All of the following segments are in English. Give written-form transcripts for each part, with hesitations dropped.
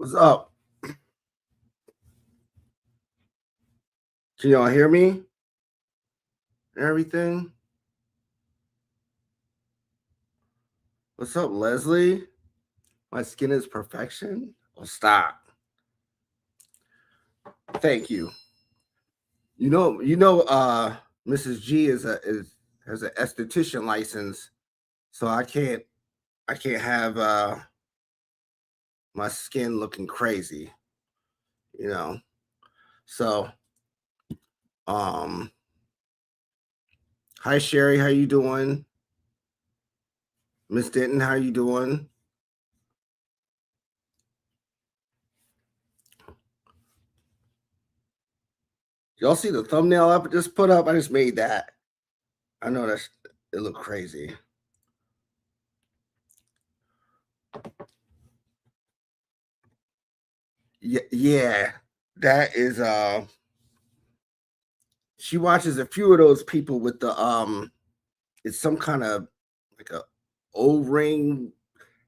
What's up? Can y'all hear me? Everything? What's up, Leslie? My skin is perfection? Oh, stop. Thank you. Mrs. G has an esthetician license, so I can't have my skin looking crazy, you know. So, um, hi Sherry, how you doing? Miss Denton, how you doing? Y'all see the thumbnail I just put up? I just made that. I know it looked crazy. Yeah, that is she watches a few of those people with the it's some kind of like a O-ring,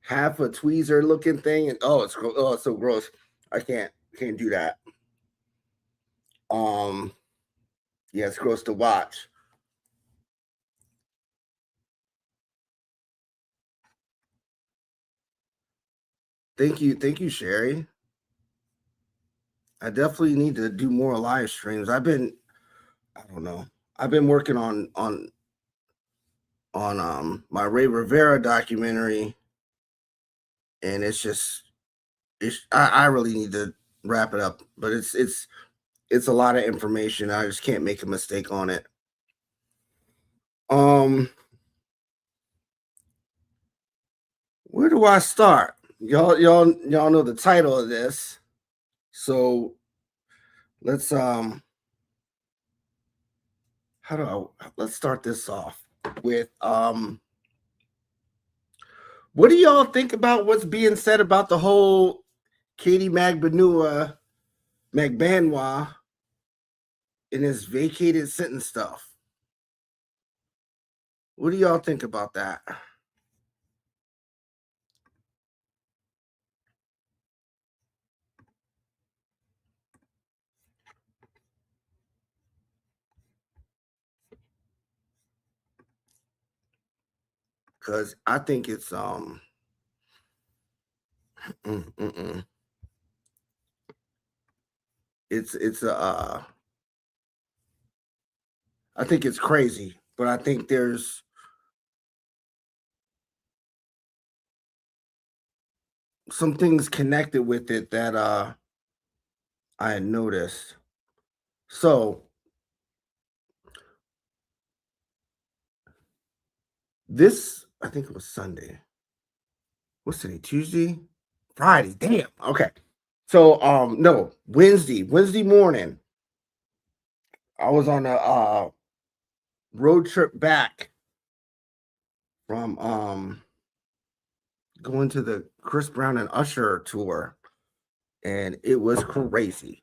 half a tweezer looking thing, and it's so gross. I can't do that. Um yeah, it's gross to watch. Thank you, Sherry. I definitely need to do more live streams. I don't know. I've been working on my Ray Rivera documentary, and I really need to wrap it up, but it's a lot of information. I just can't make a mistake on it. Um, where do I start? Y'all know the title of this. So let's let's start this off with what do y'all think about what's being said about the whole Katie Magbanua in this vacated sentence stuff? What do y'all think about that? Because I think it's mm, mm, mm. It's a I think it's crazy, but I think there's some things connected with it that I had noticed. So this, I think it was Sunday. What's today? Tuesday? Friday. Damn. Okay. So no, Wednesday morning, I was on a road trip back from going to the Chris Brown and Usher tour, and it was crazy.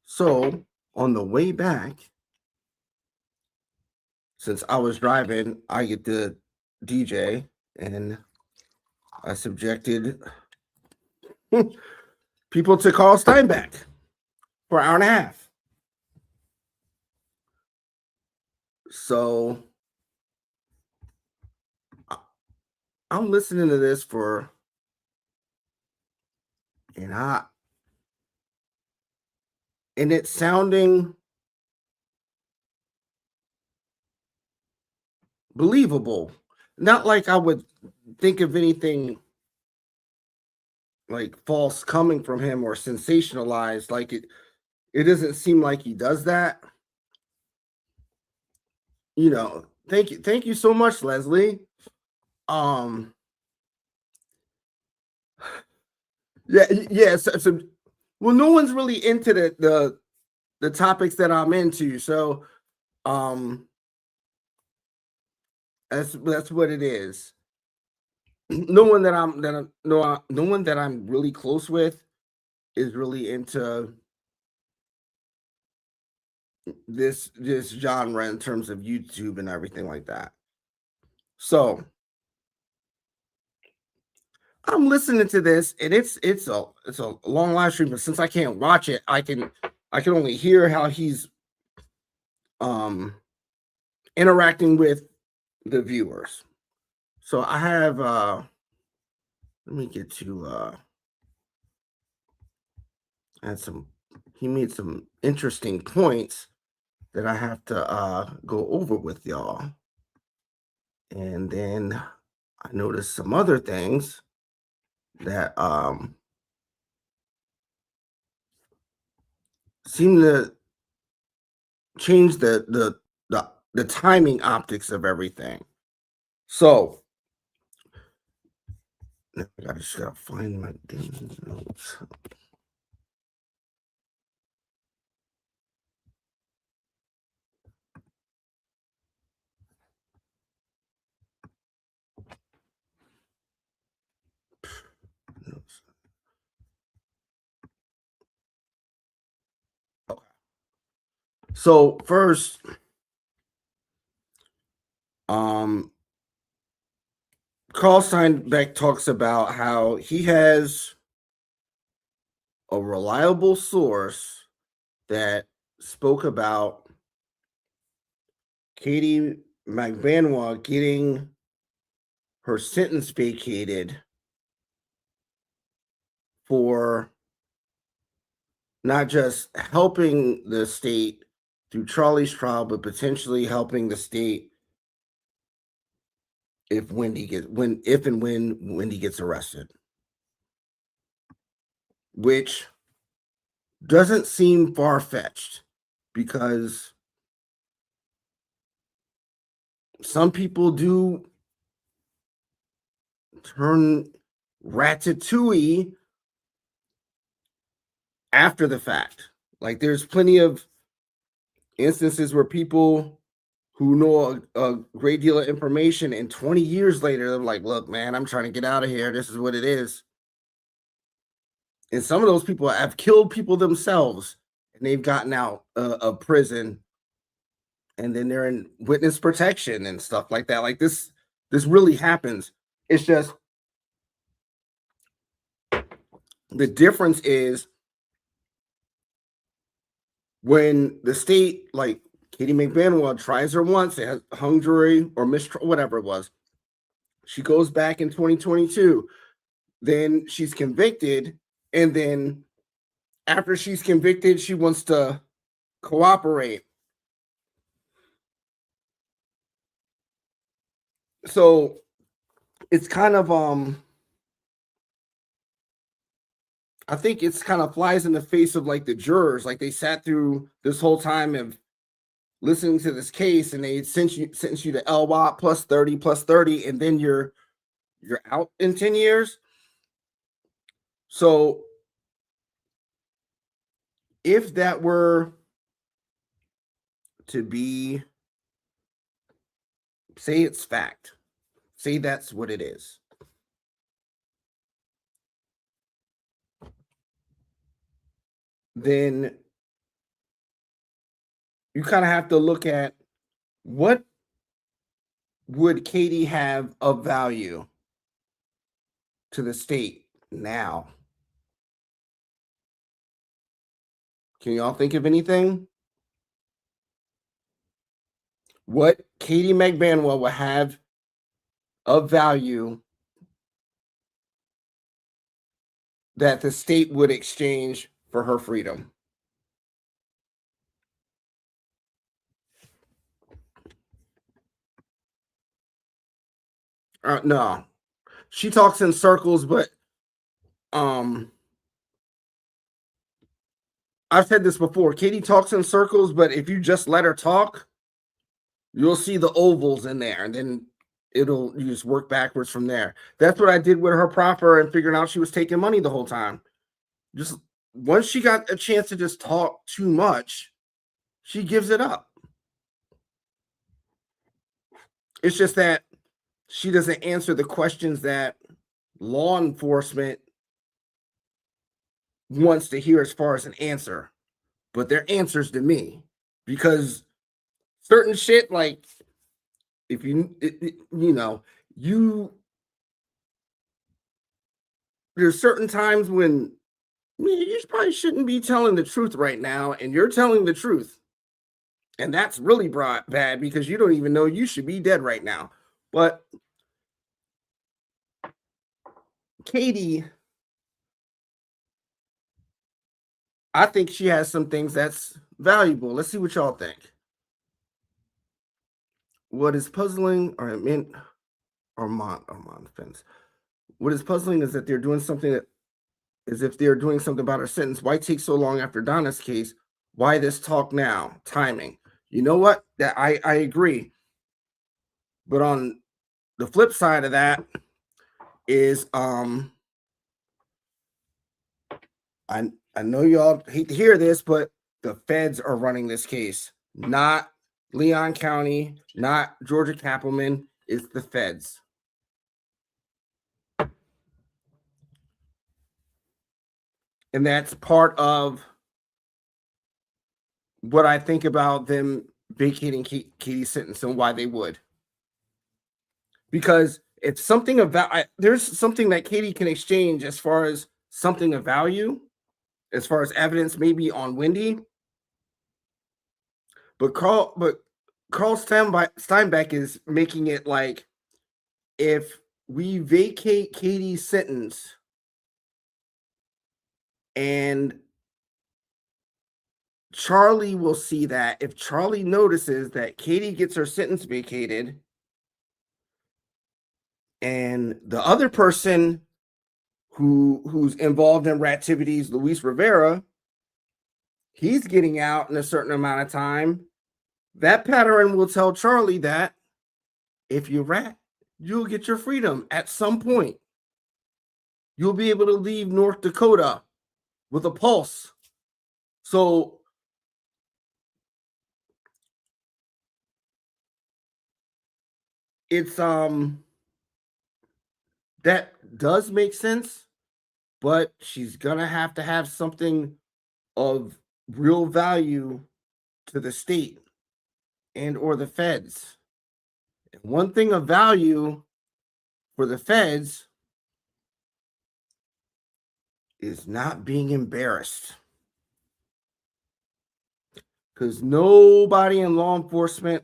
So on the way back, since I was driving, I get the DJ, and I subjected people to Carl Steinbeck for an hour and a half. So I'm listening to this and I and it's sounding believable. Not like I would think of anything like false coming from him or sensationalized. Like it doesn't seem like he does that. Thank you so much, Leslie. Um, yeah. So well, no one's really into the topics that I'm into, so um, that's what it is. No one that I'm that I, no no one that I'm really close with is really into this genre in terms of YouTube and everything like that. So I'm listening to this, and it's a long live stream, but since I can't watch it, I can only hear how he's um interacting with the viewers. So I have let me get to and some he made some interesting points that I have to go over with y'all. And then I noticed some other things that seem to change the timing optics of everything. So I just gotta find my damn notes. Okay. So first, um, Carl Steinbeck talks about how he has a reliable source that spoke about Katie Magbanua getting her sentence vacated for not just helping the state through Charlie's trial, but potentially helping the state if and when Wendy gets arrested, which doesn't seem far fetched because some people do turn ratatouille after the fact. Like there's plenty of instances where people who know a great deal of information and 20 years later, they're like, look, man, I'm trying to get out of here. This is what it is. And some of those people have killed people themselves and they've gotten out of prison and then they're in witness protection and stuff like that. Like this really happens. It's just the difference is when the state, like Katie Magbanua, tries her once, it has hung jury or mistrial, whatever it was. She goes back in 2022. Then she's convicted, and then after she's convicted, she wants to cooperate. So it's kind of I think it's kind of flies in the face of like the jurors. Like they sat through this whole time of listening to this case and they sent you to LWAT plus 30, and then you're out in 10 years. So if that were to be, say it's fact, say that's what it is, then you kind of have to look at what would Katie have of value to the state now. Can y'all think of anything? What Katie Magbanua will have of value that the state would exchange for her freedom? No, she talks in circles, but I've said this before. Katie talks in circles, but if you just let her talk, you'll see the ovals in there, and then you just work backwards from there. That's what I did with her proffer and figuring out she was taking money the whole time. Just once she got a chance to just talk too much, she gives it up. It's just that she doesn't answer the questions that law enforcement wants to hear as far as an answer, but they're answers to me because certain shit, like if you know, you there's certain times when you probably shouldn't be telling the truth right now, and you're telling the truth. And that's really bad because you don't even know you should be dead right now. But Katie, I think she has some things that's valuable. Let's see what y'all think. What is puzzling, or I mean, Armand Fence. What is puzzling is that they're doing something that is if they're doing something about her sentence. Why take so long after Donna's case? Why this talk now? Timing. You know what? That I agree. But on the flip side of that is I know y'all hate to hear this, but the feds are running this case, not Leon County, not Georgia Cappleman. It's the feds. And that's part of what I think about them vacating Katie's sentence and why they would. Because if something about there's something that Katie can exchange as far as something of value, as far as evidence, maybe on Wendy. But Carl Steinbeck is making it like if we vacate Katie's sentence and Charlie will see that if Charlie notices that Katie gets her sentence vacated and the other person who's involved in rat activities, Luis Rivera, he's getting out in a certain amount of time, that pattern will tell Charlie that if you rat, you'll get your freedom at some point. You'll be able to leave North Dakota with a pulse. So it's that does make sense, but she's gonna have to have something of real value to the state and or the feds. And one thing of value for the feds is not being embarrassed. Because nobody in law enforcement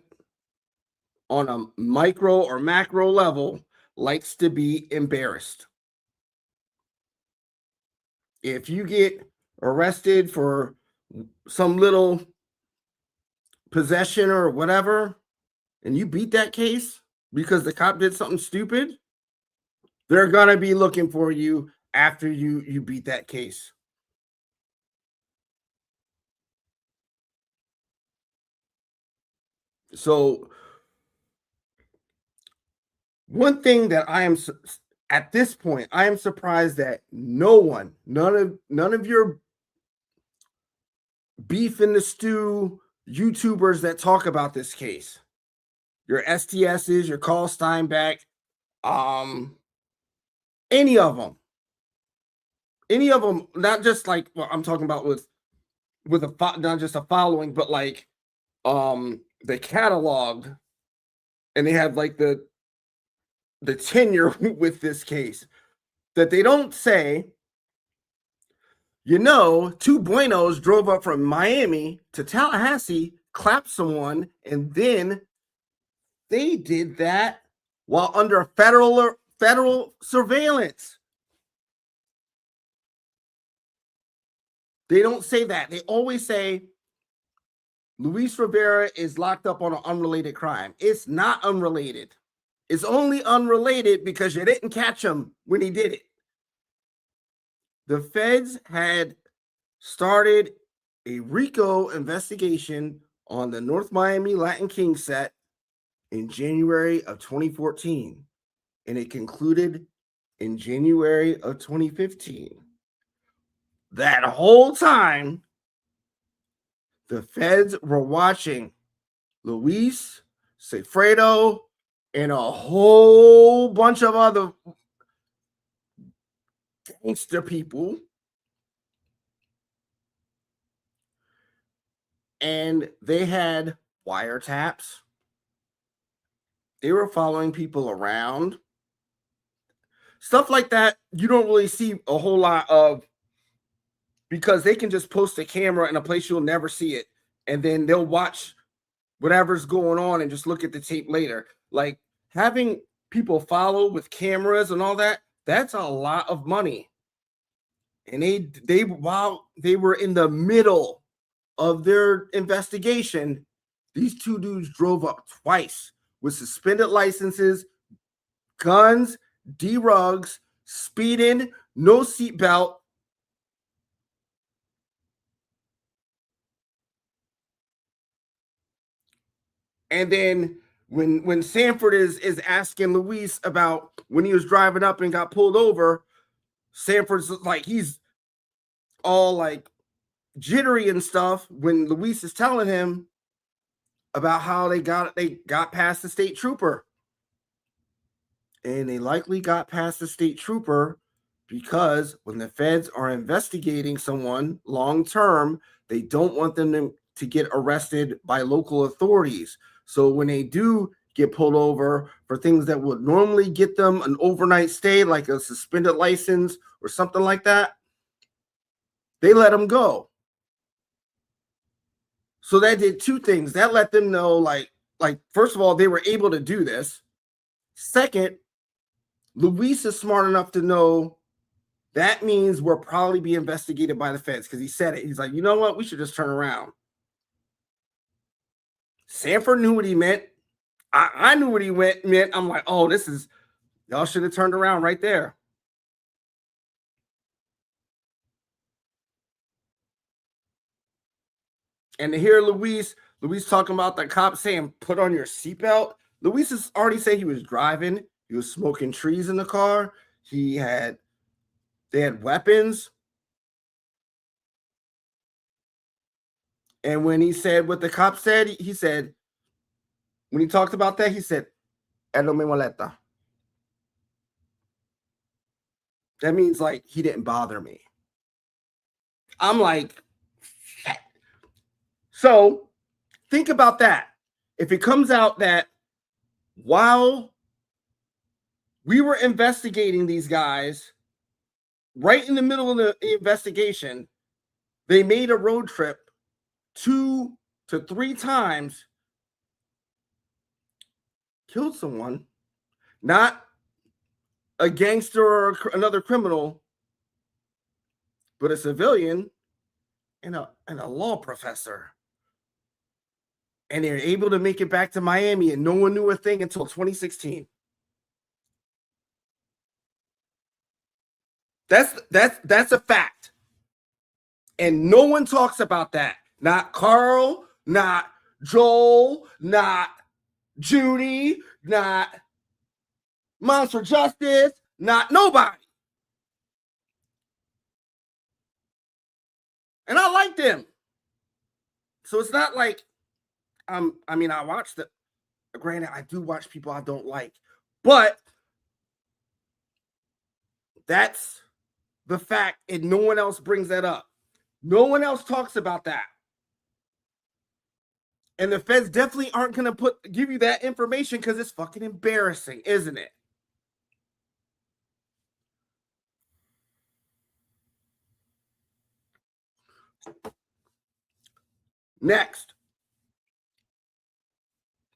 on a micro or macro level likes to be embarrassed. If you get arrested for some little possession or whatever, and you beat that case because the cop did something stupid, they're gonna be looking for you after you beat that case. So one thing that I am at this point, I am surprised that none of your beef in the stew YouTubers that talk about this case, your STSs, your Carl Steinbeck, any of them, not just like well, I'm talking about with a not just a following, but like the catalog, and they have like the tenure with this case that they don't say. You know, two buenos drove up from Miami to Tallahassee, clapped someone, and then they did that while under federal surveillance. They don't say that. They always say Luis Rivera is locked up on an unrelated crime. It's not unrelated. It's only unrelated because you didn't catch him when he did it. The feds had started a RICO investigation on the North Miami Latin King set in January of 2014, and it concluded in January of 2015. That whole time, the feds were watching Luis, Sefredo, and a whole bunch of other gangster people. And they had wiretaps. They were following people around. Stuff like that, you don't really see a whole lot of because they can just post a camera in a place you'll never see it. And then they'll watch whatever's going on and just look at the tape later. Like having people follow with cameras and all that, that's a lot of money. And they while they were in the middle of their investigation, these two dudes drove up twice with suspended licenses, guns, D-rugs, speeding, no seatbelt. And then when Sanford is asking Luis about when he was driving up and got pulled over, Sanford's like he's all like jittery and stuff when Luis is telling him about how they got past the state trooper. And they likely got past the state trooper because when the feds are investigating someone long term, they don't want them to get arrested by local authorities. So when they do get pulled over for things that would normally get them an overnight stay, like a suspended license or something like that, they let them go. So that did two things. That let them know, like first of all, they were able to do this. Second, Luis is smart enough to know that means we'll probably be investigated by the feds because he said it. He's like, you know what? We should just turn around. Sanford knew what he meant. I knew what he meant. I'm like, oh, y'all should have turned around right there. And to hear Luis talking about the cop saying, put on your seatbelt. Luis has already said he was driving. He was smoking trees in the car. They had weapons. And when he said what the cop said, he said, when he talked about that, he said, no me molesta. That means like he didn't bother me. I'm like, so think about that. If it comes out that while we were investigating these guys, right in the middle of the investigation, they made a road trip 2 to 3 times, killed someone, not a gangster or another criminal, but a civilian and a law professor. And they're able to make it back to Miami, and no one knew a thing until 2016. That's a fact. And no one talks about that. Not Carl, not Joel, not Judy, not Monster Justice, not nobody. And I like them. So it's not like I mean, I watched it. Granted, I do watch people I don't like, but that's the fact, and no one else brings that up. No one else talks about that. And the feds definitely aren't going to give you that information because it's fucking embarrassing, isn't it? Next.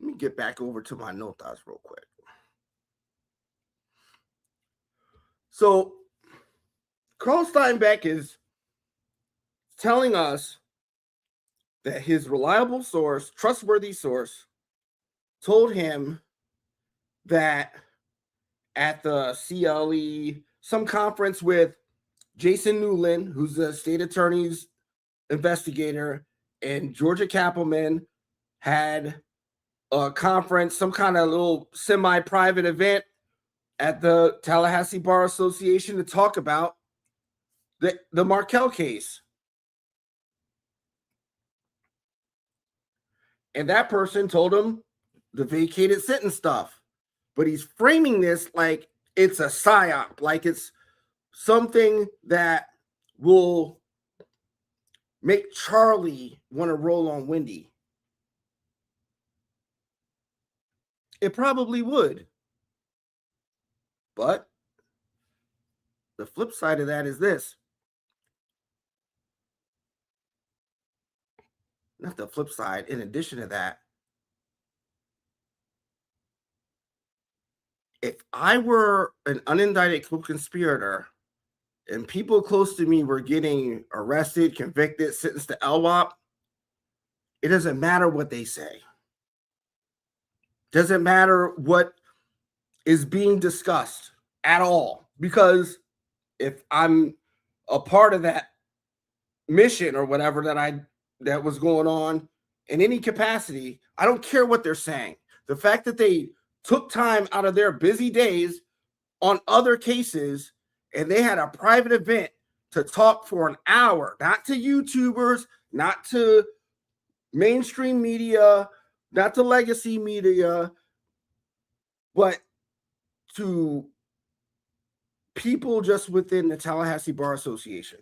Let me get back over to my notas real quick. So, Carl Steinbeck is telling us that his reliable source, trustworthy source, told him that at the CLE, some conference with Jason Newland, who's the state attorney's investigator, and Georgia Kappelman had a conference, some kind of little semi-private event at the Tallahassee Bar Association to talk about the Markell case. And that person told him the vacated sentence stuff. But he's framing this like it's a psyop, like it's something that will make Charlie want to roll on Wendy. It probably would. But the flip side of that is this. Not the flip side. In addition to that, if I were an unindicted co-conspirator and people close to me were getting arrested, convicted, sentenced to LWOP, it doesn't matter what they say. Doesn't matter what is being discussed at all. Because if I'm a part of that mission or whatever that was going on in any capacity, I don't care what they're saying. The fact that they took time out of their busy days on other cases and they had a private event to talk for an hour, not to YouTubers, not to mainstream media, not to legacy media, but to people just within the Tallahassee Bar Association.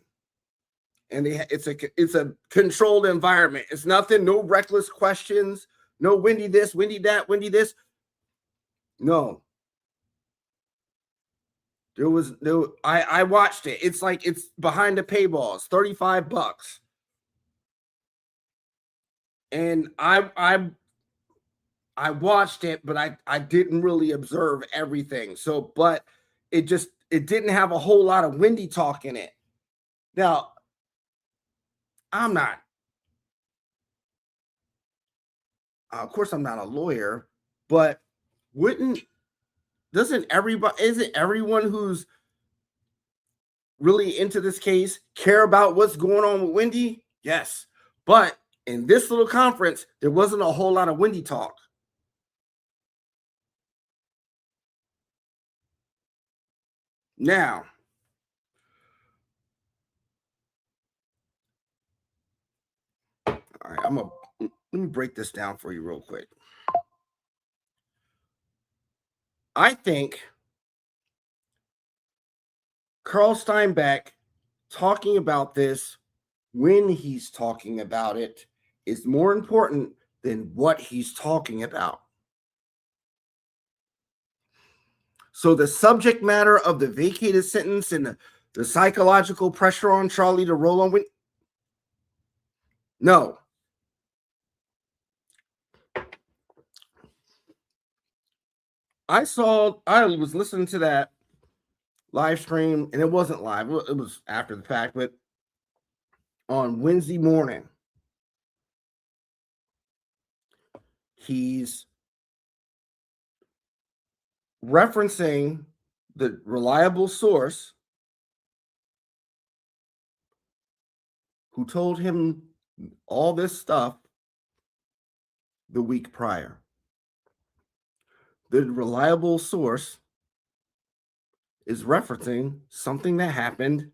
And it's a controlled environment. It's nothing, no reckless questions, no Wendy this, Wendy that, Wendy this. No. I watched it. It's like it's behind the paywalls, $35. And I watched it, but I didn't really observe everything. So, but it didn't have a whole lot of Wendy talk in it. Now, I'm not, of course, I'm not a lawyer, but isn't everyone who's really into this case care about what's going on with Wendy? Yes. But in this little conference, there wasn't a whole lot of Wendy talk. Now, all right, let me break this down for you real quick. I think Carl Steinbeck talking about this when he's talking about it is more important than what he's talking about. So the subject matter of the vacated sentence and the psychological pressure on Charlie to roll on with, no. I was listening to that live stream, and it wasn't live. It was after the fact, but on Wednesday morning, he's referencing the reliable source who told him all this stuff the week prior. The reliable source is referencing something that happened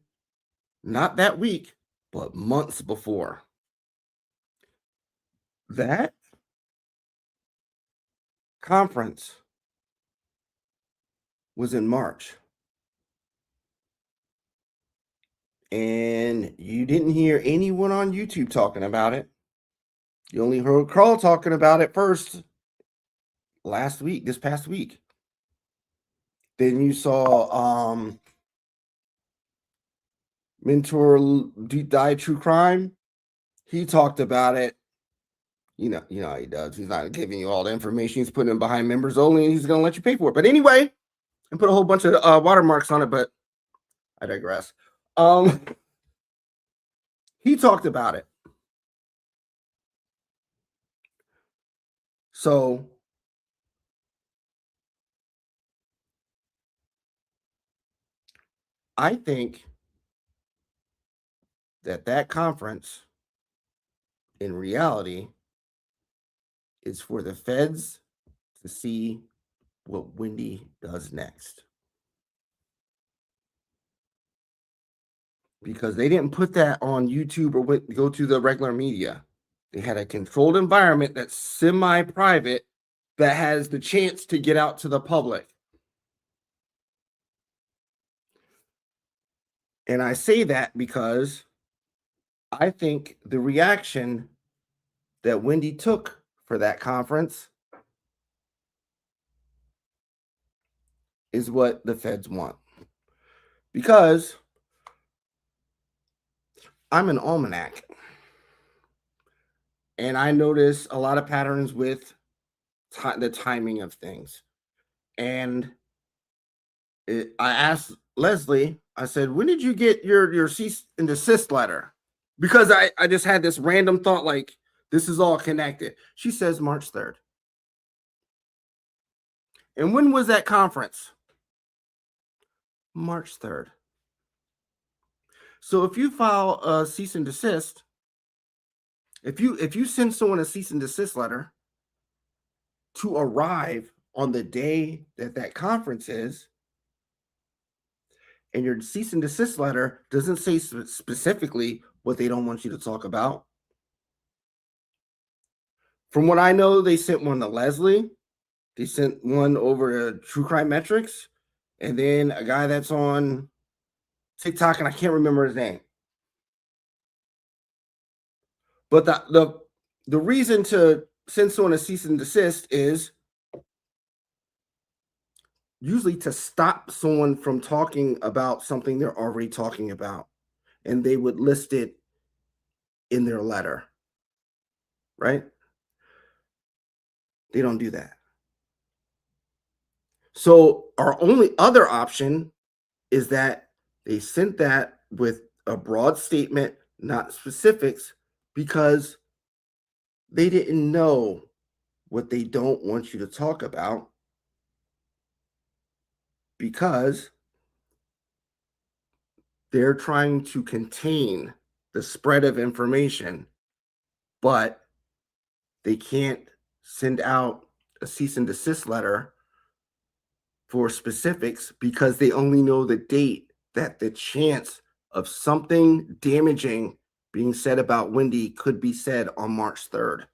not that week, but months before. That conference was in March. And you didn't hear anyone on YouTube talking about it. You only heard Carl talking about it first this past week. Then you saw Mentor Deep Dive True Crime. He talked about it. You know how he does. He's not giving you all the information. He's putting it behind members only, and he's going to let you pay for it. But anyway, and put a whole bunch of watermarks on it, but I digress. He talked about it. So I think that conference in reality is for the feds to see what Wendy does next. Because they didn't put that on YouTube or go to the regular media. They had a controlled environment that's semi-private that has the chance to get out to the public. And I say that because I think the reaction that Wendy took for that conference is what the feds want. because I'm an almanac and I notice a lot of patterns with the timing of things. And I asked Leslie, I said, when did you get your cease and desist letter? Because I just had this random thought like, this is all connected. She says March 3rd. And when was that conference? March 3rd. So if you file a cease and desist, if you send someone a cease and desist letter to arrive on the day that that conference is, and your cease and desist letter doesn't say specifically what they don't want you to talk about. From what I know, they sent one to Leslie. They sent one over to True Crime Metrics, and then a guy that's on TikTok, and I can't remember his name. But the reason to send someone a cease and desist is usually to stop someone from talking about something they're already talking about, and they would list it in their letter, right? They don't do that. So our only other option is that they sent that with a broad statement, not specifics, because they didn't know what they don't want you to talk about, because they're trying to contain the spread of information, but they can't send out a cease and desist letter for specifics because they only know the date that the chance of something damaging being said about Wendy could be said on March 3rd.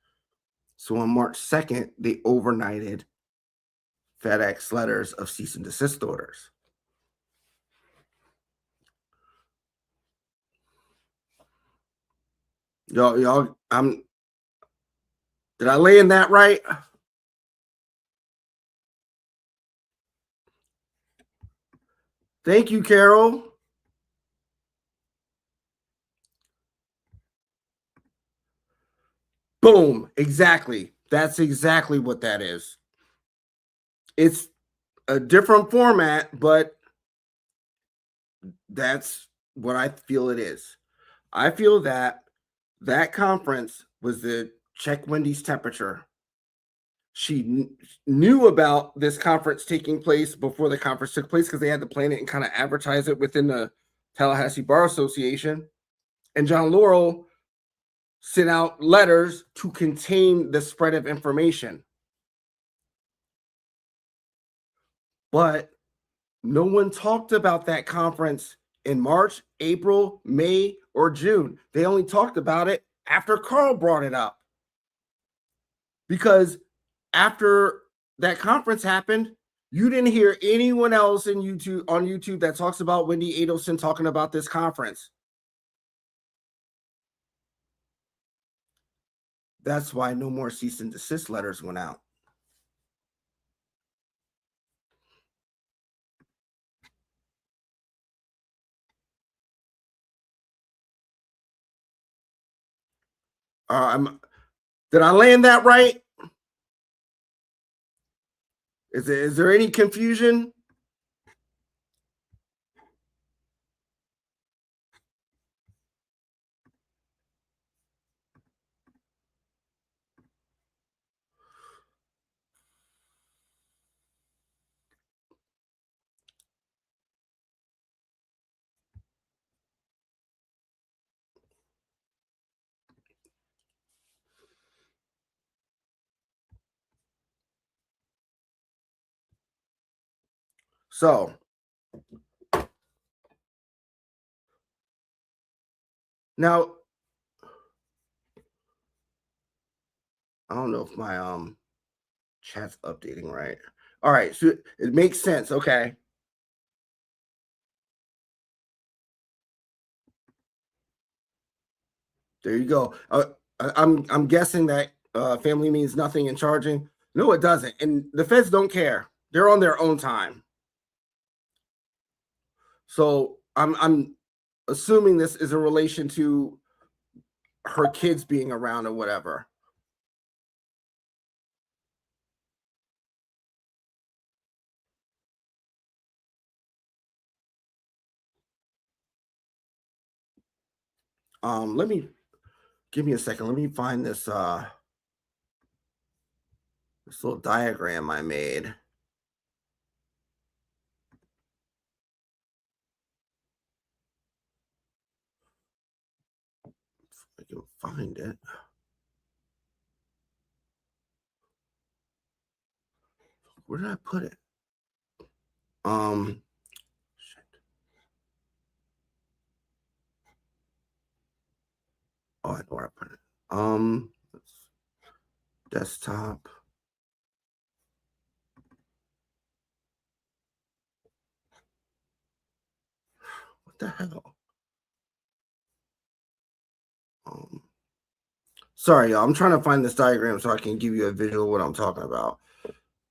So on March 2nd, they overnighted FedEx letters of cease and desist orders. Y'all, did I lay in that right? Thank you, Carol. Boom. Exactly. That's exactly what that is. It's a different format, but that's what I feel it is. I feel that that conference was the check Wendy's temperature. She knew about this conference taking place before the conference took place because they had to plan it and kind of advertise it within the Tallahassee Bar Association. And John Laurel sent out letters to contain the spread of information. But no one talked about that conference in March, April, May, or June. They only talked about it after Carl brought it up. Because after that conference happened, you didn't hear anyone else on YouTube that talks about Wendy Adelson talking about this conference. That's why no more cease and desist letters went out. Did I land that right? Is there any confusion? So now I don't know if my chat's updating right. All right, so it makes sense. Okay. There you go. I'm guessing that family means nothing in charging. No, it doesn't. And the feds don't care. They're on their own time. So I'm assuming this is in relation to her kids being around or whatever. Let me give me a second. Let me find this little diagram I made. If I can find it. Where did I put it? Shit. Oh, I know where I put it. Desktop. What the hell? Sorry, y'all. I'm trying to find this diagram so I can give you a visual of what I'm talking about.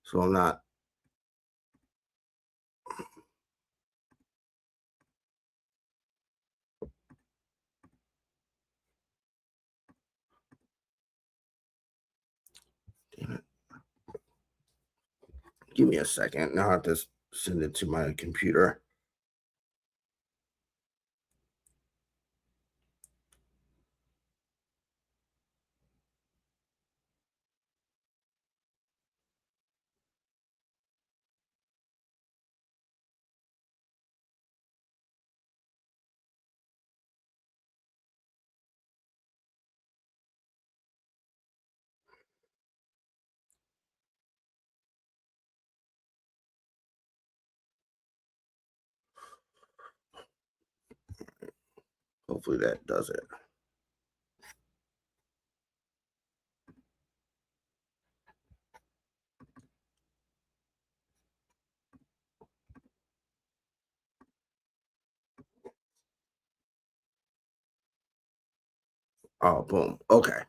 So I'm not. Damn it. Give me a second. Now I have to send it to my computer. Hopefully that does it. Oh, boom. Okay.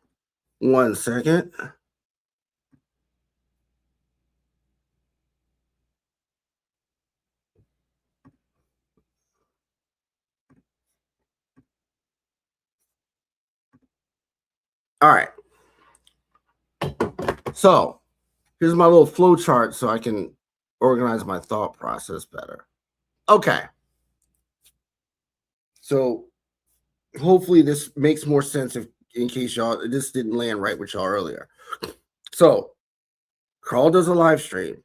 1 second. All right. So here's my little flow chart so I can organize my thought process better. Okay. So hopefully this makes more sense if in case y'all this didn't land right with y'all earlier. So Carl does a live stream.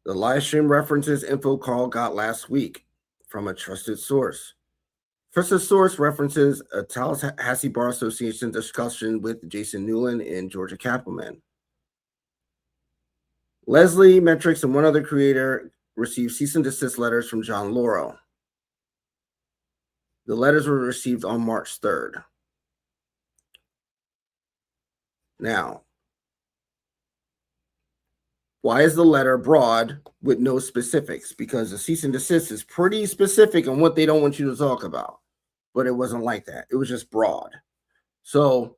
The live stream references info Carl got last week from a trusted source. Trusted source references a Tallahassee Bar Association discussion with Jason Newland and Georgia Kappelman. Leslie, Metrics, and one other creator received cease and desist letters from John Lauro. The letters were received on March 3rd. Now, why is the letter broad with no specifics? Because the cease and desist is pretty specific on what they don't want you to talk about. But it wasn't like that. It was just broad. So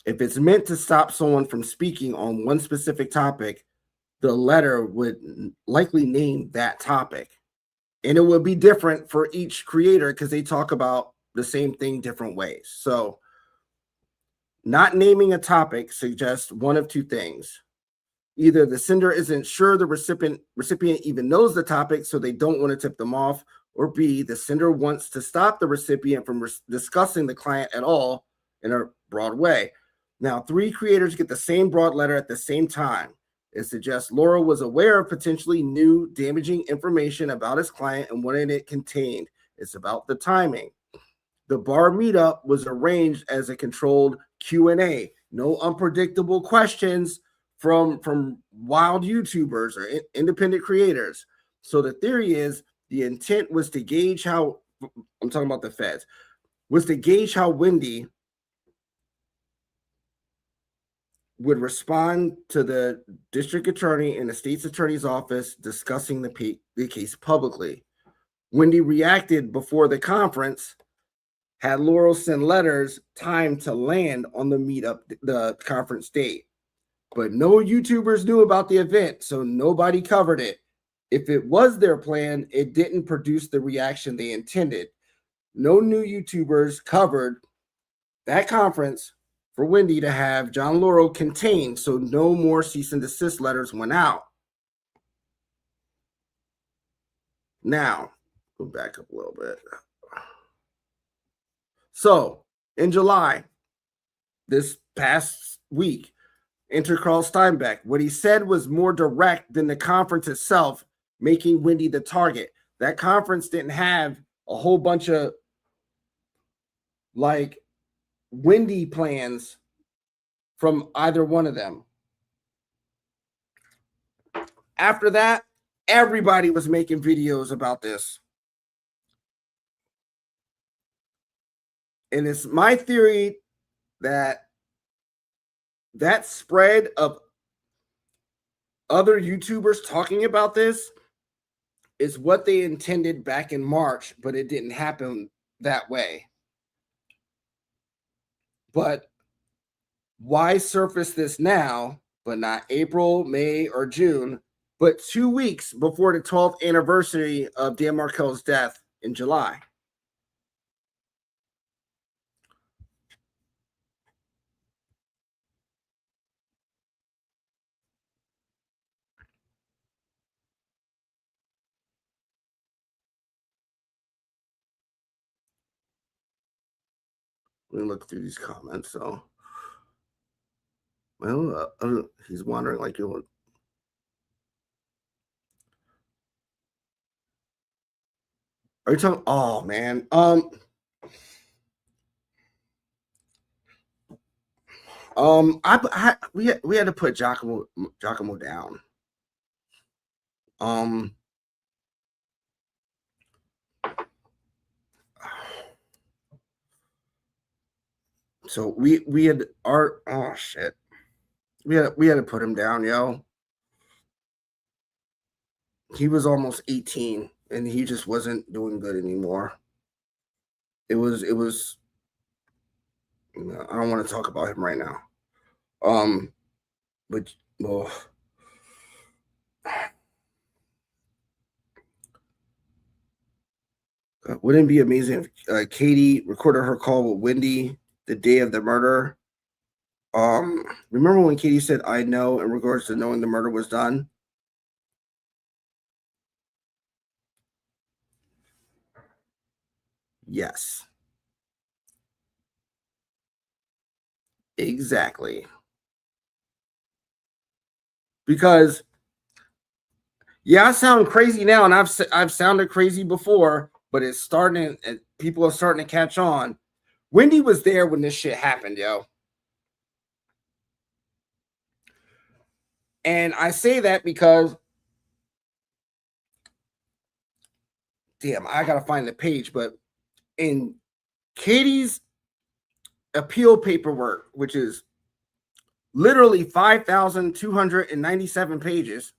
if it's meant to stop someone from speaking on one specific topic, the letter would likely name that topic. And it would be different for each creator because they talk about the same thing different ways. So not naming a topic suggests one of two things. Either the sender isn't sure the recipient even knows the topic, so they don't want to tip them off, or B, the sender wants to stop the recipient from discussing the client at all in a broad way. Now, 3 creators get the same broad letter at the same time. It suggests Laura was aware of potentially new damaging information about his client and wanted it contained. It's about the timing. The bar meetup was arranged as a controlled Q&A. No unpredictable questions from wild YouTubers or independent creators. So the theory is the intent was to gauge how, I'm talking about the feds, was to gauge how Wendy would respond to the district attorney and the state's attorney's office discussing the case publicly. Wendy reacted before the conference, had Laurel send letters timed to land on the meetup, the conference date. But no YouTubers knew about the event, so nobody covered it. If it was their plan, it didn't produce the reaction they intended. No new YouTubers covered that conference for Wendy to have John Laurel contained, so no more cease and desist letters went out. Now, go back up a little bit. So, in July, this past week, enter Carl Steinbeck. What he said was more direct than the conference itself, making Wendy the target. That conference didn't have a whole bunch of like Wendy plans from either one of them. After that, everybody was making videos about this. And it's my theory that that spread of other YouTubers talking about this is what they intended back in March, but it didn't happen that way. But why surface this now, but not April, May, or June, but 2 weeks before the 12th anniversary of Dan Markel's death in July? Let me look through these comments. So, well, he's wondering like you. Are you talking? Oh man, we had to put Giacomo down. So we had our oh shit. We had to put him down, yo. He was almost 18 and he just wasn't doing good anymore. It was I don't want to talk about him right now. But well, wouldn't it be amazing if Katie recorded her call with Wendy the day of the murder? Remember when Katie said, "I know," in regards to knowing the murder was done? Yes. Exactly. Because yeah, I sound crazy now, and I've sounded crazy before, but it's starting, and people are starting to catch on. Wendy was there when this shit happened, yo. And I say that because, damn, I gotta find the page, but in Katie's appeal paperwork, which is literally 5,297 pages,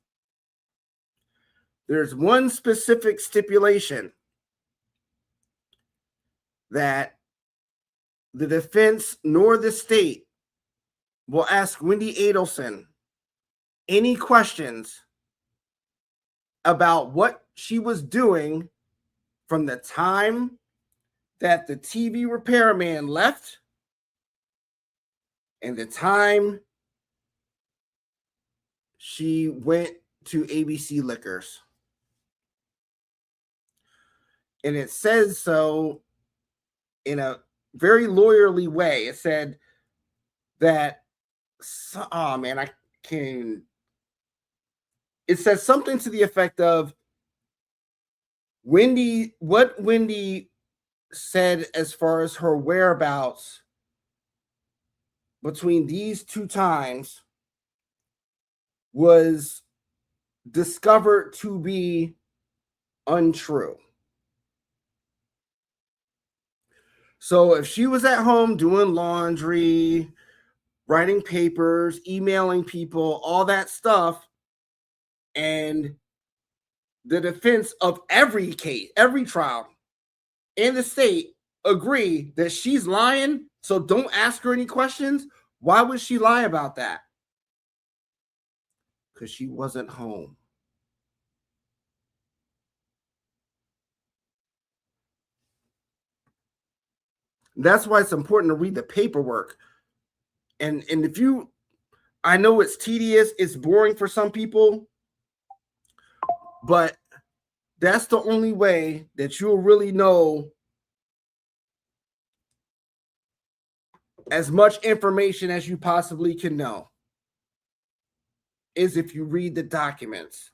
there's one specific stipulation that the defense nor the state will ask Wendy Adelson any questions about what she was doing from the time that the TV repairman left and the time she went to ABC Liquors. And it says so in a very lawyerly way. It said that, oh man, I can't. It says something to the effect of what Wendy said as far as her whereabouts between these two times was discovered to be untrue. So if she was at home doing laundry, writing papers, emailing people, all that stuff, and the defense of every case, every trial in the state agree that she's lying, so don't ask her any questions, why would she lie about that? Because she wasn't home. That's why it's important to read the paperwork. And if you, I know it's tedious, it's boring for some people, but that's the only way that you'll really know as much information as you possibly can know, is if you read the documents.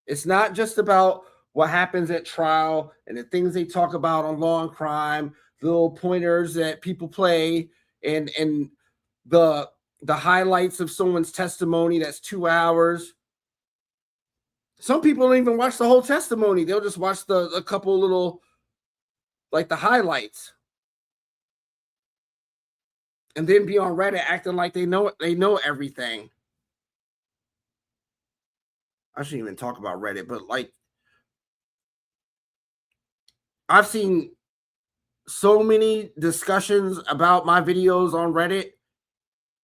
It's not just about what happens at trial and the things they talk about on Law and Crime, the little pointers that people play, and the highlights of someone's testimony that's 2 hours. Some people don't even watch the whole testimony. They'll just watch a couple little, like the highlights, and then be on Reddit acting like they know everything. I shouldn't even talk about Reddit, but like, I've seen so many discussions about my videos on Reddit,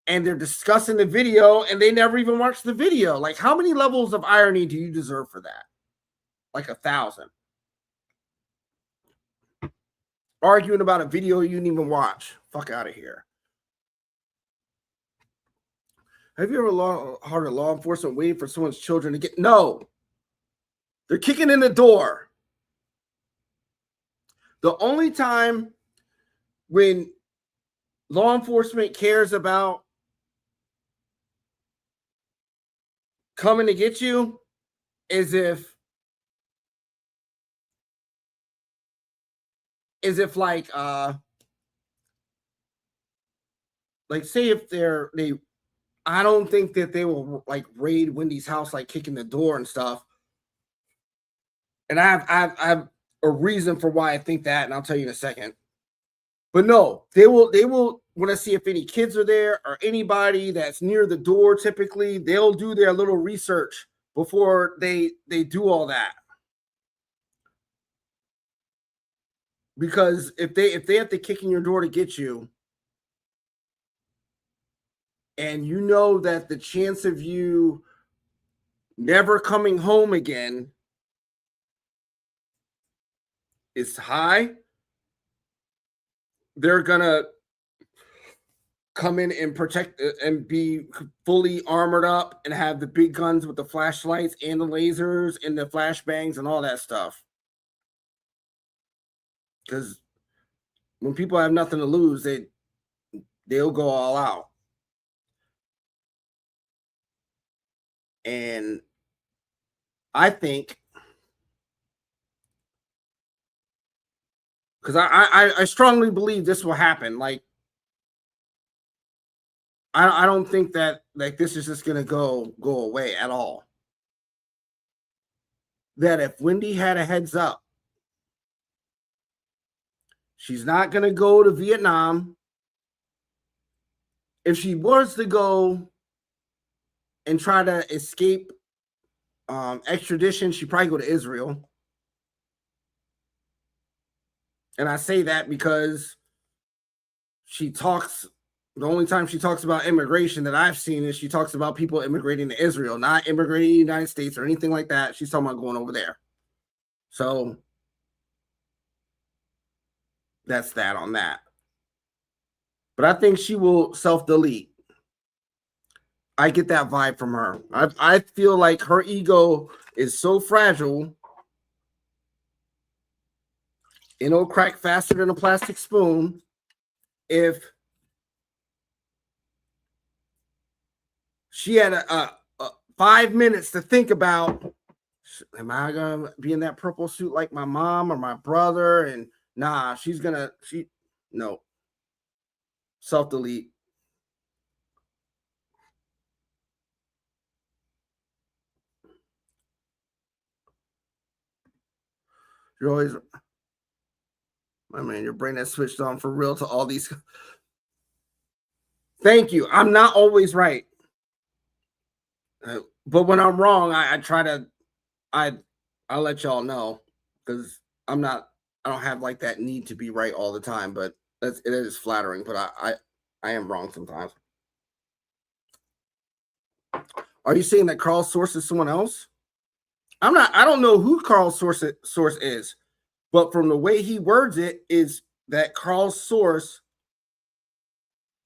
and they're discussing the video and they never even watched the video. Like, how many levels of irony do you deserve for that? Like 1,000. Arguing about a video you didn't even watch. Fuck out of here. Have you ever heard of law enforcement waiting for someone's children to get? No. They're kicking in the door. The only time when law enforcement cares about coming to get you is if like say if they I don't think that they will like raid Wendy's house, like kicking the door and stuff. And I have a reason for why I think that, and I'll tell you in a second. But no, they will want to see if any kids are there or anybody that's near the door. Typically, they'll do their little research before they do all that. Because if they have to kick in your door to get you, and you know that the chance of you never coming home again is high, they're gonna come in and protect and be fully armored up and have the big guns with the flashlights and the lasers and the flashbangs and all that stuff. Because when people have nothing to lose, they'll go all out. And I think, because I strongly believe this will happen. Like, I don't think that like this is just gonna go away at all. That if Wendy had a heads up, she's not gonna go to Vietnam. If she was to go and try to escape extradition, she'd probably go to Israel. And I say that because the only time she talks about immigration that I've seen is she talks about people immigrating to Israel, not immigrating to the United States or anything like that. She's talking about going over there. So that's that on that. But I think she will self-delete. I get that vibe from her. I feel like her ego is so fragile, it'll crack faster than a plastic spoon if she had a 5 minutes to think about, am I going to be in that purple suit like my mom or my brother? And nah, no. Self-delete. You're always, my man, your brain has switched on for real to all these. Thank you. I'm not always right. But when I'm wrong, I try to, I'll let y'all know, because I don't have like that need to be right all the time, but it is flattering, but I am wrong sometimes. Are you saying that Carl's source is someone else? I don't know who Carl's source is, but from the way he words it, is that Carl's source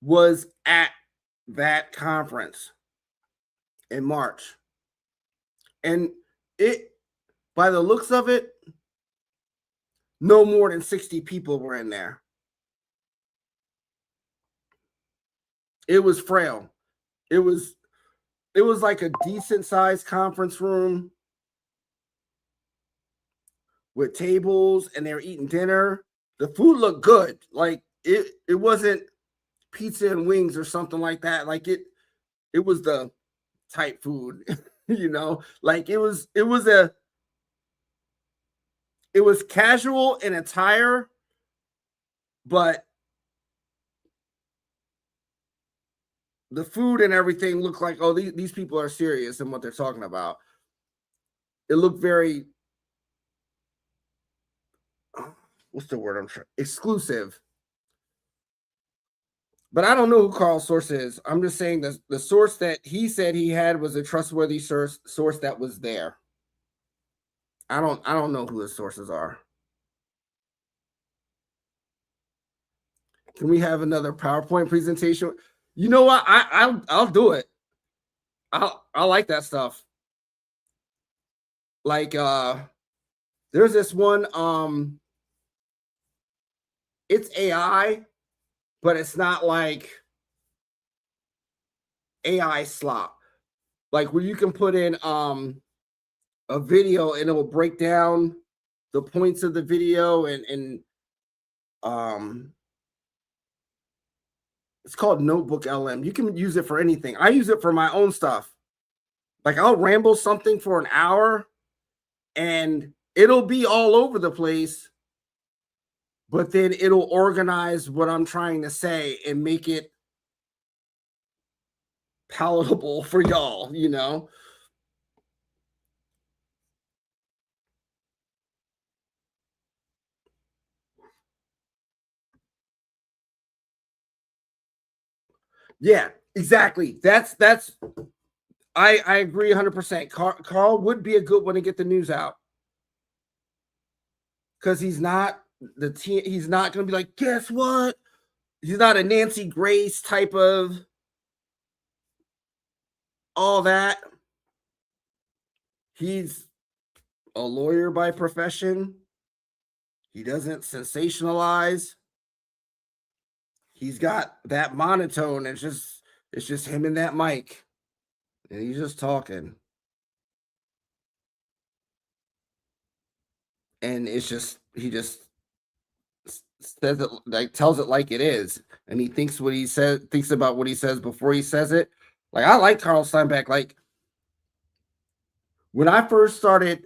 was at that conference in March. And it, by the looks of it, no more than 60 people were in there. It was frail. It was like a decent sized conference room with tables, and they were eating dinner. The food looked good. Like it wasn't pizza and wings or something like that. Like it was the type food, you know, like it was casual in attire, but the food and everything looked like, oh, these people are serious in what they're talking about. It looked very, what's the word I'm trying, exclusive. But I don't know who Carl's source is. I'm just saying that the source that he said he had was a trustworthy source that was there. I don't know who his sources are. Can we have another PowerPoint presentation? You know what? I'll do it. I like that stuff. Like there's this one, it's AI, but it's not like AI slop. Like where you can put in a video and it will break down the points of the video, and it's called Notebook LM. You can use it for anything. I use it for my own stuff. Like I'll ramble something for an hour and it'll be all over the place, but then it'll organize what I'm trying to say and make it palatable for y'all, you know? Yeah, exactly. That's I agree 100%. Carl would be a good one to get the news out. Cuz he's not he's not going to be like, "Guess what?" He's not a Nancy Grace type of all that. He's a lawyer by profession. He doesn't sensationalize. He's got that monotone. It's just him and that mic. And he's just talking. And it's just he just says it, like tells it like it is. And he thinks what he says, thinks about what he says before he says it. Like I like Carl Steinbeck. Like when I first started,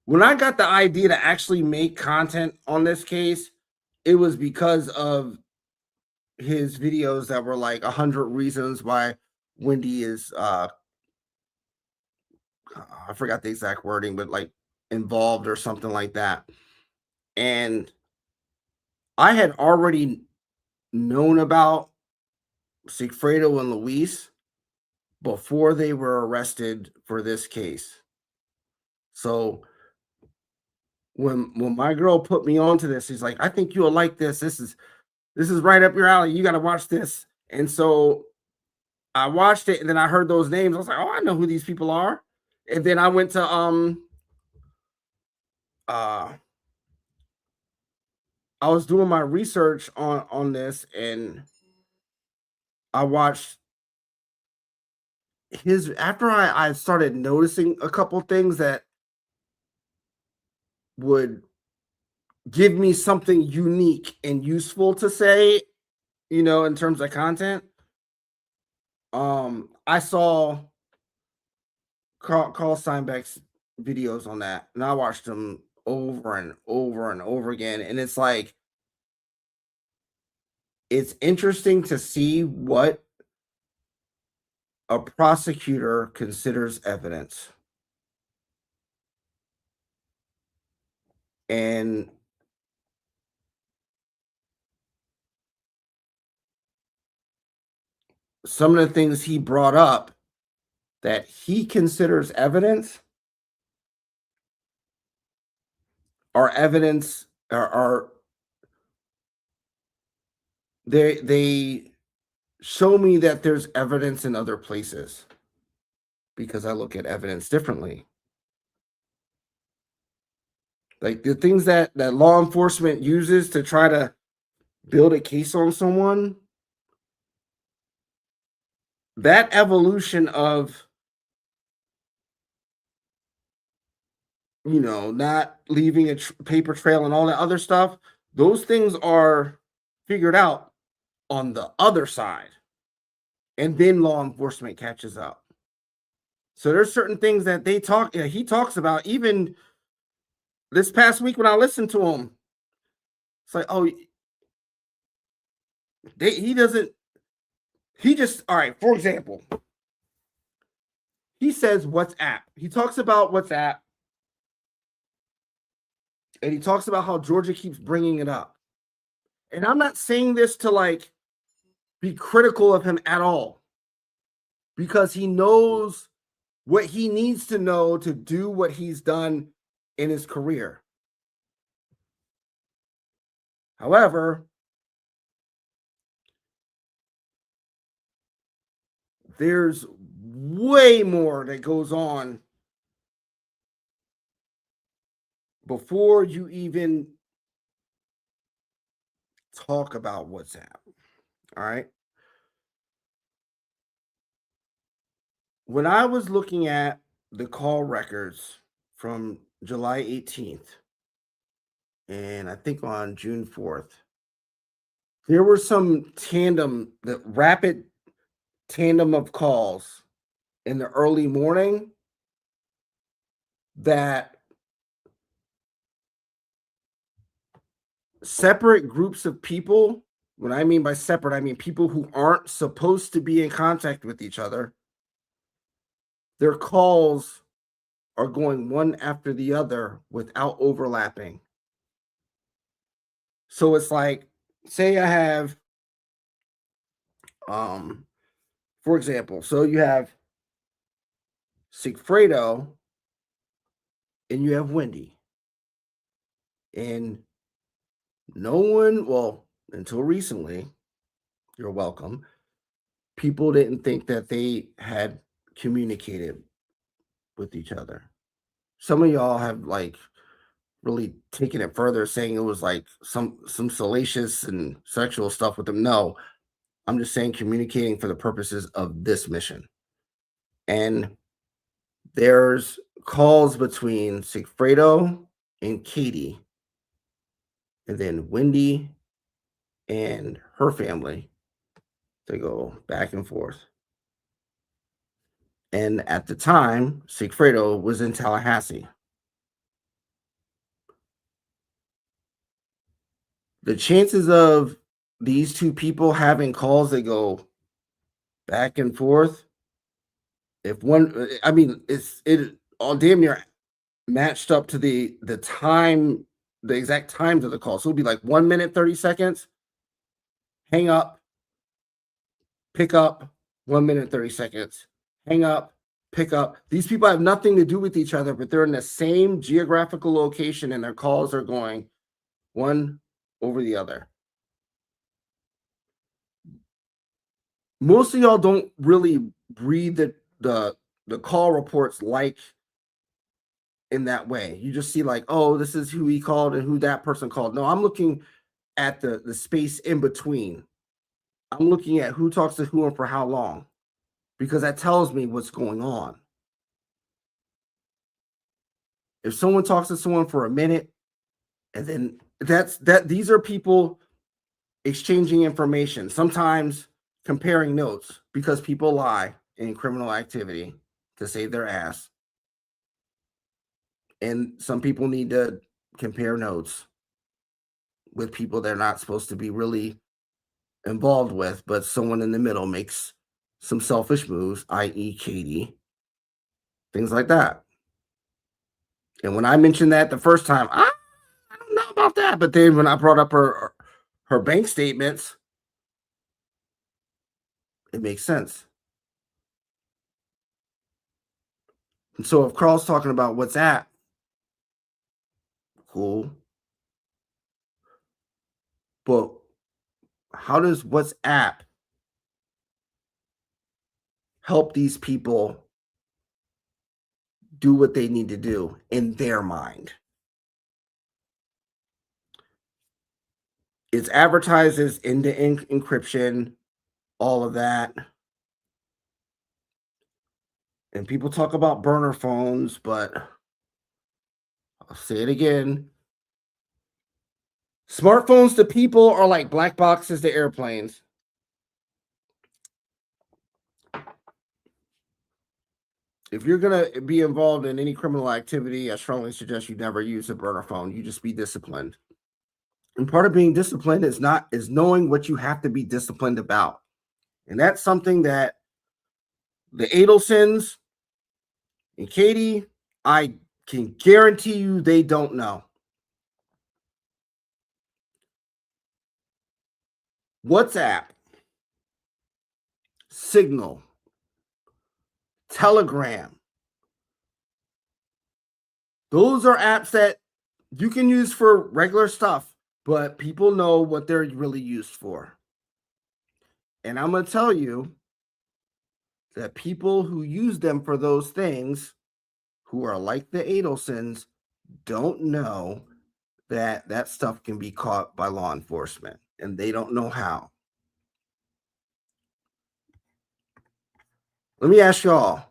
when I got the idea to actually make content on this case, it was because of his videos that were like 100 reasons why Wendy is I forgot the exact wording, but like involved or something like that. And I had already known about Sigfredo and Luis before they were arrested for this case. So when my girl put me onto this, she's like, "I think you'll like this. This is right up your alley. You got to watch this." And so I watched it, and then I heard those names. I was like, "Oh, I know who these people are." And then I went to uh I was doing my research on this, and I watched his after I started noticing a couple things that would give me something unique and useful to say, you know, in terms of content. I saw Carl Steinbeck's videos on that, and I watched them over and over and over again. And it's like it's interesting to see what a prosecutor considers evidence. And some of the things he brought up that he considers evidence are evidence are they show me that there's evidence in other places because I look at evidence differently. Like the things that law enforcement uses to try to build a case on someone, that evolution of, not leaving a paper trail and all that other stuff, those things are figured out on the other side. And then law enforcement catches up. So there's certain things that he talks about even this past week when I listened to him. It's like, oh, he doesn't, he just, all right, for example, he says WhatsApp. He talks about WhatsApp and he talks about how Georgia keeps bringing it up. And I'm not saying this to like be critical of him at all because he knows what he needs to know to do what he's done in his career. However, there's way more that goes on before you even talk about WhatsApp. All right. When I was looking at the call records from July 18th and I think on June 4th, there were some the rapid tandem of calls in the early morning that separate groups of people, what I mean by separate, I mean people who aren't supposed to be in contact with each other, their calls are going one after the other without overlapping. So it's like, say I have, for example, so you have Sigfredo and you have Wendy. And no one, well, until recently, you're welcome, people didn't think that they had communicated with each other. Some of y'all have like really taken it further, saying it was like some salacious and sexual stuff with them. No, I'm just saying communicating for the purposes of this mission. And there's calls between Sigfredo and Katie, and then Wendy and her family. They go back and forth. And at the time, Sigfredo was in Tallahassee. The chances of these two people having calls that go back and forth, if one, I mean, it all damn near matched up to the time, the exact times of the call. So it'd be like 1 minute, 30 seconds, hang up, pick up, 1 minute, 30 seconds, hang up, pick up. These people have nothing to do with each other, but they're in the same geographical location and their calls are going one over the other. Most of y'all don't really read the call reports like in that way. You just see like, oh, this is who he called and who that person called. No, I'm looking at the space in between. I'm looking at who talks to who and for how long, because that tells me what's going on. If someone talks to someone for a minute, and then these are people exchanging information, sometimes comparing notes because people lie in criminal activity to save their ass. And some people need to compare notes with people they're not supposed to be really involved with, but someone in the middle makes some selfish moves, i.e., Katie, things like that. And when I mentioned that the first time, I don't know about that. But then when I brought up her bank statements, it makes sense. And so if Carl's talking about WhatsApp, cool. But how does WhatsApp help these people do what they need to do in their mind? It's advertised as end-to-end encryption, all of that. And people talk about burner phones, but I'll say it again. Smartphones to people are like black boxes to airplanes. If you're going to be involved in any criminal activity, I strongly suggest you never use a burner phone. You just be disciplined. And part of being disciplined is knowing what you have to be disciplined about. And that's something that the Adelsons and Katie, I can guarantee you they don't know. WhatsApp, Signal, Telegram. Those are apps that you can use for regular stuff, but people know what they're really used for. And I'm going to tell you that people who use them for those things, who are like the Adelsons, don't know that that stuff can be caught by law enforcement, and they don't know how. Let me ask y'all,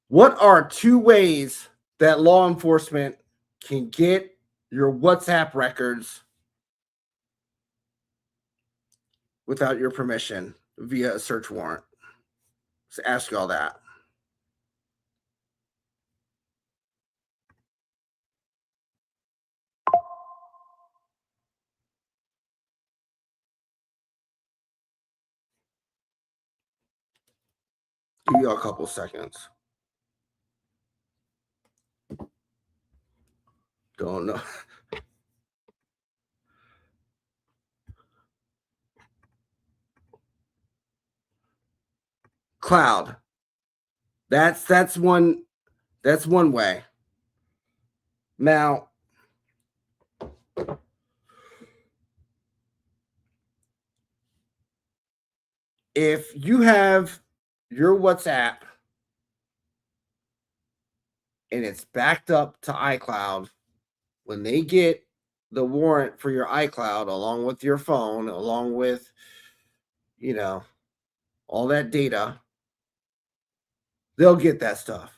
what are 2 ways that law enforcement can get your WhatsApp records without your permission via a search warrant? Let's ask y'all that. Give you a couple seconds. Don't know. Cloud. That's one way. Now, if you have your WhatsApp and it's backed up to iCloud, when they get the warrant for your iCloud along with your phone, along with, all that data, they'll get that stuff.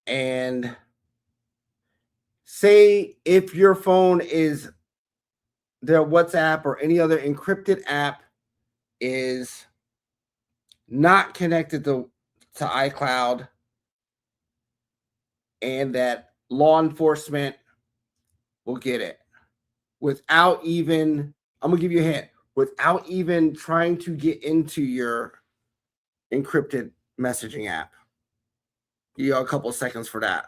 And say if your phone is their WhatsApp or any other encrypted app is not connected to iCloud, and that law enforcement will get it without even, I'm gonna give you a hint, without even trying to get into your encrypted messaging app. Give you a couple seconds for that.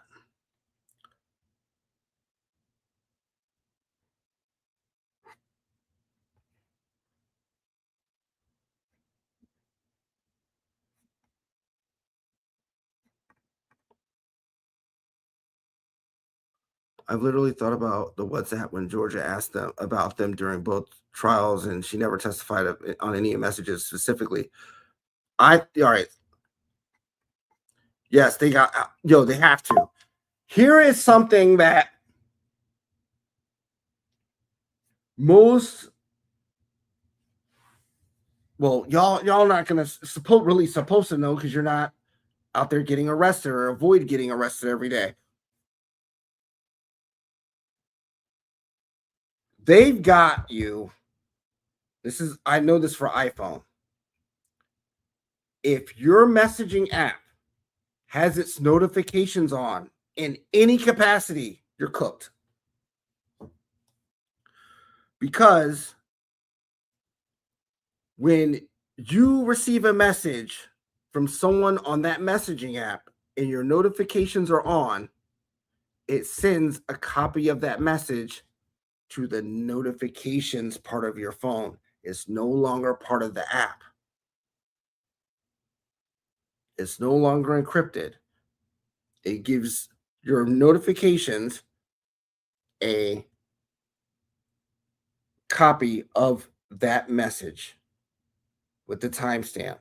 I've literally thought about the WhatsApp when Georgia asked them about them during both trials, and she never testified on any messages specifically. All right. Yes, they got, they have to. Here is something that most, well, y'all not gonna supposed to know because you're not out there getting arrested or avoid getting arrested every day. They've got you. I know this for iPhone. If your messaging app has its notifications on in any capacity, you're cooked. Because when you receive a message from someone on that messaging app and your notifications are on, it sends a copy of that message to the notifications part of your phone. It's no longer part of the app. It's no longer encrypted. It gives your notifications a copy of that message with the timestamp.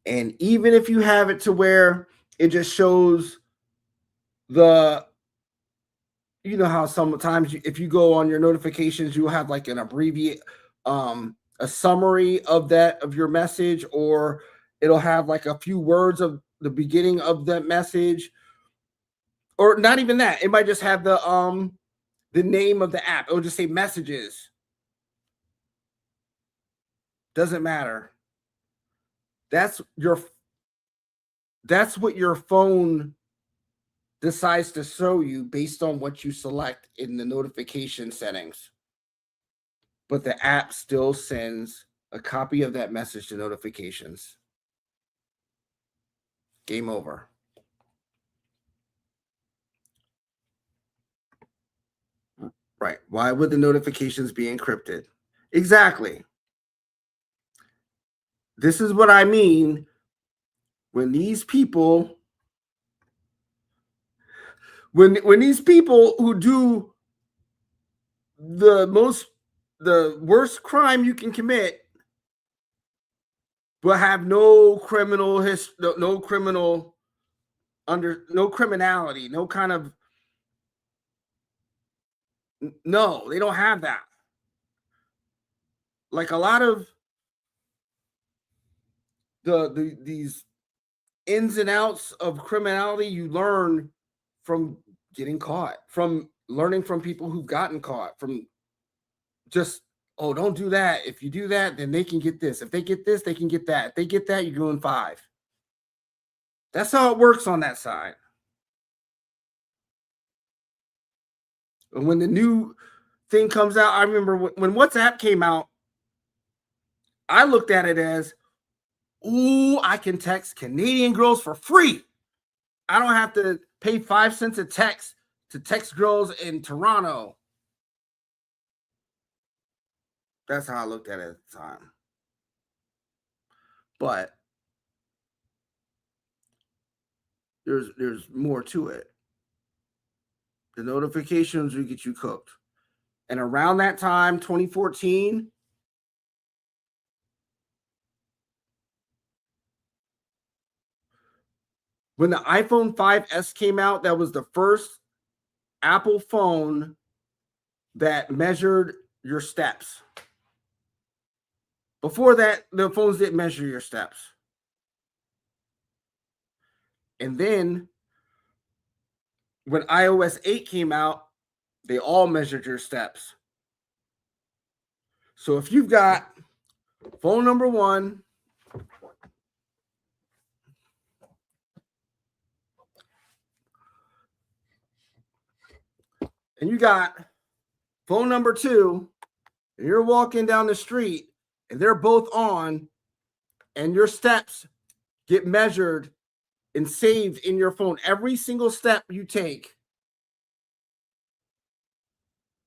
And even if you have it to where it just shows the, you know how sometimes if you go on your notifications, you'll have like an abbreviate, a summary of that of your message, or it'll have like a few words of the beginning of that message, or not even that. It might just have the name of the app. It'll just say messages. Doesn't matter. That's what your phone decides to show you based on what you select in the notification settings. But the app still sends a copy of that message to notifications. Game over. Right. Why would the notifications be encrypted? Exactly. This is what I mean when these people when these people who do the worst crime you can commit but have no criminal no criminal no criminality, no kind of, no, they don't have that. Like a lot of these ins and outs of criminality you learn from getting caught, from learning from people who've gotten caught, from just, oh, don't do that. If you do that, then they can get this. If they get this, they can get that. If they get that, you're doing 5. That's how it works on that side. And when the new thing comes out, I remember when WhatsApp came out, I looked at it as, ooh, I can text Canadian girls for free. I don't have to pay 5 cents a text to text girls in Toronto. That's how I looked at it at the time. But there's more to it. The notifications will get you cooked. And around that time, 2014, when the iPhone 5S came out, that was the first Apple phone that measured your steps. Before that, the phones didn't measure your steps. And then when iOS 8 came out, they all measured your steps. So if you've got phone number 1, and you got phone number 2, and you're walking down the street and they're both on, and your steps get measured and saved in your phone, every single step you take,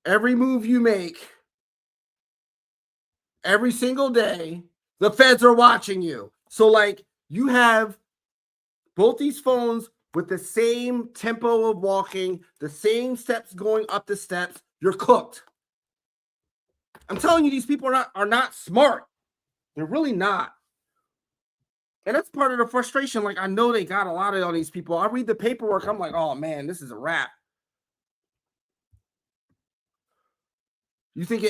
every move you make, every single day, the feds are watching you. So like you have both these phones with the same tempo of walking, the same steps going up the steps, you're cooked. I'm telling you, these people are not smart. They're really not. And that's part of the frustration. Like, I know they got a lot of all these people. I read the paperwork. I'm like, oh man, this is a wrap. You think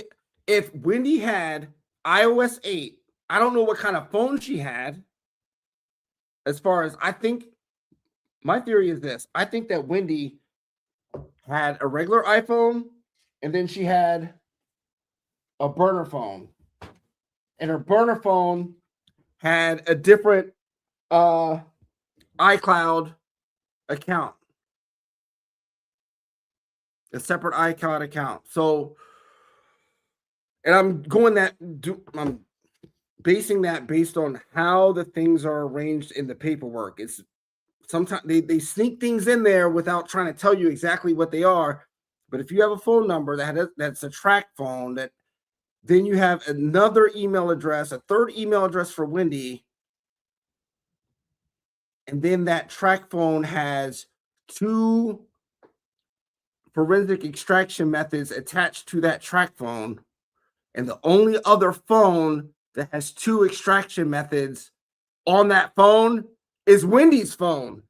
if Wendy had iOS 8, I don't know what kind of phone she had. As far as I think, my theory is this. I think that Wendy had a regular iPhone and then she had a burner phone. And her burner phone had a different iCloud account. A separate iCloud account. So, and I'm basing that based on how the things are arranged in the paperwork. It's sometimes they sneak things in there without trying to tell you exactly what they are. But if you have a phone number that's a track phone, that then you have another email address, a third email address for Wendy, and then that track phone has 2 forensic extraction methods attached to that track phone, and the only other phone that has 2 extraction methods on that phone is Wendy's phone.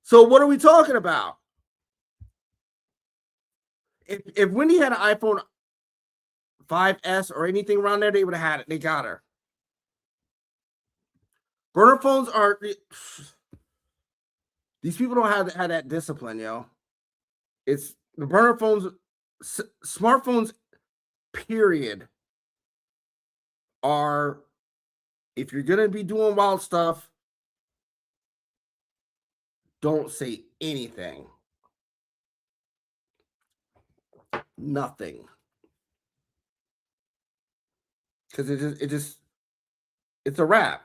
So what are we talking about? If Wendy had an iPhone 5S or anything around there, they would have had it. They got her. Burner phones are these people don't have that discipline, yo. It's the burner phones, smartphones, period, are, if you're gonna be doing wild stuff, don't say anything. Nothing. Because it's a wrap.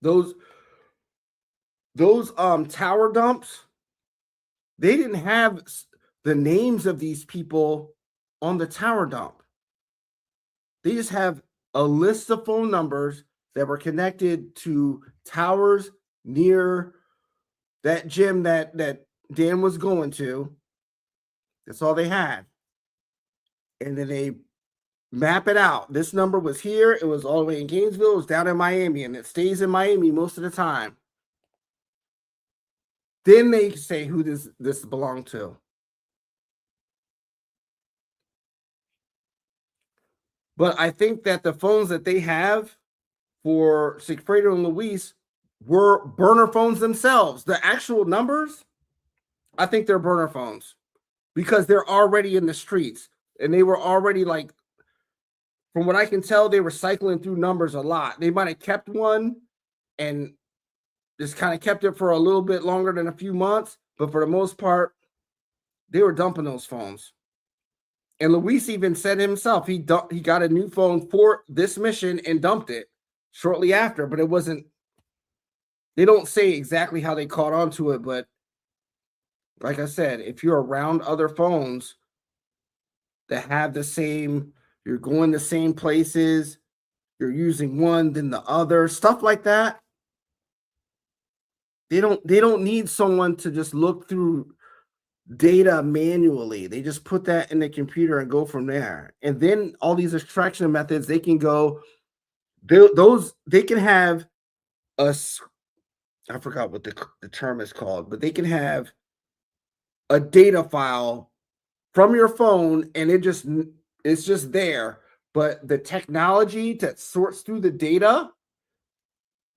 Those tower dumps, they didn't have the names of these people on the tower dump. They just have a list of phone numbers that were connected to towers near that gym that Dan was going to. That's all they had. And then they map it out. This number was here. It was all the way in Gainesville. It was down in Miami, and it stays in Miami most of the time. Then they say who this belonged to. But I think that the phones that they have for Sigfredo and Luis were burner phones themselves. The actual numbers, I think they're burner phones because they're already in the streets. And they were already, like, from what I can tell, they were cycling through numbers a lot. They might have kept one and just kind of kept it for a little bit longer than a few months. But for the most part, they were dumping those phones. And Luis even said himself, he got a new phone for this mission and dumped it shortly after, but it wasn't, they don't say exactly how they caught on to it, but like I said, if you're around other phones that have the same, you're going the same places, you're using one then the other, stuff like that, they don't need someone to just look through data manually. They just put that in the computer and go from there. And then all these extraction methods, they can go, they can have a, I forgot what the term is called, but they can have a data file from your phone and it's just there. But the technology that sorts through the data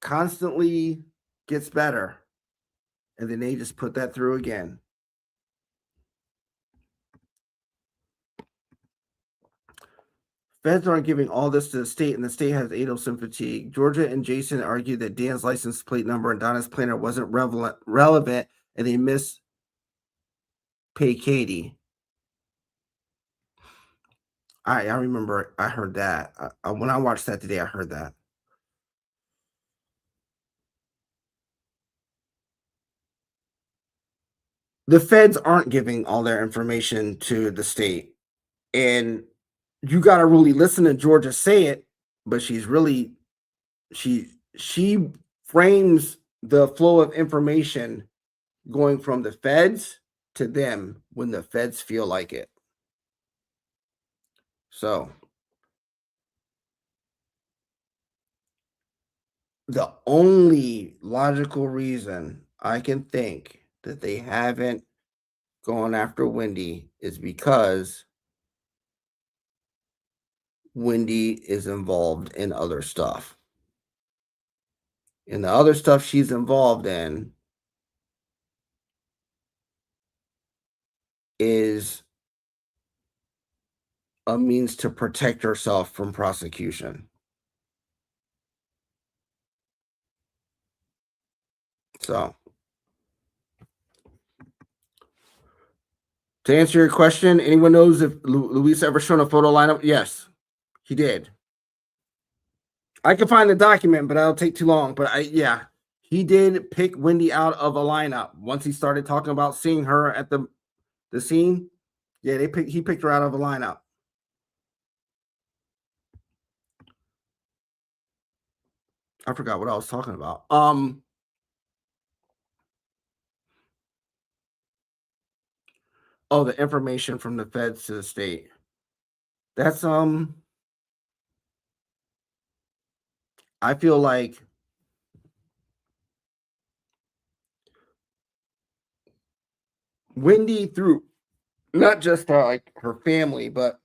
constantly gets better. And then they just put that through again. Feds aren't giving all this to the state, and the state has ADOSIM fatigue. Georgia and Jason argued that Dan's license plate number and Donna's planner wasn't relevant, and they missed pay Katie. I remember I heard that. When I watched that today, I heard that. The feds aren't giving all their information to the state, and you got to really listen to Georgia say it, but she's really, she frames the flow of information going from the feds to them when the feds feel like it. So the only logical reason I can think that they haven't gone after Wendy is because Wendy is involved in other stuff. And the other stuff she's involved in is a means to protect herself from prosecution. So, to answer your question, anyone knows if Luis ever shown a photo lineup? Yes, he did. I can find the document, but that'll take too long. But yeah, he did pick Wendy out of a lineup once he started talking about seeing her at the scene. Yeah, he picked her out of a lineup. I forgot what I was talking about. Oh, the information from the feds to the state. That's I feel like Wendy through not just like her family, but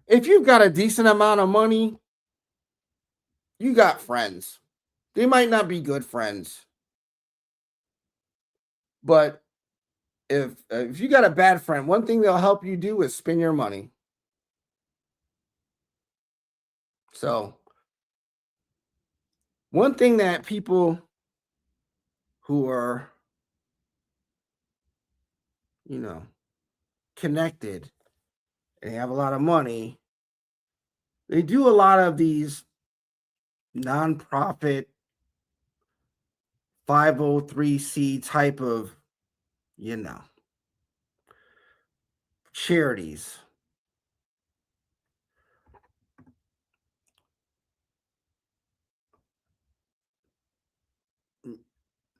if you've got a decent amount of money, you got friends. They might not be good friends, but if you got a bad friend, one thing they'll help you do is spend your money. So, one thing that people who are, you know, connected and they have a lot of money, they do a lot of these nonprofit 503c type of, you know, charities.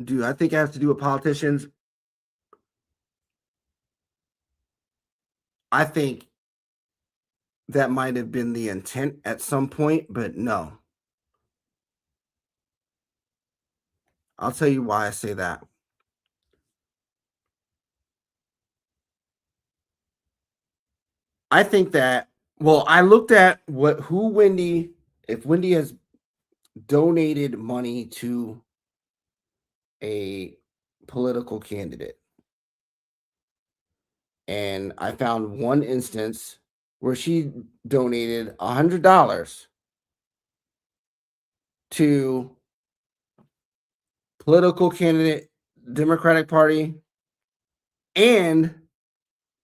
Do I think it has to do with politicians? I think that might have been the intent at some point, but no. I'll tell you why I say that. I think that, well, I looked at who Wendy, if Wendy has donated money to a political candidate, and I found one instance where she donated $100 to political candidate, Democratic Party, and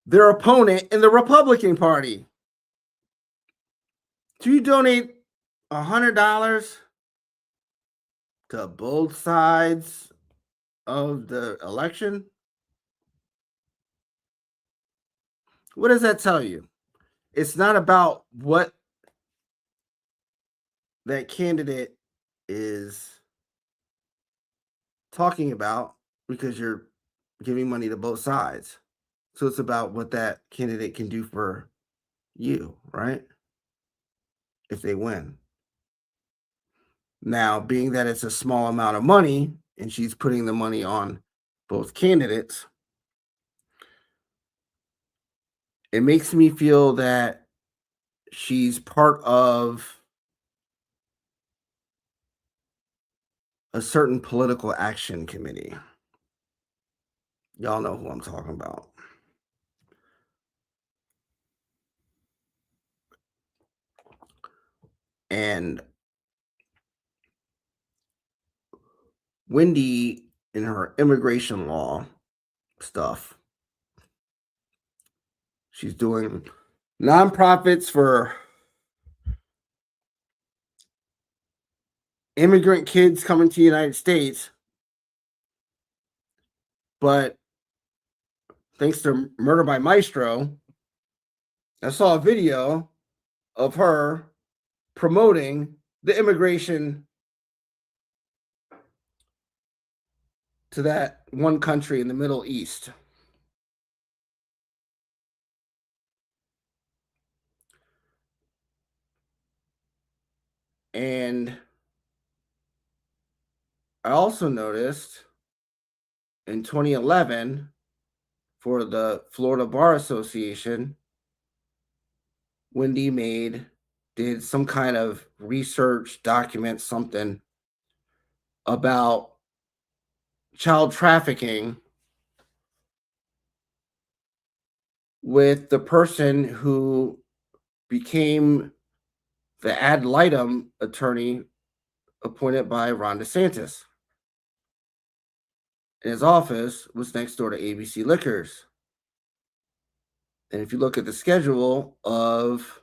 their opponent in the Republican Party. Do you donate $100 to both sides of the election? What does that tell you? It's not about what that candidate is talking about because you're giving money to both sides. So it's about what that candidate can do for you, right? If they win. Now, being that it's a small amount of money and she's putting the money on both candidates, it makes me feel that she's part of a certain political action committee. Y'all know who I'm talking about. And Wendy, in her immigration law stuff, she's doing nonprofits for immigrant kids coming to the United States. But thanks to Murder by Maestro, I saw a video of her promoting the immigration to that one country in the Middle East. And I also noticed in 2011 for the Florida Bar Association, Wendy did some kind of research document, something about child trafficking with the person who became the ad litem attorney appointed by Ron DeSantis. And his office was next door to ABC Liquors. And if you look at the schedule of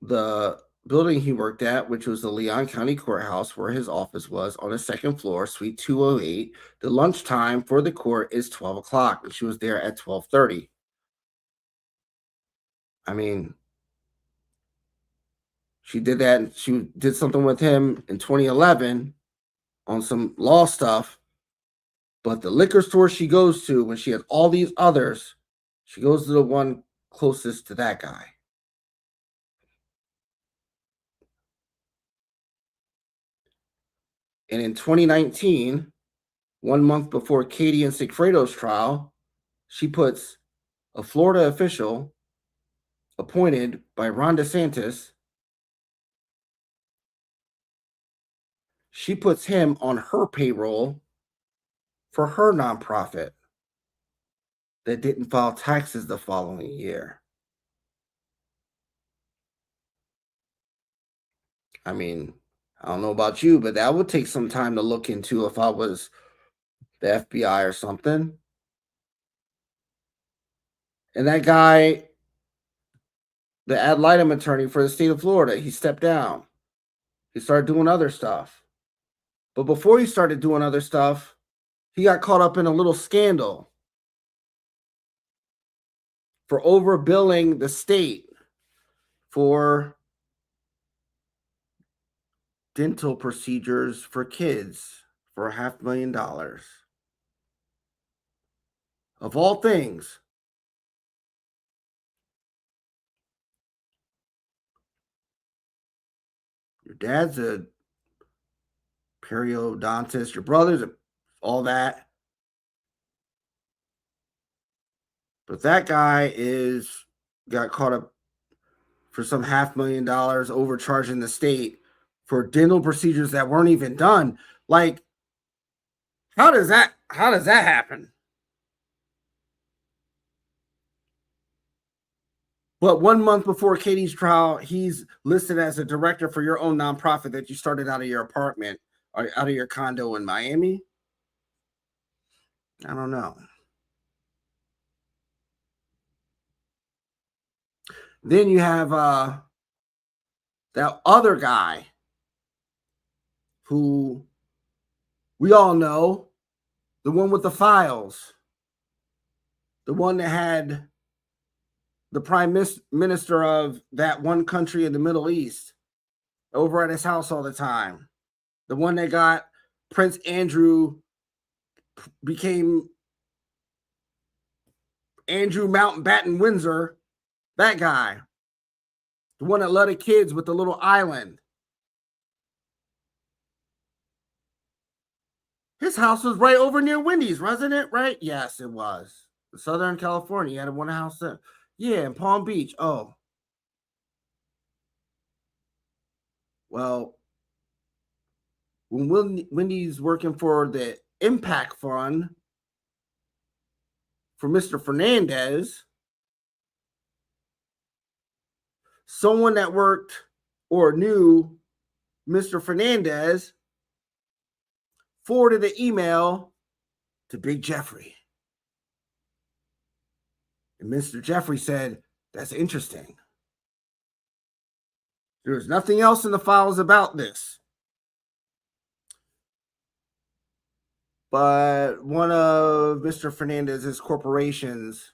the building he worked at, which was the Leon County Courthouse, where his office was on the second floor, Suite 208, the lunchtime for the court is 12 o'clock, and she was there at 12:30. I mean, she did that, and she did something with him in 2011 on some law stuff. But the liquor store she goes to, when she has all these others, she goes to the one closest to that guy. And in 2019, 1 month before Katie and Sigfredo's trial, she puts a Florida official appointed by Ron DeSantis. She puts him on her payroll for her nonprofit that didn't file taxes the following year. I mean, I don't know about you, but that would take some time to look into if I was the FBI or something. And that guy, the ad litem attorney for the state of Florida, he stepped down. He started doing other stuff. But before he started doing other stuff, he got caught up in a little scandal for overbilling the state for dental procedures for kids for $500,000. Of all things, your dad's a periodontist, your brother's all that. But that guy got caught up for some $500,000 overcharging the state for dental procedures that weren't even done. Like, how does that happen? But 1 month before Katie's trial, he's listed as a director for your own nonprofit that you started out of your apartment or out of your condo in Miami. I don't know. Then you have that other guy who we all know, the one with the files, the one that had the prime minister of that one country in the Middle East over at his house all the time, the one that got Prince Andrew became Andrew Mountbatten Windsor, that guy, the one that led the kids with the little island. His house was right over near Wendy's, wasn't it? Right? Yes, it was. Southern California. He had one house there. Yeah, in Palm Beach. Oh. Well, when Wendy's working for the Impact Fund for Mr. Fernandez, someone that worked or knew Mr. Fernandez forwarded the email to Big Jeffrey. And Mr. Jeffrey said, that's interesting. There's nothing else in the files about this. But one of Mr. Fernandez's corporations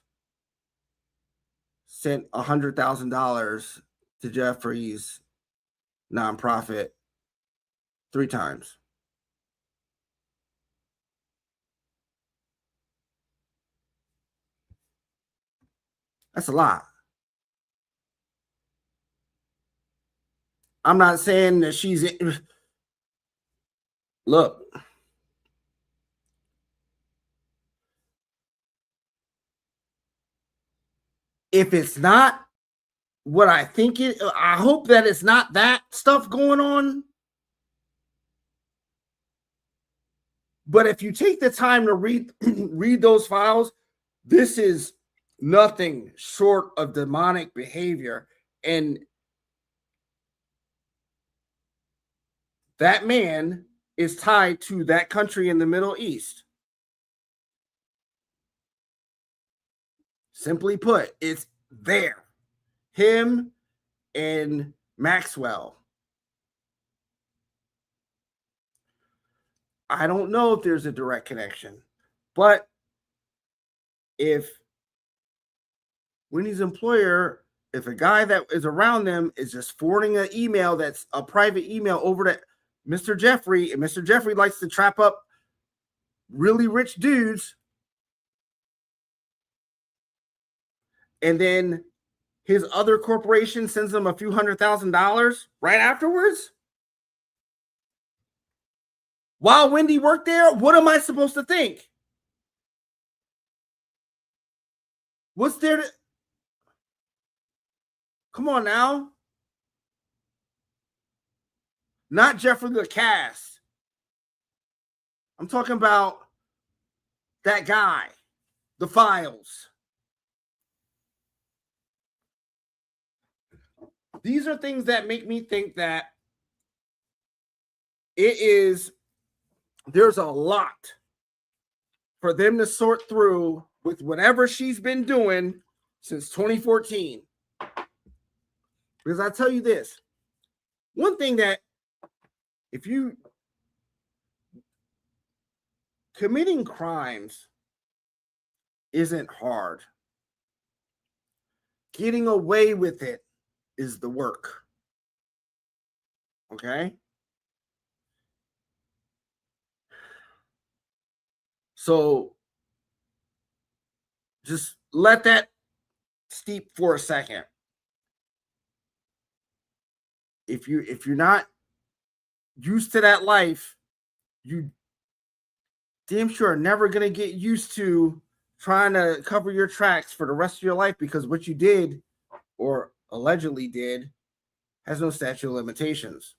sent $100,000 to Jeffrey's nonprofit 3 times. That's a lot. I'm not saying that she's... Look. If it's not what I think it... I hope that it's not that stuff going on. But if you take the time to read those files, this is nothing short of demonic behavior. And that man is tied to that country in the Middle East. Simply put, it's there. Him and Maxwell. I don't know if there's a direct connection, but if Winnie's employer, if a guy that is around them is just forwarding an email that's a private email over to Mr. Jeffrey, and Mr. Jeffrey likes to trap up really rich dudes, and then his other corporation sends him a few $100,000 right afterwards? While Wendy worked there, what am I supposed to think? What's there to... Come on now. Not Jeffrey the cast. I'm talking about that guy, the files. These are things that make me think that there's a lot for them to sort through with whatever she's been doing since 2014. Because I tell you this, one thing that if you committing crimes isn't hard. Getting away with it is the work. Okay? So just let that steep for a second. If you're not used to that life, you damn sure are never going to get used to trying to cover your tracks for the rest of your life, because what you did or allegedly did has no statute of limitations.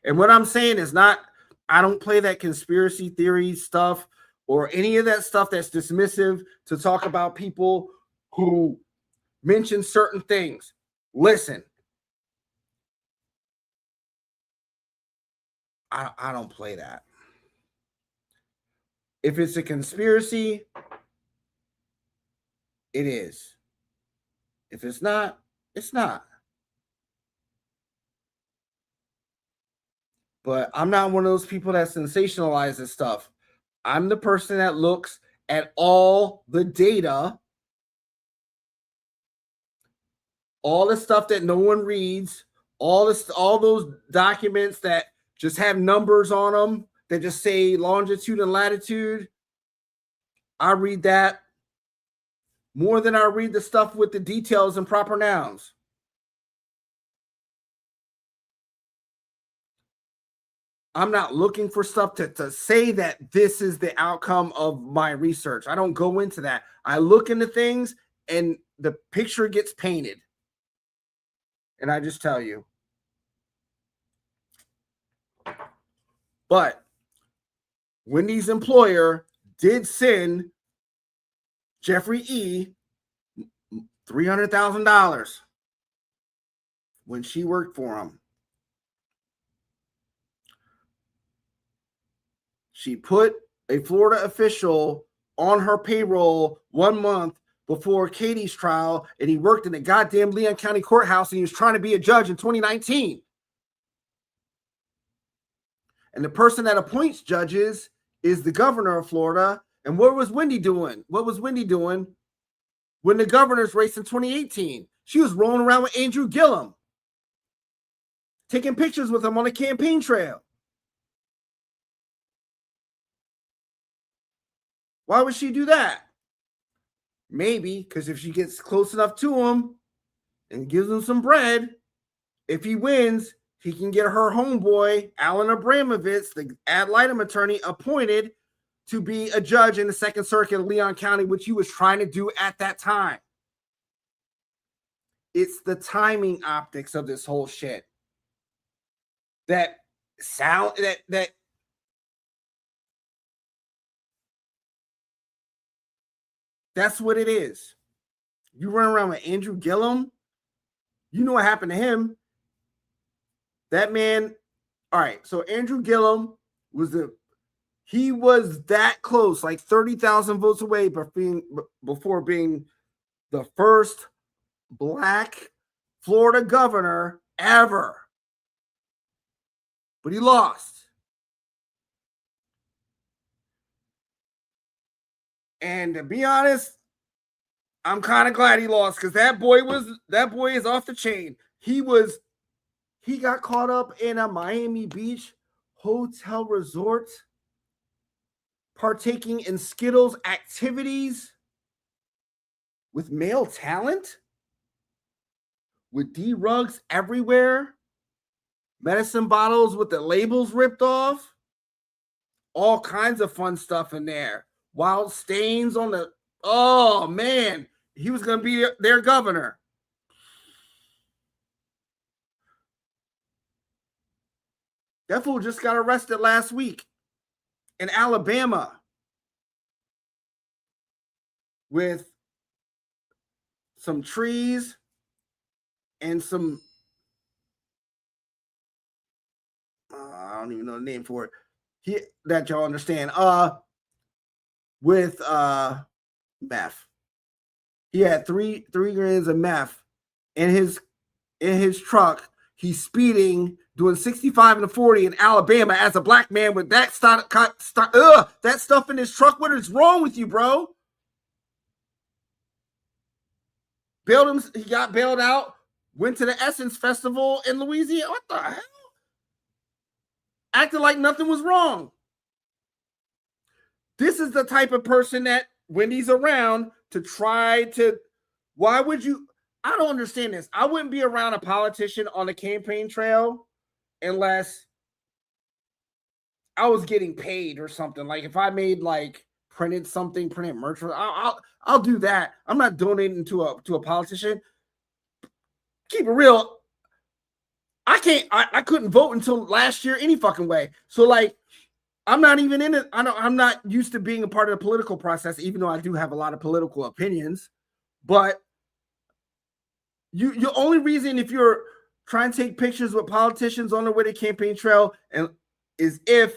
And what I'm saying is not, I don't play that conspiracy theory stuff or any of that stuff that's dismissive to talk about people who mention certain things. Listen, I don't play that. If it's a conspiracy, it is. If it's not, it's not. But I'm not one of those people that sensationalizes stuff. I'm the person that looks at all the data, all the stuff that no one reads, all those documents that just have numbers on them that just say longitude and latitude. I read that more than I read the stuff with the details and proper nouns. I'm not looking for stuff to say that this is the outcome of my research. I don't go into that. I look into things and the picture gets painted. And I just tell you. But Wendy's employer did send Jeffrey E. $300,000 when she worked for him. She put a Florida official on her payroll 1 month before Katie's trial, and he worked in the goddamn Leon County courthouse, and he was trying to be a judge in 2019. And the person that appoints judges is the governor of Florida. And what was Wendy doing? What was Wendy doing when the governor's race in 2018? She was rolling around with Andrew Gillum, taking pictures with him on the campaign trail. Why would she do that? Maybe because if she gets close enough to him and gives him some bread, if he wins, he can get her homeboy, Alan Abramovitz, the ad litem attorney, appointed to be a judge in the Second Circuit of Leon County, which he was trying to do at that time. It's the timing optics of this whole shit that that's what it is. You run around with Andrew Gillum, you know what happened to him. That man, all right, so Andrew Gillum was that close, like 30,000 votes away before being the first Black Florida governor ever. But he lost. And to be honest, I'm kind of glad he lost, because that boy is off the chain. He He got caught up in a Miami Beach hotel resort partaking in Skittles activities with male talent, with D-rugs everywhere, medicine bottles with the labels ripped off, all kinds of fun stuff in there. Wild stains on the, oh man, he was going to be their governor. That fool just got arrested last week in Alabama with some trees and some, I don't even know the name for it. That y'all understand. With meth. He had three grams of meth in his truck. He's speeding, doing 65 and a 40 in Alabama as a black man with that that stuff in his truck. What is wrong with you, bro? Bailed him. He got bailed out. Went to the Essence Festival in Louisiana. What the hell? Acting like nothing was wrong. This is the type of person that when he's around to try to, why would you? I don't understand this. I wouldn't be around a politician on the campaign trail unless I was getting paid or something. Like if I made like printed merch, I'll do that. I'm not donating to a politician. Keep it real. I couldn't vote until last year any fucking way. So like I'm not even in it. I'm not used to being a part of the political process, even though I do have a lot of political opinions. But your only reason if you're trying to take pictures with politicians on the way to campaign trail is if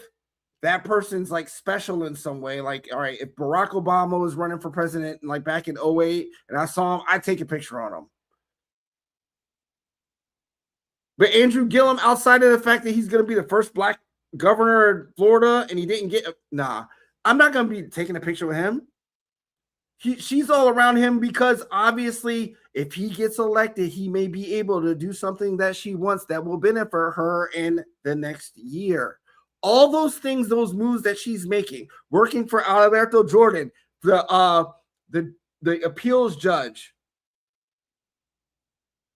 that person's like special in some way. Like, all right, if Barack Obama was running for president like back in 2008 and I saw him, I'd take a picture on him. But Andrew Gillum, outside of the fact that he's going to be the first black governor of Florida and he didn't get, I'm not going to be taking a picture with him. She's all around him because obviously if he gets elected, he may be able to do something that she wants that will benefit her in the next year. All those things, those moves that she's making, working for Alberto Jordan, the appeals judge,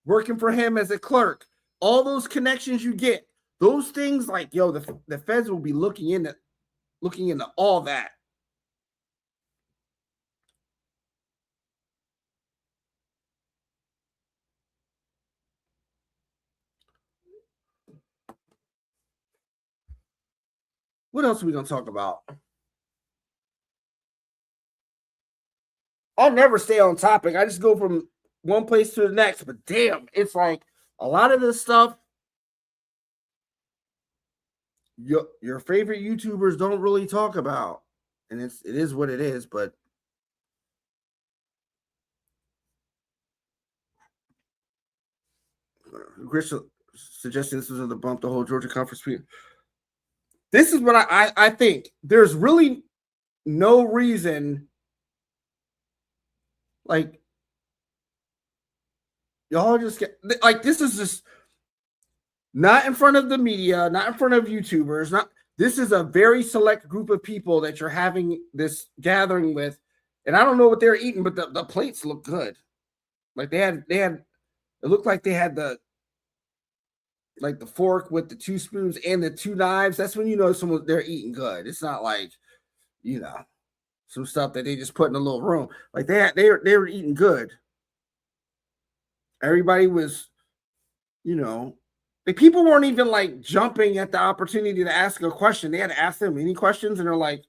working for him as a clerk, all those connections you get, those things like, yo, the feds will be looking into all that. What else are we going to talk about? I'll never stay on topic. I just go from one place to the next. But damn, it's like a lot of this stuff your favorite YouTubers don't really talk about. And it is what it is. But Chris suggesting this was in the bump the whole Georgia conference. This is what I think. There's really no reason, like, y'all just get, like, this is just not in front of the media, not in front of YouTubers. This is a very select group of people that you're having this gathering with. And I don't know what they're eating, but the plates look good. Like they had, it looked like they had the fork with the 2 spoons and the 2 knives. That's when you know they're eating good. It's not like, some stuff that they just put in a little room. Like they were eating good. Everybody was, people weren't even like jumping at the opportunity to ask a question. They had to ask them any questions, and they're like,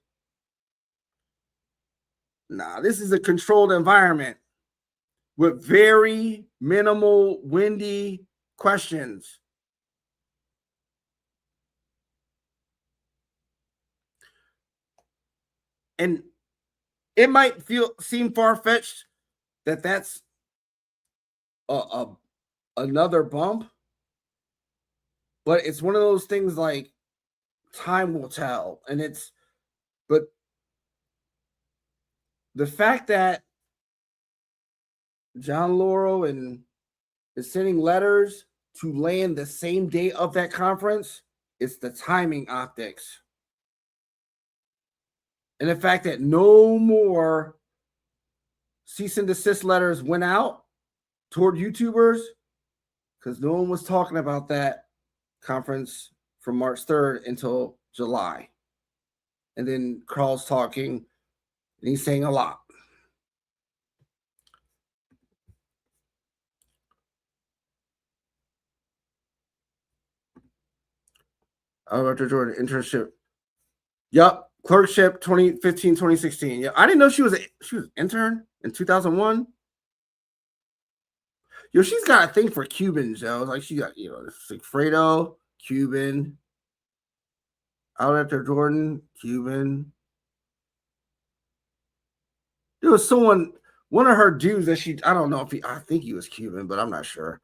nah, this is a controlled environment with very minimal windy questions. And it might seem far-fetched that that's another bump, but it's one of those things like time will tell. But the fact that John Laurel is sending letters to land the same day of that conference, it's the timing optics. And the fact that no more cease and desist letters went out toward YouTubers, because no one was talking about that conference from March 3rd until July. And then Carl's talking, and he's saying a lot. Dr. Jordan, internship. Yup, clerkship 2015, 2016. Yeah, I didn't know she was an intern in 2001. Yo, she's got a thing for Cubans, yo. Like she got, Fredo, Cuban. Dr. Jordan, Cuban. There was one of her dudes that I don't know if I think he was Cuban, but I'm not sure.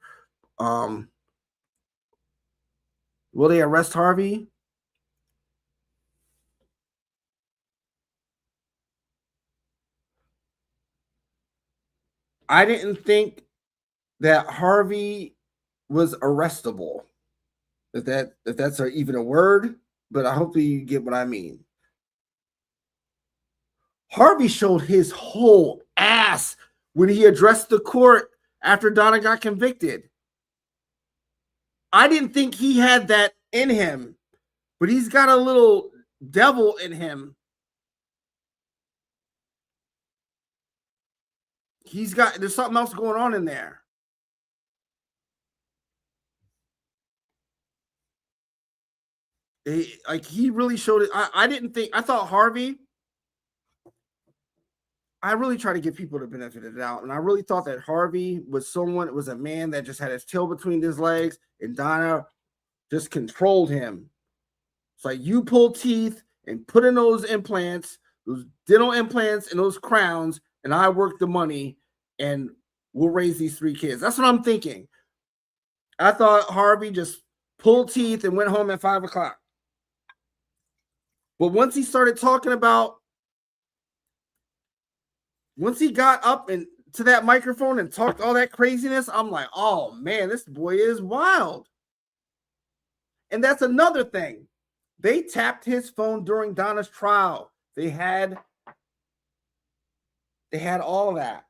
Will they arrest Harvey? I didn't think that Harvey was arrestable. If that's even a word, but I hope you get what I mean. Harvey showed his whole ass when he addressed the court after Donna got convicted. I didn't think he had that in him, but he's got a little devil in him. There's something else going on in there. He really showed it. I thought Harvey, I really try to give people the benefit of the doubt. And I really thought that Harvey was a man that just had his tail between his legs, and Donna just controlled him. It's like, you pull teeth and put in those implants, those dental implants and those crowns, and I work the money and we'll raise these 3 kids. That's what I'm thinking. I thought Harvey just pulled teeth and went home at 5 o'clock. But once he started talking about, once he got up and to that microphone and talked all that craziness, I'm like, oh man, this boy is wild. And that's another thing. They tapped his phone during Donna's trial. They had all of that.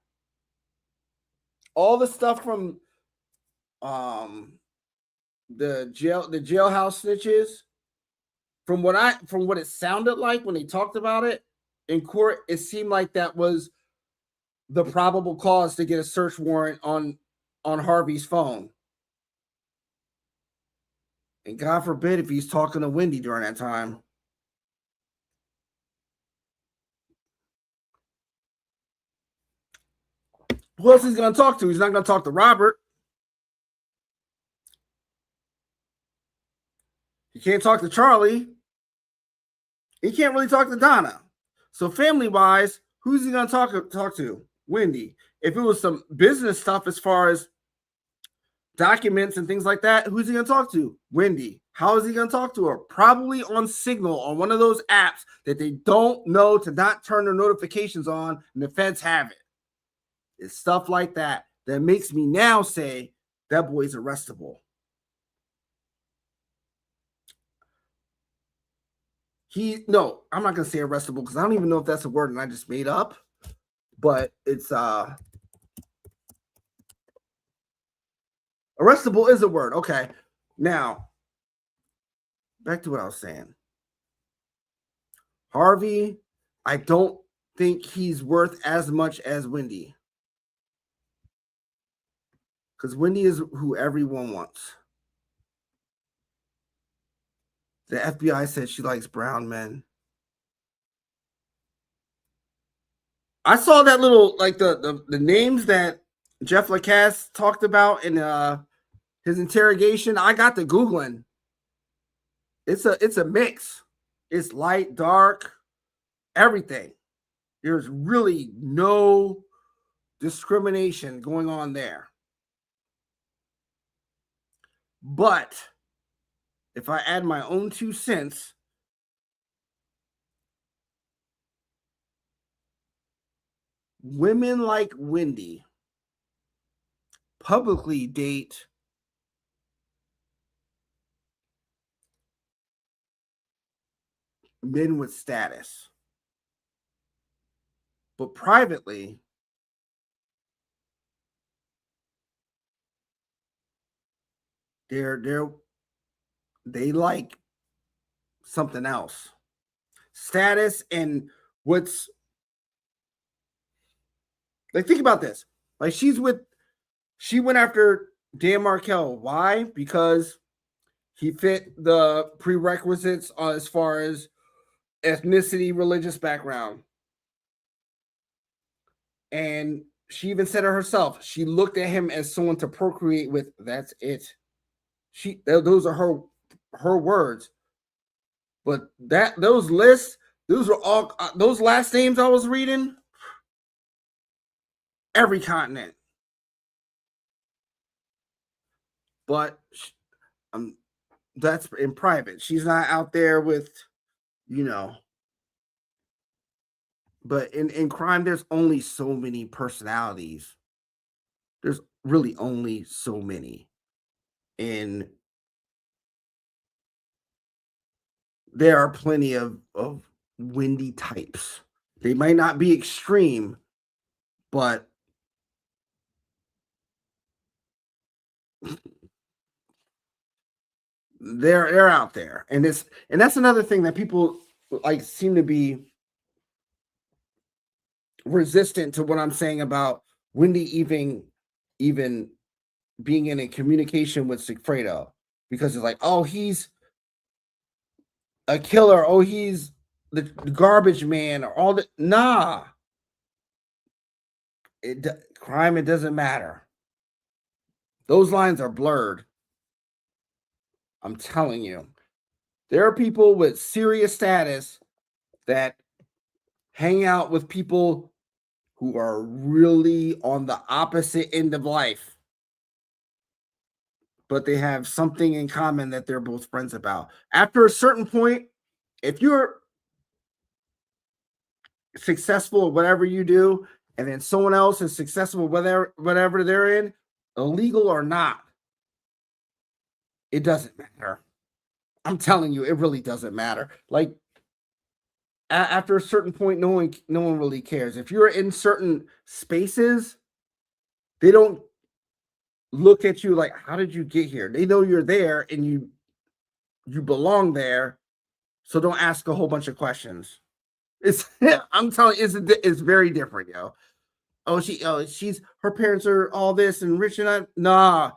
All the stuff from the jailhouse snitches. From what it sounded like when they talked about it in court, it seemed like that was the probable cause to get a search warrant on Harvey's phone. And God forbid if he's talking to Wendy during that time. Who else he's going to talk to? He's not going to talk to Robert. He can't talk to Charlie. He can't really talk to Donna. So family-wise, who's he going to talk to? Wendy. If it was some business stuff as far as documents and things like that, who's he going to talk to? Wendy. How is he going to talk to her? Probably on Signal, on one of those apps that they don't know to not turn their notifications on, and the feds have it. It's stuff like that that makes me now say that boy's arrestable. No, I'm not going to say arrestable because I don't even know if that's a word and I just made up, but it's arrestable is a word. Okay. Now, back to what I was saying. Harvey, I don't think he's worth as much as Wendy. Because Wendy is who everyone wants. The FBI said she likes brown men. I saw that little, like the names that Jeff Lacasse talked about in his interrogation. I got to Googling. It's a mix. It's light, dark, everything. There's really no discrimination going on there. But if I add my own 2 cents, women like Wendy publicly date men with status. But privately, they're they like something else. Status and what's like, think about this. Like, she went after Dan Markel. Why? Because he fit the prerequisites as far as ethnicity, religious background. And she even said it herself. She looked at him as someone to procreate with. That's it. Those are her words. But those lists, those are all those last names I was reading. Every continent. But um, that's in private. She's not out there with, you know. But in crime, there's only so many personalities. There's really only so many. And there are plenty of windy types. They might not be extreme, but they're out there. And that's another thing that people like seem to be resistant to what I'm saying about Wendy even being in a communication with Sigfredo, because it's like, oh, he's a killer, oh, he's the garbage man, or all the nah. Crime, it doesn't matter. Those lines are blurred. I'm telling you. There are people with serious status that hang out with people who are really on the opposite end of life, but they have something in common that they're both friends about. After a certain point, if you're successful at whatever you do, and then someone else is successful whatever they're in, illegal or not, it doesn't matter. I'm telling you, it really doesn't matter. Like, after a certain point, no one really cares. If you're in certain spaces, they don't look at you like, how did you get here? They know you're there and you belong there. So don't ask a whole bunch of questions. It's I'm telling you, it's very different, yo. She's her parents are all this and rich and I, nah.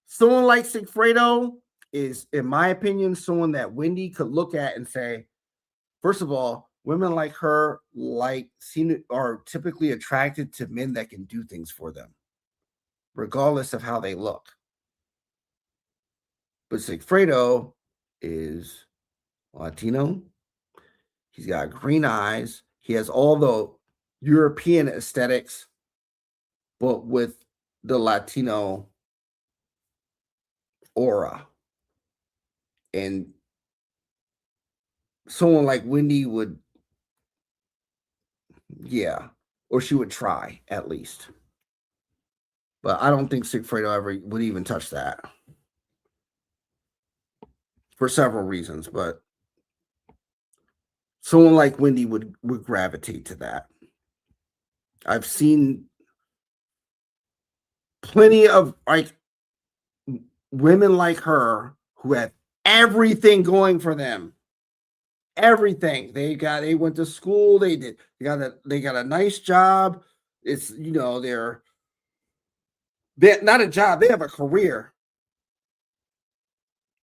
Someone like Sigfredo is, in my opinion, someone that Wendy could look at and say, first of all, women like her are typically attracted to men that can do things for them, regardless of how they look. But Sigfredo is Latino. He's got green eyes. He has all the European aesthetics, but with the Latino aura. And someone like Wendy would, yeah, or she would try at least. But I don't think Sigfredo ever would even touch that for several reasons. But someone like Wendy would gravitate to that. I've seen plenty of like women like her who have everything going for them. Everything. They went to school, they got a nice job. It's, they're not a job, they have a career.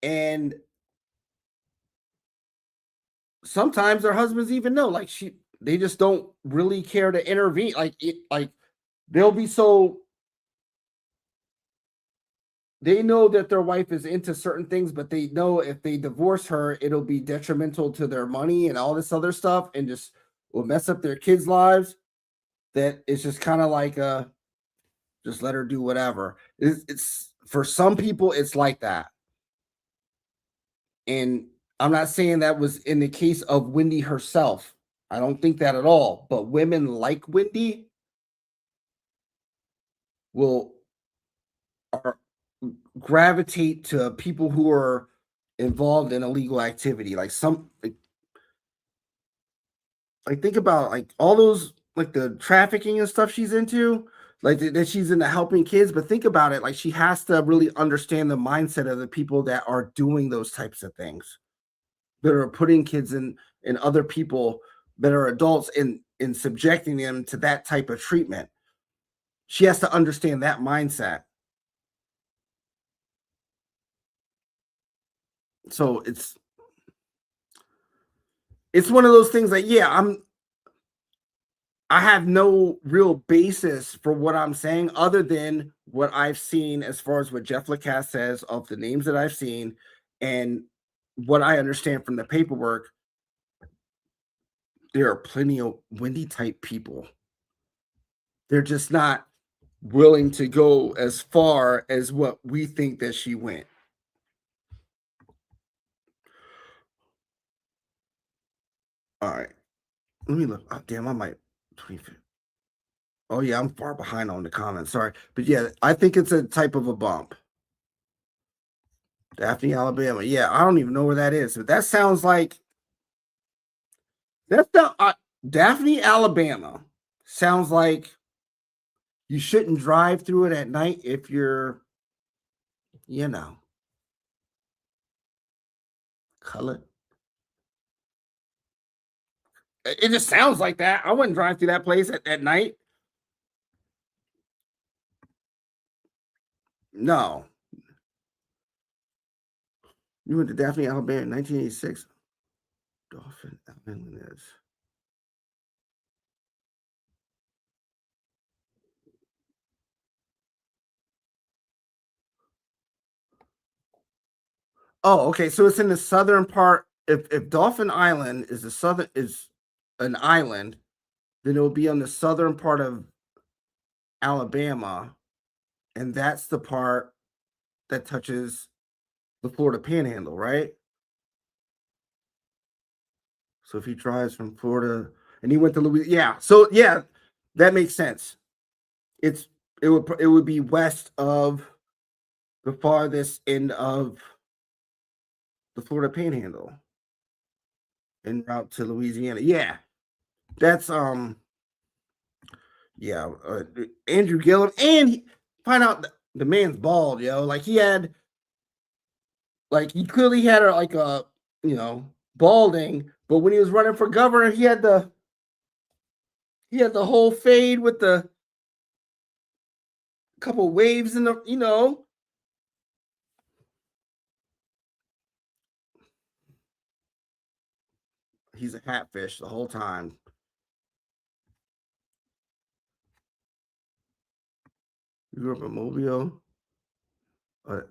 And sometimes their husbands even know, like, they just don't really care to intervene. Like they'll be so, they know that their wife is into certain things, but they know if they divorce her, it'll be detrimental to their money and all this other stuff, and just will mess up their kids' lives. That it's just kind of like just let her do whatever. It's for some people, it's like that. And I'm not saying that was in the case of Wendy herself. I don't think that at all. But women like Wendy will are gravitate to people who are involved in illegal activity. Like Like, think about, like, all those like, the trafficking and stuff she's into, like, that she's into helping kids, but think about it, like, she has to really understand the mindset of the people that are doing those types of things, that are putting kids in and other people that are adults in subjecting them to that type of treatment. She has to understand that mindset. So it's one of those things like, yeah, I have no real basis for what I'm saying other than what I've seen as far as what Jeff Lacasse says of the names that I've seen and what I understand from the paperwork. There are plenty of Wendy type people. They're just not willing to go as far as what we think that she went. All right. Let me look. Oh, damn, I might 25th. Oh yeah, I'm far behind on the comments. Sorry. But yeah, I think it's a type of a bump. Daphne, Alabama. Yeah, I don't even know where that is, but that sounds like that's the Daphne, Alabama. Sounds like you shouldn't drive through it at night if you're, you know, colored. It just sounds like that. I wouldn't drive through that place at night. No. You went to Daphne, Alabama in 1986. Dolphin Island. Oh, okay. So it's in the southern part. If Dolphin Island is the southern is an island, then it will be on the southern part of Alabama, and that's the part that touches the Florida Panhandle, right? So if he drives from Florida and he went to Louisiana, yeah. So yeah, that makes sense. It's it would be west of the farthest end of the Florida Panhandle en route to Louisiana. Yeah, that's yeah, Andrew Gillum, and find out the man's bald, yo. Like he had, like he clearly had like a, you know, balding, but when he was running for governor, he had the whole fade with the couple waves in the, he's a catfish the whole time. You grew up in Mobile, but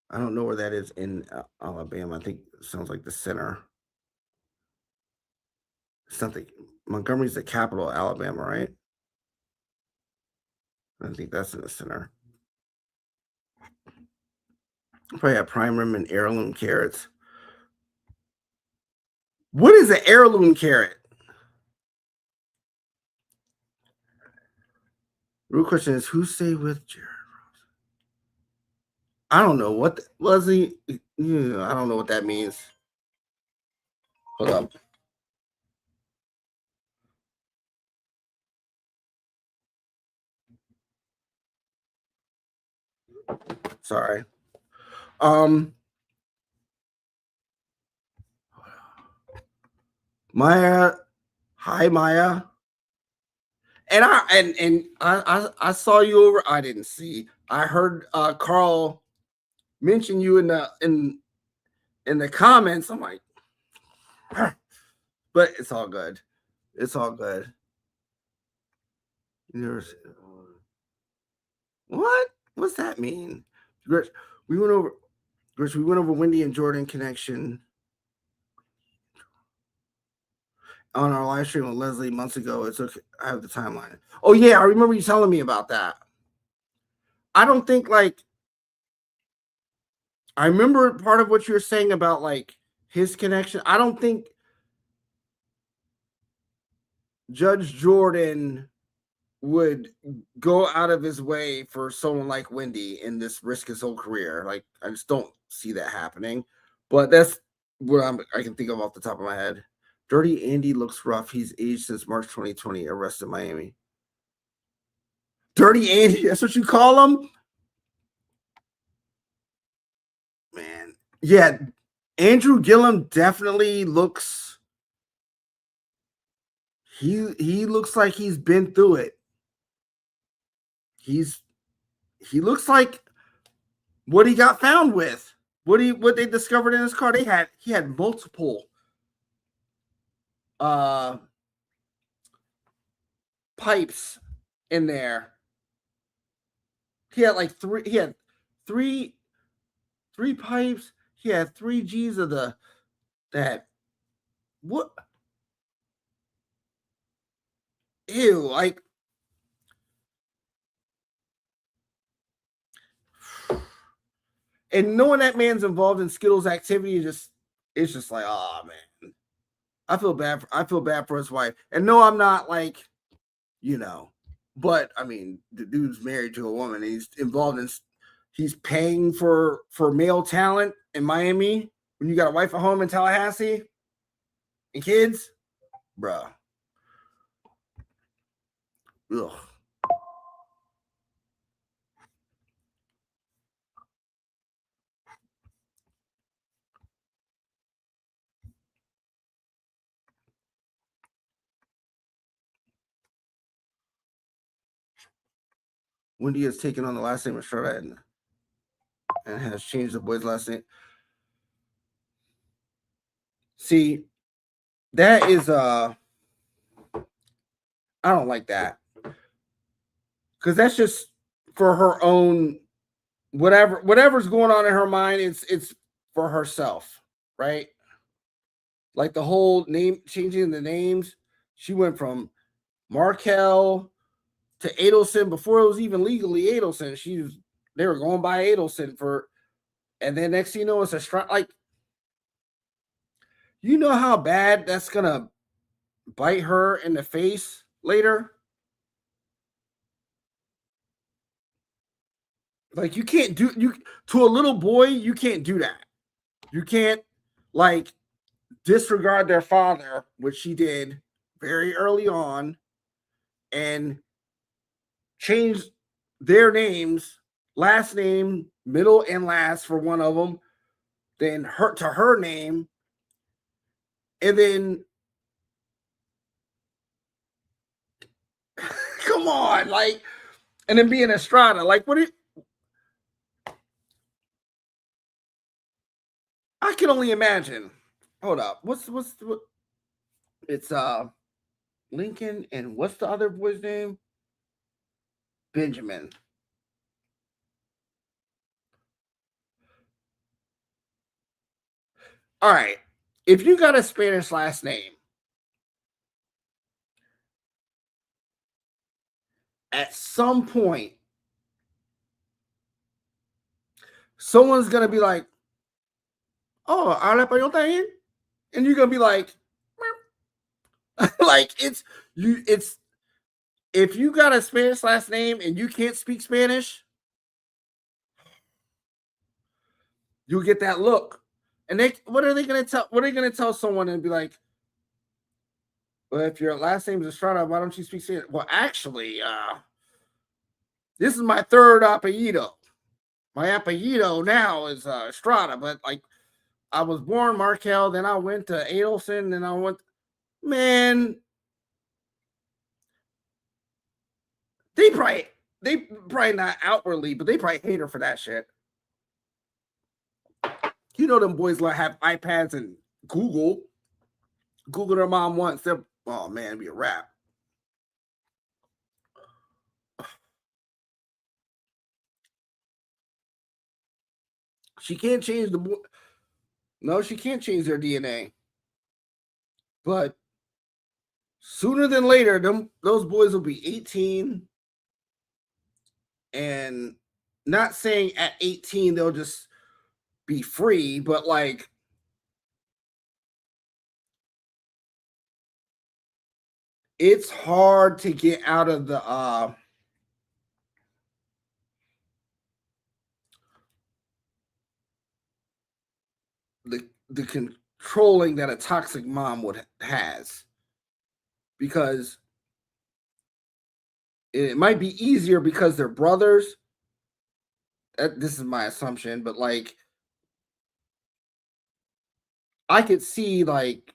I don't know where that is in Alabama. I think it sounds like the center. Something Montgomery's the capital of Alabama, right? I think that's in the center. Probably have prime rib and heirloom carrots. What is an heirloom carrot? Real question is who stayed with Jared? I don't know what Leslie. I don't know what that means. Hold up. Sorry. Um, Maya. Hi, Maya. And I saw you over. I didn't see. I heard Carl mention you in the comments. I'm like, but it's all good. It's all good. What? What's that mean? We went over. We went over Wendy and Jordan connection on our live stream with Leslie months ago. It's okay. I have the timeline. Oh yeah, I remember you telling me about that. I don't think like I remember part of what you were saying about like his connection. I don't think Judge Jordan would go out of his way for someone like Wendy in this risk his whole career. Like I just don't see that happening. But I can think of off the top of my head. Dirty Andy looks rough. He's aged since March 2020. Arrested Miami. Dirty Andy. That's what you call him, man. Yeah, Andrew Gillum definitely looks. He looks like he's been through it. He looks like what he got found with. What they discovered in his car. He had multiple pipes in there. He had like three pipes. He had 3 G's of that what ew, like and knowing that man's involved in Skittles activity it's just like, oh man. I feel bad for his wife. And no, I'm not like, but I mean, the dude's married to a woman. He's involved in he's paying for male talent in Miami when you got a wife at home in Tallahassee and kids, bruh. Ugh. Wendy has taken on the last name of Estrada and has changed the boy's last name. See, that is I don't like that. Because that's just for her own whatever's going on in her mind, it's for herself, right? Like the whole name changing the names. She went from Markel to Adelson before it was even legally Adelson. They were going by Adelson and then next thing you know, it's a strike. Like, you know how bad that's gonna bite her in the face later. Like, you can't do to a little boy. You can't do that. You can't like disregard their father, which she did very early on, and change their names, last name, middle and last for one of them, then her name, and then come on, like, and then being Estrada, like, I can only imagine. Hold up, what? It's Lincoln, and what's the other boy's name? Benjamin. All right, if you got a Spanish last name, at some point, someone's gonna be like, "Oh, habla español también," and you're gonna be like, like it's if you got a Spanish last name and you can't speak Spanish, you'll get that look. And what are they gonna tell? What are they gonna tell someone and be like, "Well, if your last name is Estrada, why don't you speak Spanish?" Well, actually, this is my third apellido. My apellido now is Estrada, but like I was born Markel, then I went to Adelson, then I went. Man, they probably not outwardly, but they probably hate her for that shit. You know them boys like have iPads and Google their mom once. Oh man, it'd be a wrap. She can't change the no, she can't change their DNA. But sooner than later, those boys will be 18. And not saying at 18 they'll just be free, but like it's hard to get out of the trolling that a toxic mom would has, because it might be easier because they're brothers. This is my assumption, but like I could see like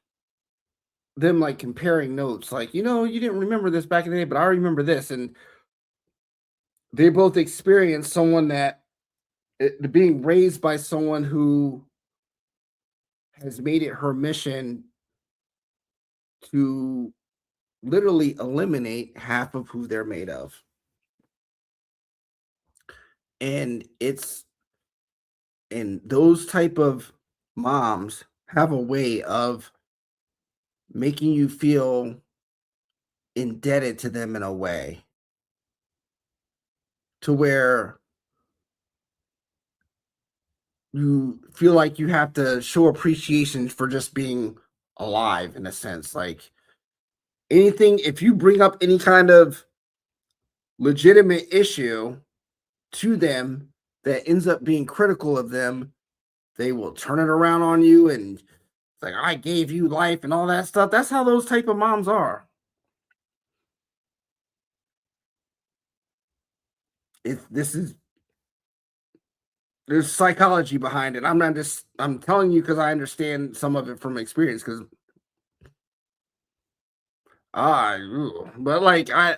them like comparing notes, like, you didn't remember this back in the day, but I remember this. And they both experienced someone that being raised by someone who has made it her mission to literally eliminate half of who they're made of. And those type of moms have a way of making you feel indebted to them in a way to where you feel like you have to show appreciation for just being alive, in a sense. Like anything, if you bring up any kind of legitimate issue to them that ends up being critical of them, they will turn it around on you and it's like, I gave you life and all that stuff. That's how those type of moms are. This is There's psychology behind it. I'm telling you because I understand some of it from experience. Because but like eh,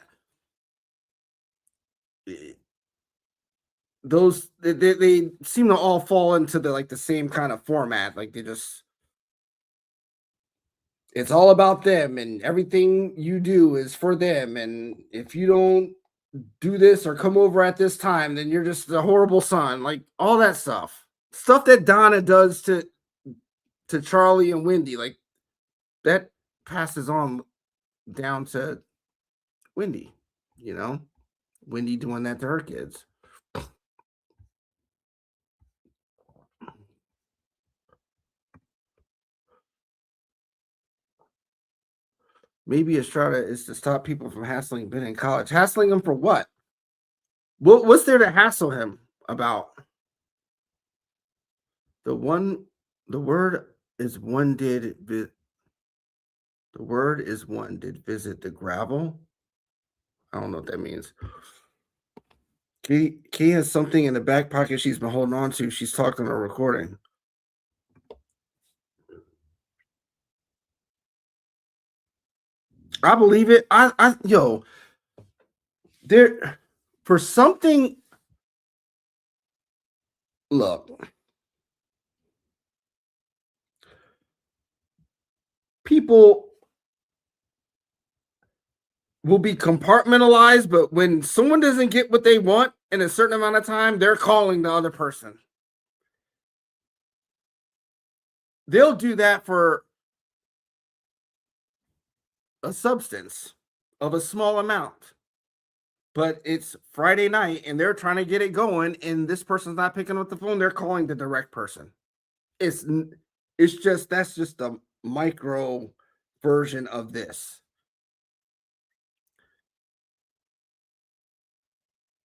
they seem to all fall into the same kind of format. Like it's all about them, and everything you do is for them. And if you don't do this or come over at this time, then you're just a horrible son. Like all that stuff that Donna does to Charlie and Wendy, like that passes on down to Wendy, you know, Wendy doing that to her kids. Maybe Estrada is to stop people from hassling Ben in college. Hassling him for what? What's there to hassle him about? The one, the word is one did. The word is one did visit the gravel. I don't know what that means. Key has something in the back pocket she's been holding on to. She's talking or recording. I believe it. Yo, there for something. Look, people will be compartmentalized, but when someone doesn't get what they want in a certain amount of time, they're calling the other person. They'll do that for a substance of a small amount. But it's Friday night and they're trying to get it going, and this person's not picking up the phone. They're calling the direct person. It's it's just that's just a micro version of this.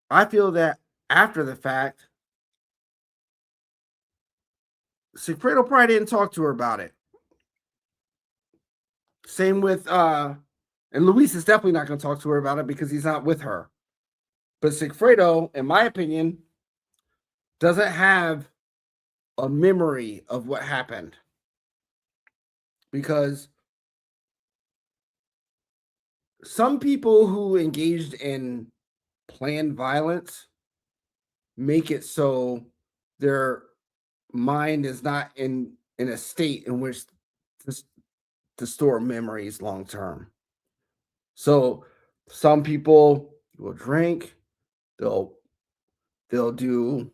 I feel that after the fact, Sigfredo probably didn't talk to her about it. Same with and Luis is definitely not going to talk to her about it because he's not with her. But Sigfredo, in my opinion, doesn't have a memory of what happened because some people who engaged in planned violence make it so their mind is not in a state in which to store memories long term. So some people will drink, they'll do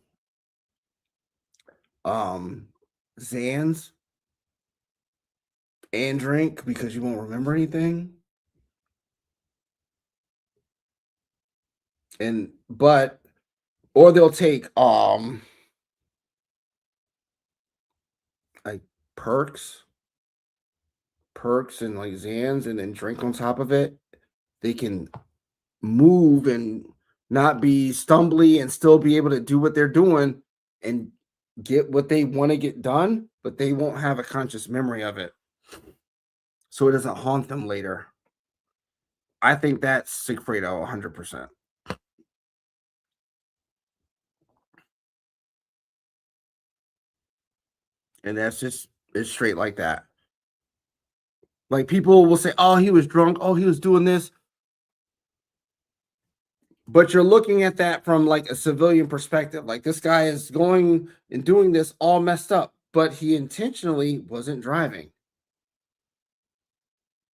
Zans and drink because you won't remember anything. Or they'll take like perks and like Zans and then drink on top of it. They can move and not be stumbly and still be able to do what they're doing and get what they want to get done, but they won't have a conscious memory of it. So it doesn't haunt them later. I think that's Sigfredo 100%. And that's just, it's straight like that. Like people will say, oh, he was drunk. Oh, he was doing this. But you're looking at that from like a civilian perspective. Like this guy is going and doing this all messed up, but he intentionally wasn't driving.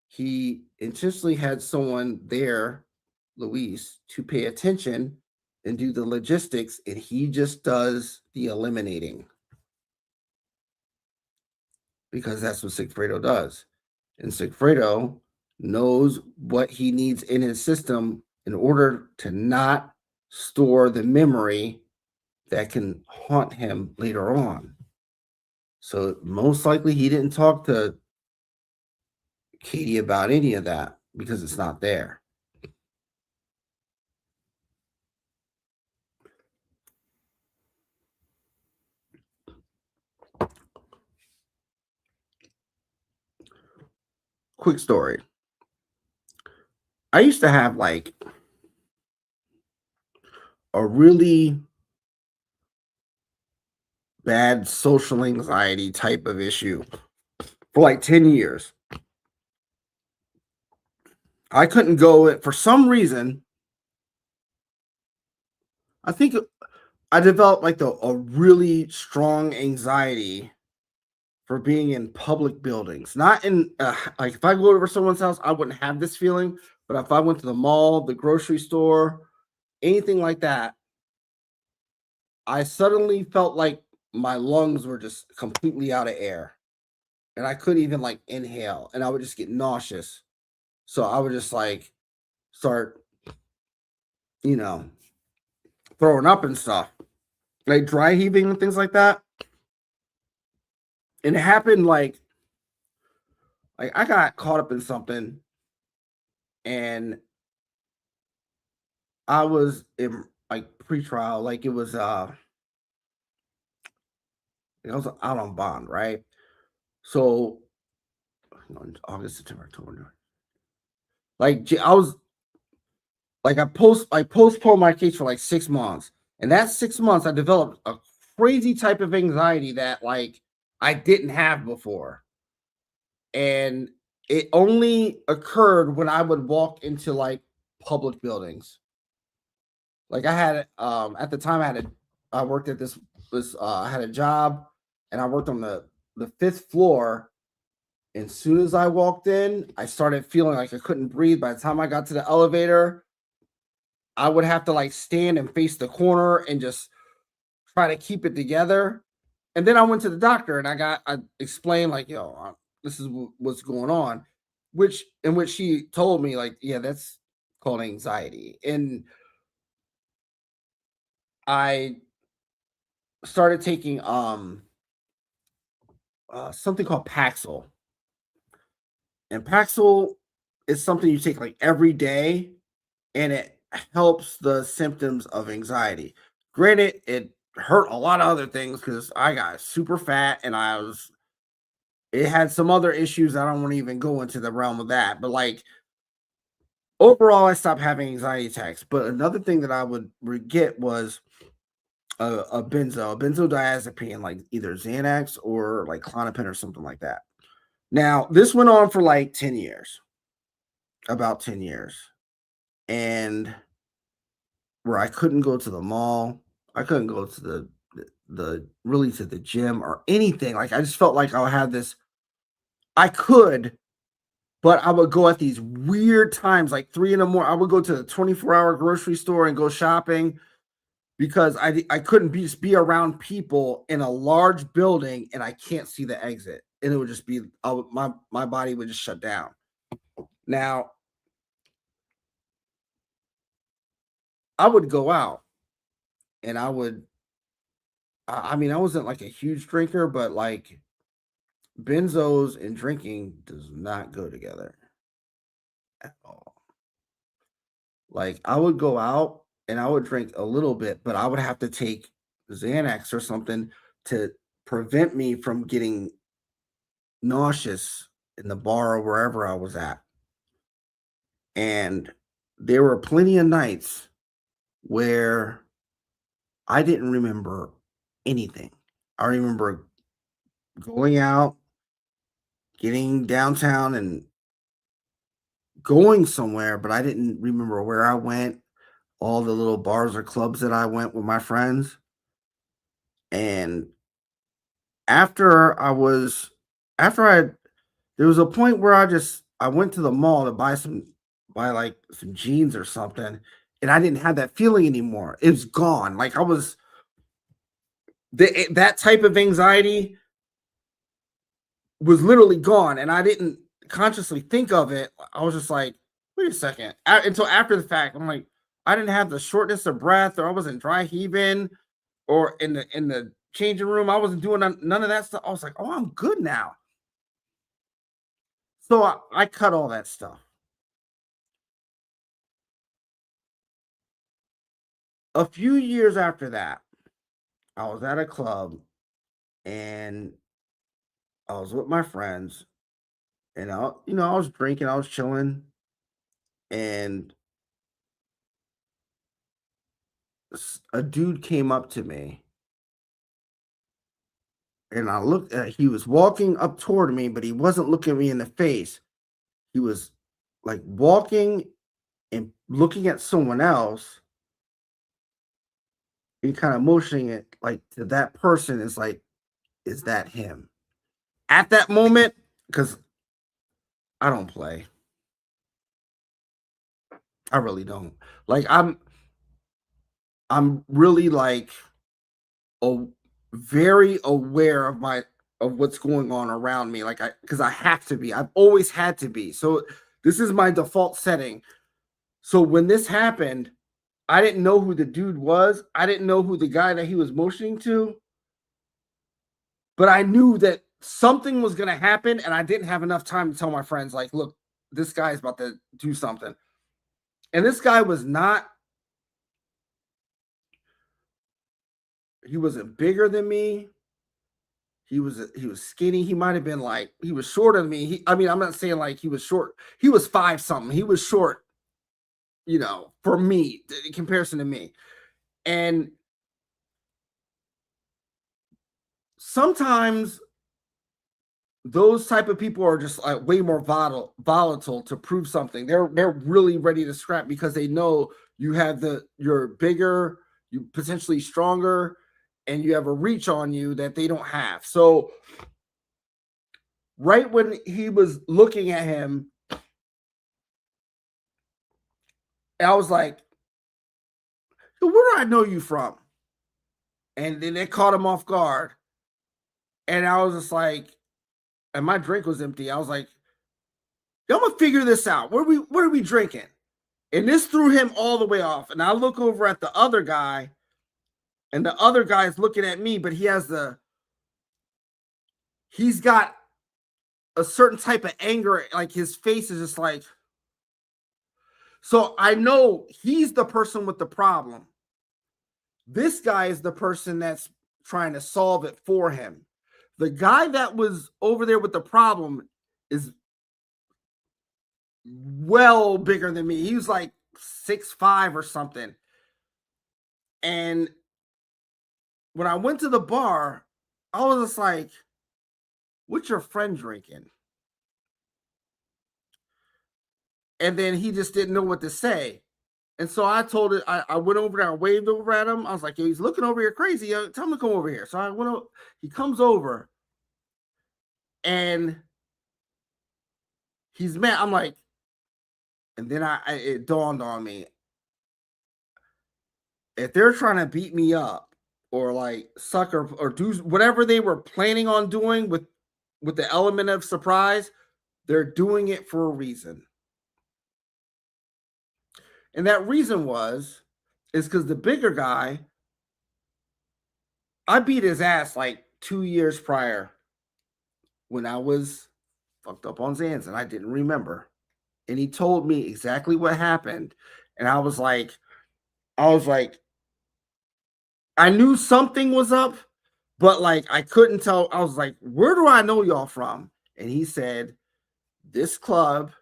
He intentionally had someone there, Luis, to pay attention and do the logistics, and he just does the eliminating because that's what Sigfredo does. And Sigfredo knows what he needs in his system in order to not store the memory that can haunt him later on. So most likely he didn't talk to Katie about any of that because it's not there. Quick story. I used to have like a really bad social anxiety type of issue for like 10 years. I couldn't go for some reason. I think I developed like a really strong anxiety for being in public buildings. Not in like if I go over someone's house, I wouldn't have this feeling. But if I went to the mall, the grocery store, anything like that, I suddenly felt like my lungs were just completely out of air, and I couldn't even like inhale, and I would just get nauseous. So I would just like start, you know, throwing up and stuff, like dry heaving and things like that. And it happened like I got caught up in something, and I was in like pre-trial, like it was out on bond, right? So August, September, October. Like I was like I postponed my case for like 6 months. And that 6 months I developed a crazy type of anxiety that like I didn't have before. And it only occurred when I would walk into like public buildings. Like I had at the time I worked at this I had a job, and I worked on the fifth floor. And as soon as I walked in, I started feeling like I couldn't breathe. By the time I got to the elevator, I would have to like stand and face the corner and just try to keep it together. And then I went to the doctor and I explained like, yo, this is what's going on, which in which she told me like, yeah, that's called anxiety. And I started taking something called Paxil. And Paxil is something you take like every day, and it helps the symptoms of anxiety. Granted, it hurt a lot of other things because I got super fat and it had some other issues. I don't want to even go into the realm of that. But like overall, I stopped having anxiety attacks. But another thing that I would get was a benzodiazepine, like either Xanax or like Klonopin or something like that. Now, this went on for like 10 years, about 10 years. And where I couldn't go to the mall, I couldn't go to the really to the gym or anything. Like I just felt like I had this. I could, but I would go at these weird times, like 3 in the morning. I would go to the 24-hour grocery store and go shopping because I couldn't just be around people in a large building and I can't see the exit, and it would just be my body would just shut down. Now I would go out and I mean, I wasn't like a huge drinker, but like benzos and drinking does not go together at all. Like I would go out and I would drink a little bit, but I would have to take Xanax or something to prevent me from getting nauseous in the bar or wherever I was at. And there were plenty of nights where I didn't remember anything. I remember going out, getting downtown and going somewhere, but I didn't remember where I went, all the little bars or clubs that I went with my friends. And after I was after I there was a point where I went to the mall to buy like some jeans or something, and I didn't have that feeling anymore. It was gone. Like I was that type of anxiety was literally gone, and I didn't consciously think of it. I was just like, wait a second. Until after the fact, I'm like, I didn't have the shortness of breath, or I wasn't dry heaving, or in the changing room, I wasn't doing none of that stuff. I was like, oh, I'm good now. So I cut all that stuff. A few years after that, I was at a club and I was with my friends, and I was drinking, I was chilling, and a dude came up to me, and I looked at he was walking up toward me, but he wasn't looking me in the face. He was like walking and looking at someone else and kind of motioning it like to that person is like, is that him? At that moment, because I don't play. I really don't. Like I'm really like a very aware of what's going on around me. Like I because I have to be. I've always had to be. So this is my default setting. So when this happened, I didn't know who the dude was. I didn't know who the guy that he was motioning to, but I knew that something was gonna happen, and I didn't have enough time to tell my friends, like, look, this guy's about to do something. And this guy was not, he wasn't bigger than me. He was skinny. He might have been like he was shorter than me. I mean, I'm not saying like he was short. He was five something. He was short, for me in comparison to me. And sometimes those type of people are just like way more volatile to prove something. They're really ready to scrap because they know you're bigger, you potentially stronger, and you have a reach on you that they don't have. So right when he was looking at him, I was like, where do I know you from? And then it caught him off guard. And I was just like, and my drink was empty. I was like, I'm gonna figure this out. What are we drinking? And this threw him all the way off. And I look over at the other guy, and the other guy is looking at me, but he's got a certain type of anger, like his face is just like, so I know he's the person with the problem. This guy is the person that's trying to solve it for him. The guy that was over there with the problem is well bigger than me. He was like 6'5" or something. And when I went to the bar, I was just like, what's your friend drinking? And then he just didn't know what to say. And so I told it, I went over there, I waved over at him. I was like, yo, he's looking over here crazy. Yo, tell him to come over here. So I went over, he comes over and he's mad. I'm like, and then it dawned on me. If they're trying to beat me up or like sucker or do whatever they were planning on doing with the element of surprise, they're doing it for a reason. And that reason is because the bigger guy, I beat his ass like 2 years prior when I was fucked up on Xans and I didn't remember. And he told me exactly what happened. And I was like, I knew something was up, But like I couldn't tell. I was like, where do I know y'all from? And he said, this club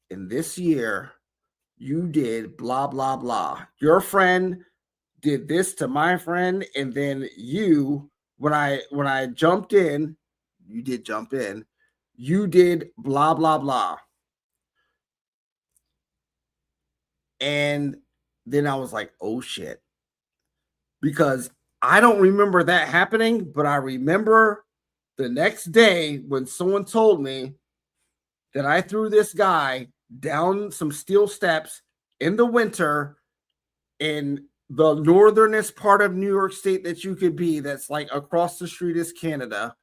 in this year, you did blah blah blah. Your friend did this to my friend, and then you, when I jumped in, you did jump in, you did blah blah blah. And then I was like, oh shit. Because I don't remember that happening, but I remember the next day when someone told me that I threw this guy down some steel steps in the winter in the northernest part of New York State that you could be, that's like across the street is Canada.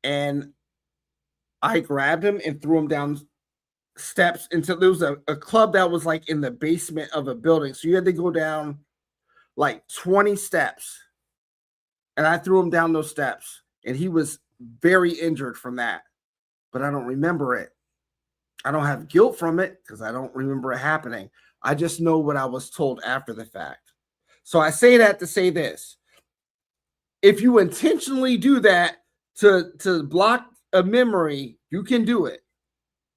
And I grabbed him and threw him down steps until there was a club that was like in the basement of a building. So you had to go down like 20 steps. And I threw him down those steps. And he was very injured from that. But I don't remember it. I don't have guilt from it because I don't remember it happening. I just know what I was told after the fact. So I say that to say this. If you intentionally do that to block a memory, you can do it.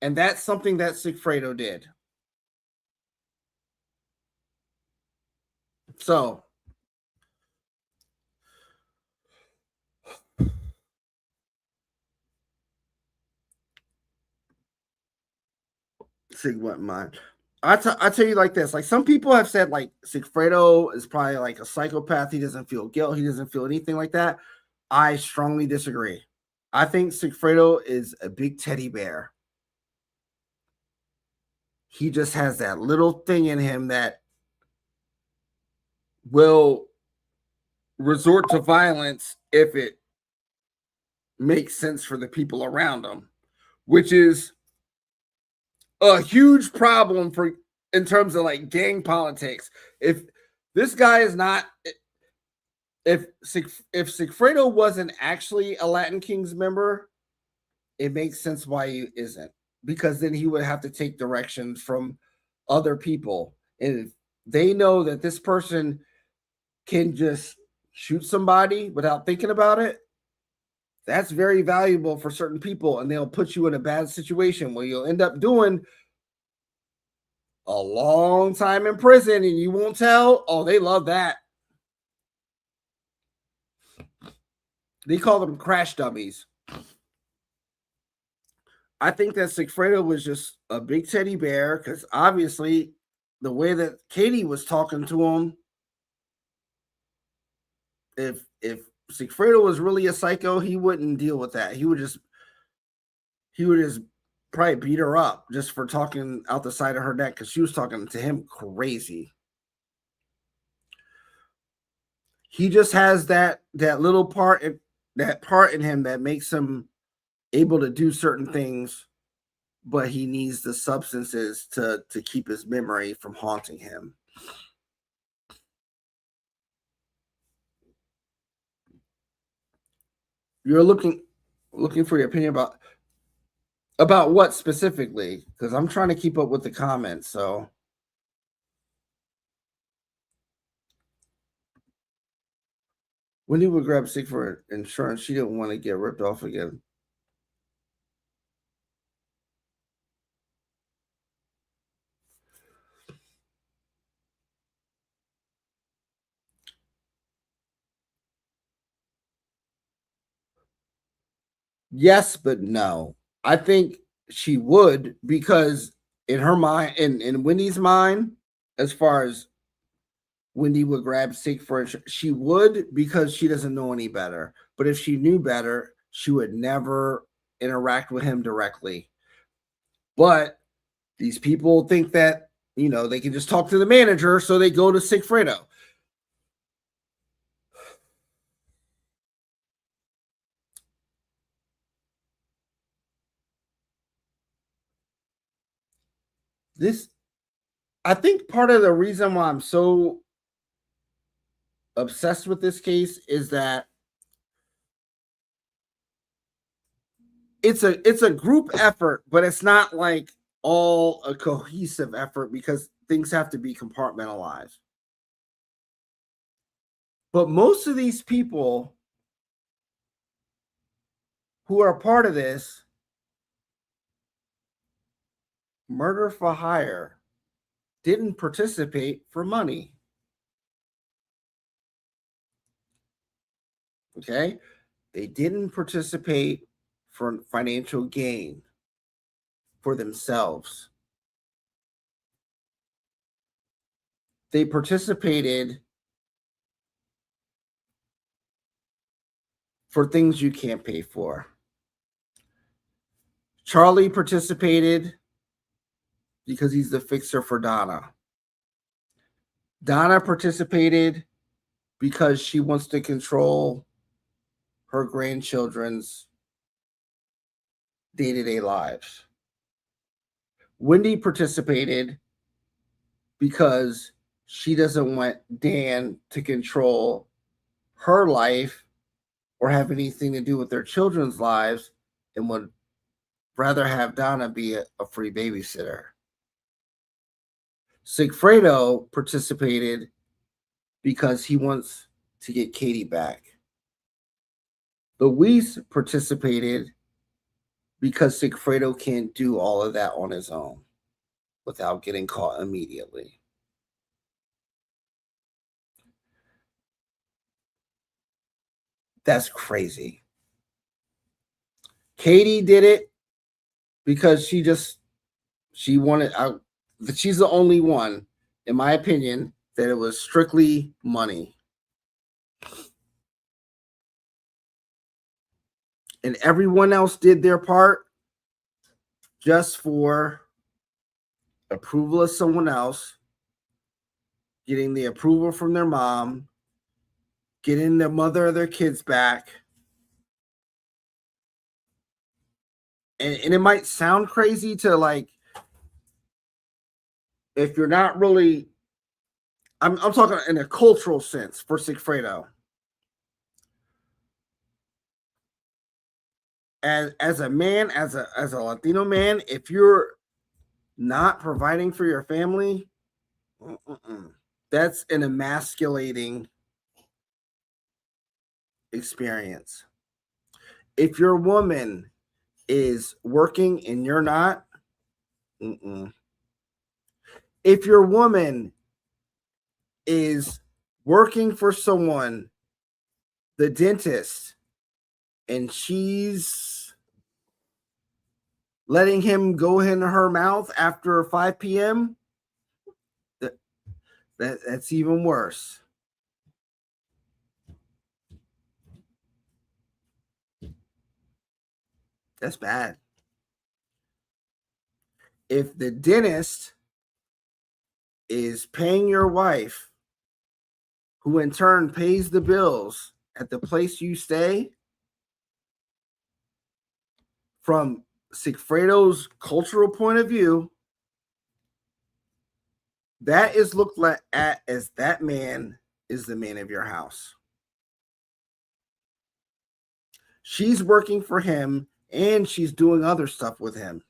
And that's something that Sigfredo did. So Sig went mine. I tell you like this. Like some people have said like Sigfredo is probably like a psychopath. He doesn't feel guilt. He doesn't feel anything like that. I strongly disagree. I think Sigfredo is a big teddy bear. He just has that little thing in him that will resort to violence if it makes sense for the people around him, which is a huge problem for in terms of like gang politics. If this guy is not, if Sigfredo wasn't actually a Latin Kings member, it makes sense why he isn't, because then he would have to take direction from other people. And if they know that this person can just shoot somebody without thinking about it, that's very valuable for certain people, and they'll put you in a bad situation where you'll end up doing a long time in prison and you won't tell. Oh, they love that. They call them crash dummies. I think that Sigfredo was just a big teddy bear because obviously the way that Katie was talking to him, if Sigfredo was really a psycho, he wouldn't deal with that. He would just probably beat her up just for talking out the side of her neck because she was talking to him crazy. He just has that little part in him that makes him able to do certain things, but he needs the substances to keep his memory from haunting him. You're looking for your opinion about what specifically? Because I'm trying to keep up with the comments. So when he would grab Sig for insurance, she didn't want to get ripped off again. Yes, but no. I think she would, because in her mind, in Wendy's mind, as far as Wendy would grab Sig for insurance, she would, because she doesn't know any better. But if she knew better, she would never interact with him directly. But these people think that, they can just talk to the manager, so they go to Sigfredo. I think part of the reason why I'm so obsessed with this case is that it's a group effort, but it's not like all a cohesive effort because things have to be compartmentalized. But most of these people who are part of this murder for hire didn't participate for money. Okay? They didn't participate for financial gain for themselves. They participated for things you can't pay for. Charlie participated because he's the fixer for Donna. Donna participated because she wants to control her grandchildren's day-to-day lives. Wendy participated because she doesn't want Dan to control her life or have anything to do with their children's lives and would rather have Donna be a free babysitter. Sigfredo participated because he wants to get Katie back. Luis participated because Sigfredo can't do all of that on his own without getting caught immediately. That's crazy. Katie did it because she wanted out. She's the only one, in my opinion, that it was strictly money. And everyone else did their part just for approval of someone else, getting the approval from their mom, getting the mother of their kids back. And it might sound crazy to like, if you're not really, I'm talking in a cultural sense for Sigfredo. As a man, as a Latino man, if you're not providing for your family, that's an emasculating experience. If your woman is working and you're not, if your woman is working for someone, the dentist, and she's letting him go in her mouth after 5 p.m., that's even worse. That's bad. If the dentist is paying your wife, who in turn pays the bills at the place you stay, from Sigfredo's cultural point of view, that is looked at as that man is the man of your house. She's working for him and she's doing other stuff with him.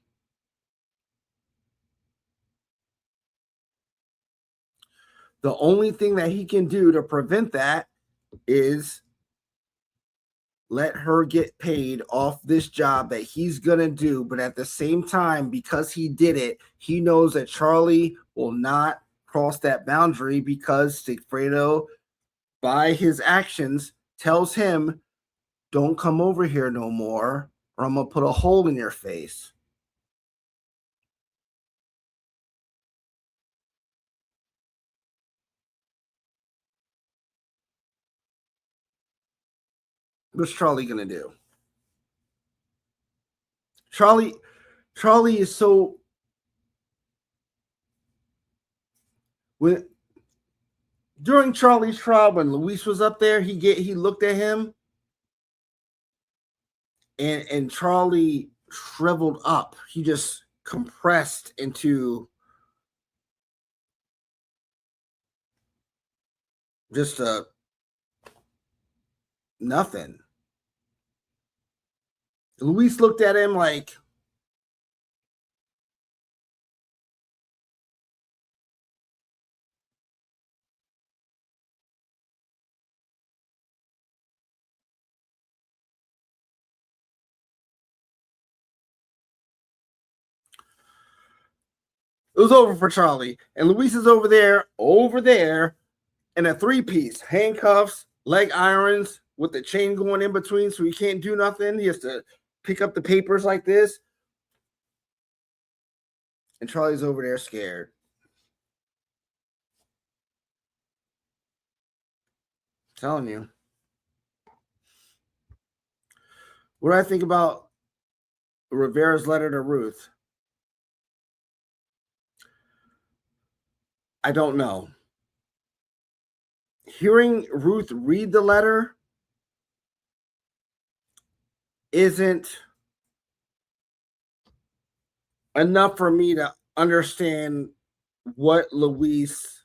The only thing that he can do to prevent that is let her get paid off this job that he's going to do. But at the same time, because he did it, he knows that Charlie will not cross that boundary because Sigfredo, by his actions, tells him, don't come over here no more, or I'm going to put a hole in your face. What's Charlie going to do? Charlie is so, when during Charlie's trial, when Luis was up there, he looked at him, and Charlie shriveled up. He just compressed into just a nothing. Luis looked at him like, It was over for Charlie. And Luis is over there, in a three-piece, handcuffs, leg irons, with the chain going in between so he can't do nothing. He has to pick up the papers like this. And Charlie's over there scared. I'm telling you. What do I think about Rivera's letter to Ruth? I don't know. Hearing Ruth read the letter isn't enough for me to understand what Luis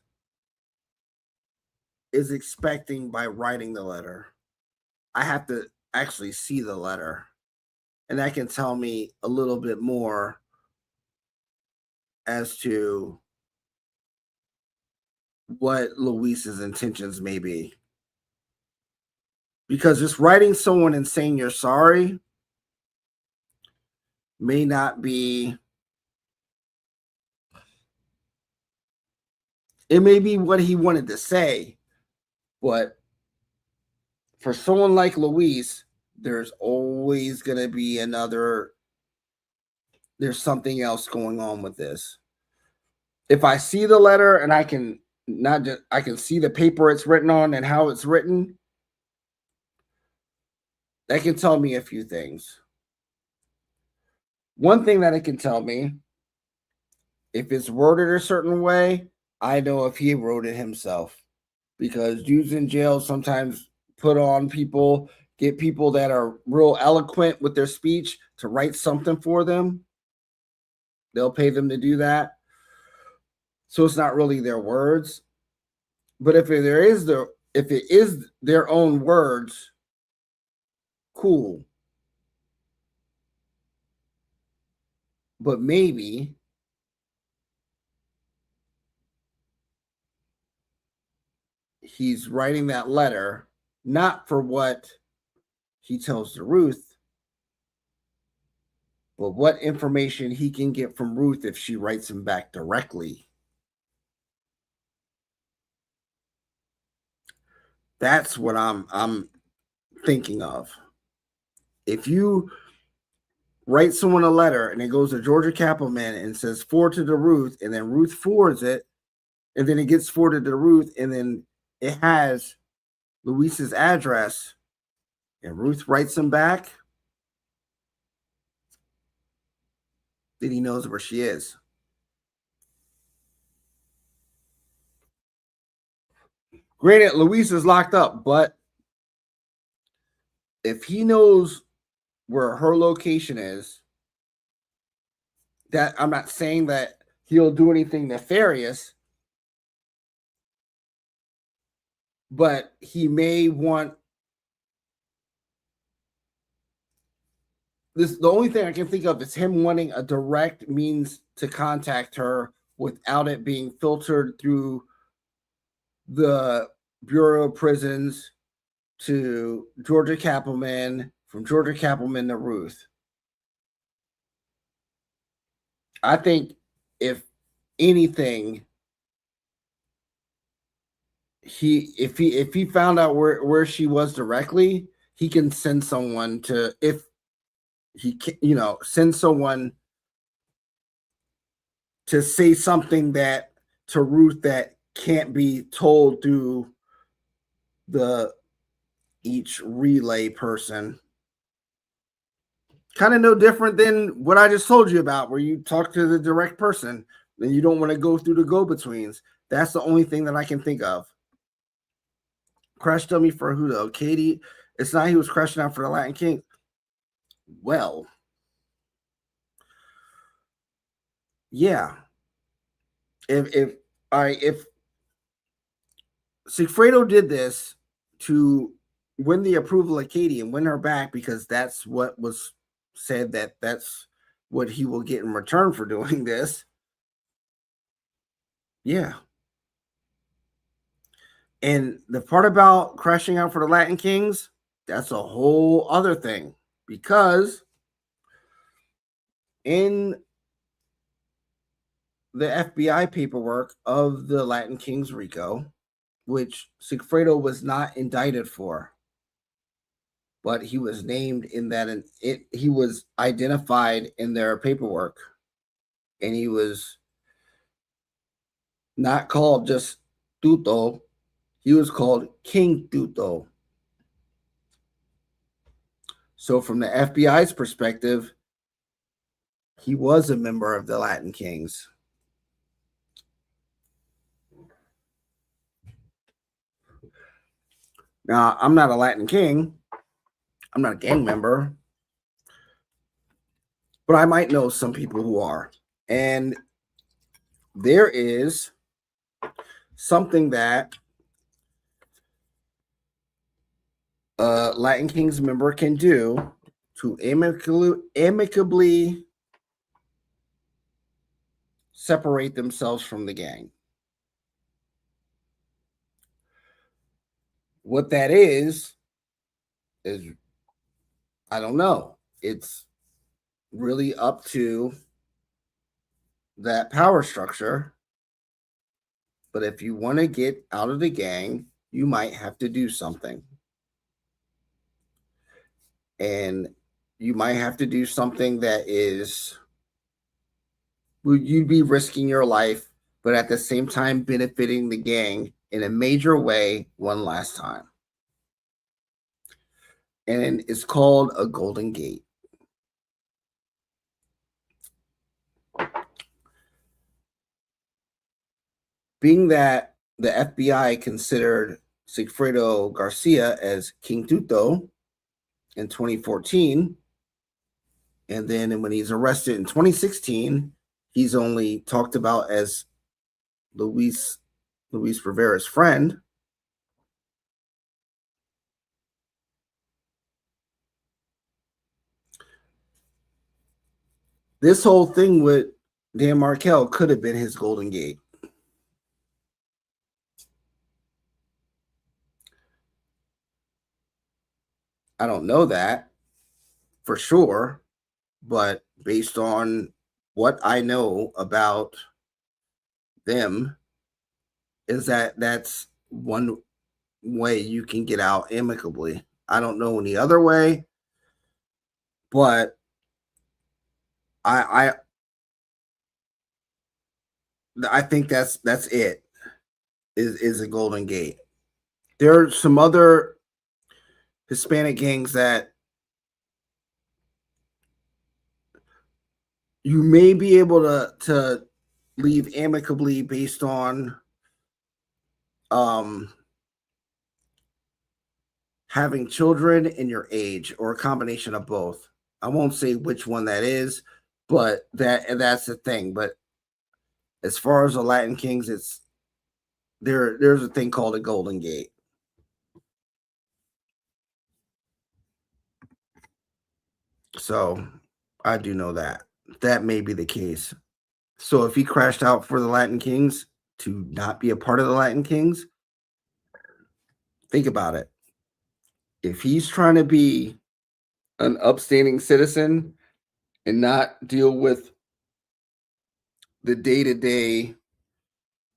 is expecting by writing the letter. I have to actually see the letter, and that can tell me a little bit more as to what Luis's intentions may be. Because just writing someone and saying you're sorry may not be, it may be what he wanted to say, but for someone like Luis, there's always going to be there's something else going on with this. If I see the letter and I can see the paper it's written on and how it's written, that can tell me a few things. One thing that it can tell me, if it's worded a certain way, I know if he wrote it himself. Because dudes in jail sometimes put on people, get people that are real eloquent with their speech to write something for them. They'll pay them to do that. So it's not really their words. But if it is their own words, cool. But maybe he's writing that letter not for what he tells to Ruth, but what information he can get from Ruth if she writes him back directly. That's what I'm thinking of. If you write someone a letter and it goes to Georgia Cappleman and says forward to the Ruth, and then Ruth forwards it, and then it gets forwarded to Ruth, and then it has Luis's address, and Ruth writes him back, then he knows where she is. Granted, Luis is locked up, but if he knows where her location is, that I'm not saying that he'll do anything nefarious, but he may want this. The only thing I can think of is him wanting a direct means to contact her without it being filtered through the Bureau of Prisons to Georgia Cappleman, from Georgia Cappleman to Ruth. I think if anything, if he found out where she was directly, he can send someone to, if he can, send someone to say something that to Ruth that can't be told through each relay person. Kind of no different than what I just told you about, where you talk to the direct person, then you don't want to go through the go-betweens. That's the only thing that I can think of. Crash dummy for who though? Katie. It's not he was crashing out for the Latin King. Well, yeah. If Sigfredo did this to win the approval of Katie and win her back, because that's what was said, that's what he will get in return for doing this. Yeah. And the part about crashing out for the Latin Kings, that's a whole other thing, because in the FBI paperwork of the Latin Kings RICO, which Sigfredo was not indicted for, but he was named in that, and he was identified in their paperwork, and he was not called just Tuto, he was called King Tuto. So from the FBI's perspective, he was a member of the Latin Kings. Now, I'm not a Latin King. I'm not a gang member, but I might know some people who are. And there is something that a Latin Kings member can do to amicably separate themselves from the gang. What that is I don't know. It's really up to that power structure. But if you want to get out of the gang, you might have to do something. And you might have to do something that is, you'd be risking your life, but at the same time benefiting the gang in a major way one last time. And it's called a Golden Gate. Being that the FBI considered Sigfredo Garcia as King Tuto in 2014, and then when he's arrested in 2016, he's only talked about as Luis Rivera's friend. This whole thing with Dan Markel could have been his Golden Gate. I don't know that for sure, but based on what I know about them, is that that's one way you can get out amicably. I don't know any other way, but I think that's it. Is a Golden Gate. There are some other Hispanic gangs that you may be able to leave amicably based on having children and your age, or a combination of both. I won't say which one that is, but that's the thing. But as far as the Latin Kings, it's there's a thing called a Golden Gate. So I do know that may be the case. So if he crashed out for the Latin Kings to not be a part of the Latin Kings, think about it. If he's trying to be an upstanding citizen and not deal with the day-to-day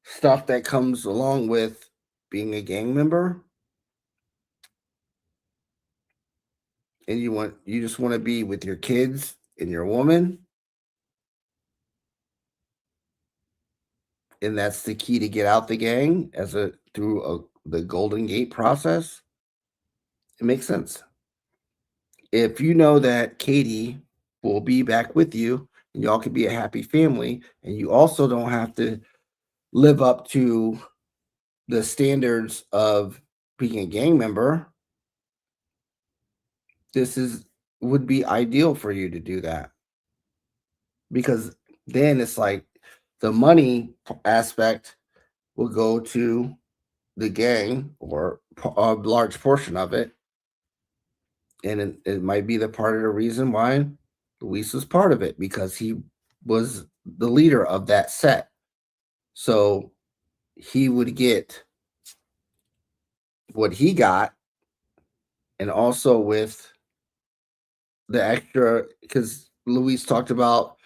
stuff that comes along with being a gang member, and you just want to be with your kids and your woman, and that's the key to get out the gang through the Golden Gate process, it makes sense. If you know that Katie will be back with you and y'all can be a happy family, and you also don't have to live up to the standards of being a gang member, would be ideal for you to do that. Because then it's like the money aspect will go to the gang, or a large portion of it. And it might be the part of the reason why Luis was part of it, because he was the leader of that set. So he would get what he got, and also with the extra, because Luis talked about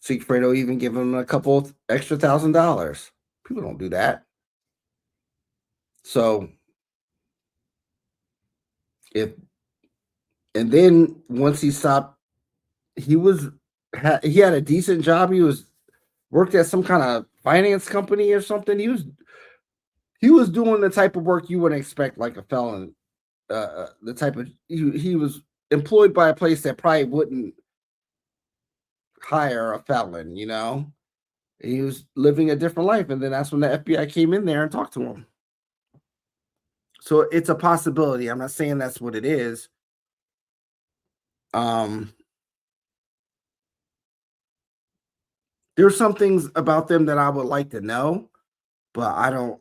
Sigfredo even give him a couple extra $1,000. People don't do that. So if and then once he stopped, he was he had a decent job. He was worked at some kind of finance company or something. He was doing the type of work you wouldn't expect, like a felon. The type of he was employed by a place that probably wouldn't hire a felon. He was living a different life, and then that's when the FBI came in there and talked to him. So it's a possibility. I'm not saying that's what it is. Um, there's some things about them that I would like to know, but I don't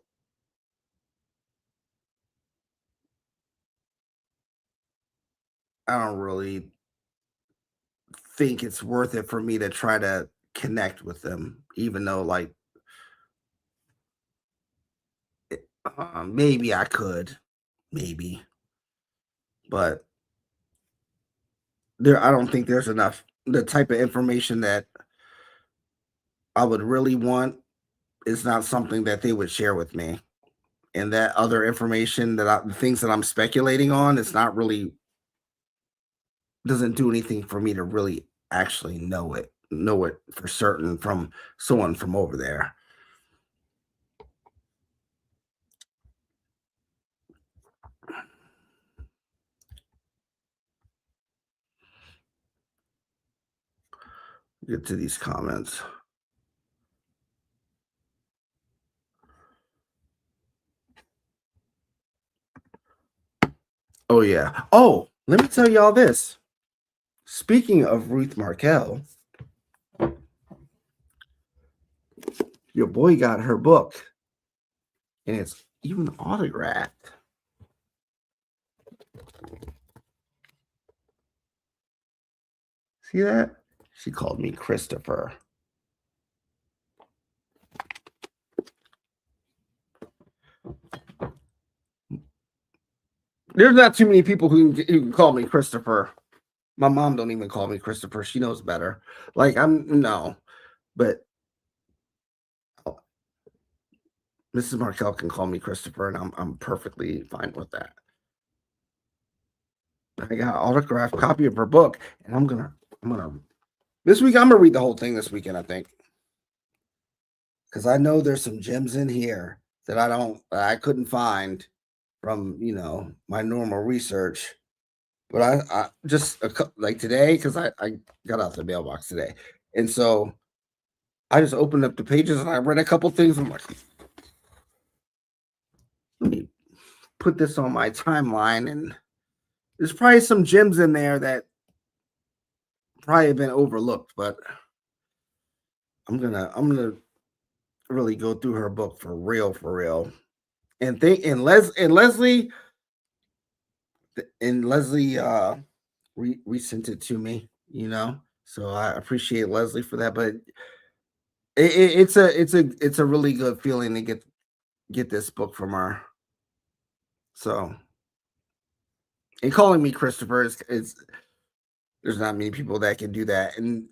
really think it's worth it for me to try to connect with them, even though like maybe I could, maybe, but I don't think there's enough. The type of information that I would really want is not something that they would share with me. And that other information the things that I'm speculating on, it's not really doesn't do anything for me to really actually know it for certain from someone from over there. Get to these comments. Oh yeah. Oh, let me tell y'all this. Speaking of Ruth Markel, your boy got her book, and it's even autographed. See that? She called me Christopher. There's not too many people who can call me Christopher. My mom don't even call me Christopher. She knows better. Like no, but Mrs. Markel can call me Christopher, and I'm perfectly fine with that. I got an autographed copy of her book, and I'm gonna this week I'm gonna read the whole thing this weekend, I think. Because I know there's some gems in here that I couldn't find from my normal research. But I just like today, because I got out the mailbox today, and so I just opened up the pages and I read a couple things. I'm like, let me put this on my timeline, and there's probably some gems in there that probably have been overlooked, but I'm gonna really go through her book for real, and Leslie resent it to me, so I appreciate Leslie for that, but it's a really good feeling to get this book from her. So, and calling me Christopher is there's not many people that can do that, and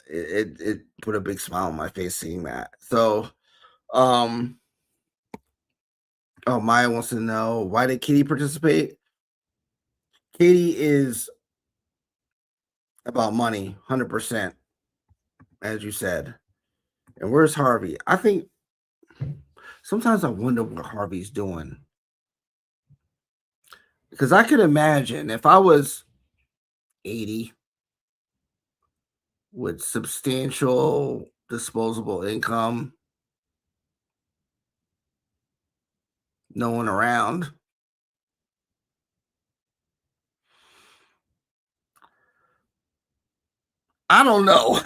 it put a big smile on my face seeing that. So, um, oh, Maya wants to know, why did Katie participate? Katie is about money, 100%, as you said. And where's Harvey? I think sometimes I wonder what Harvey's doing, because I could imagine if I was 80 with substantial disposable income, no one around. I don't know.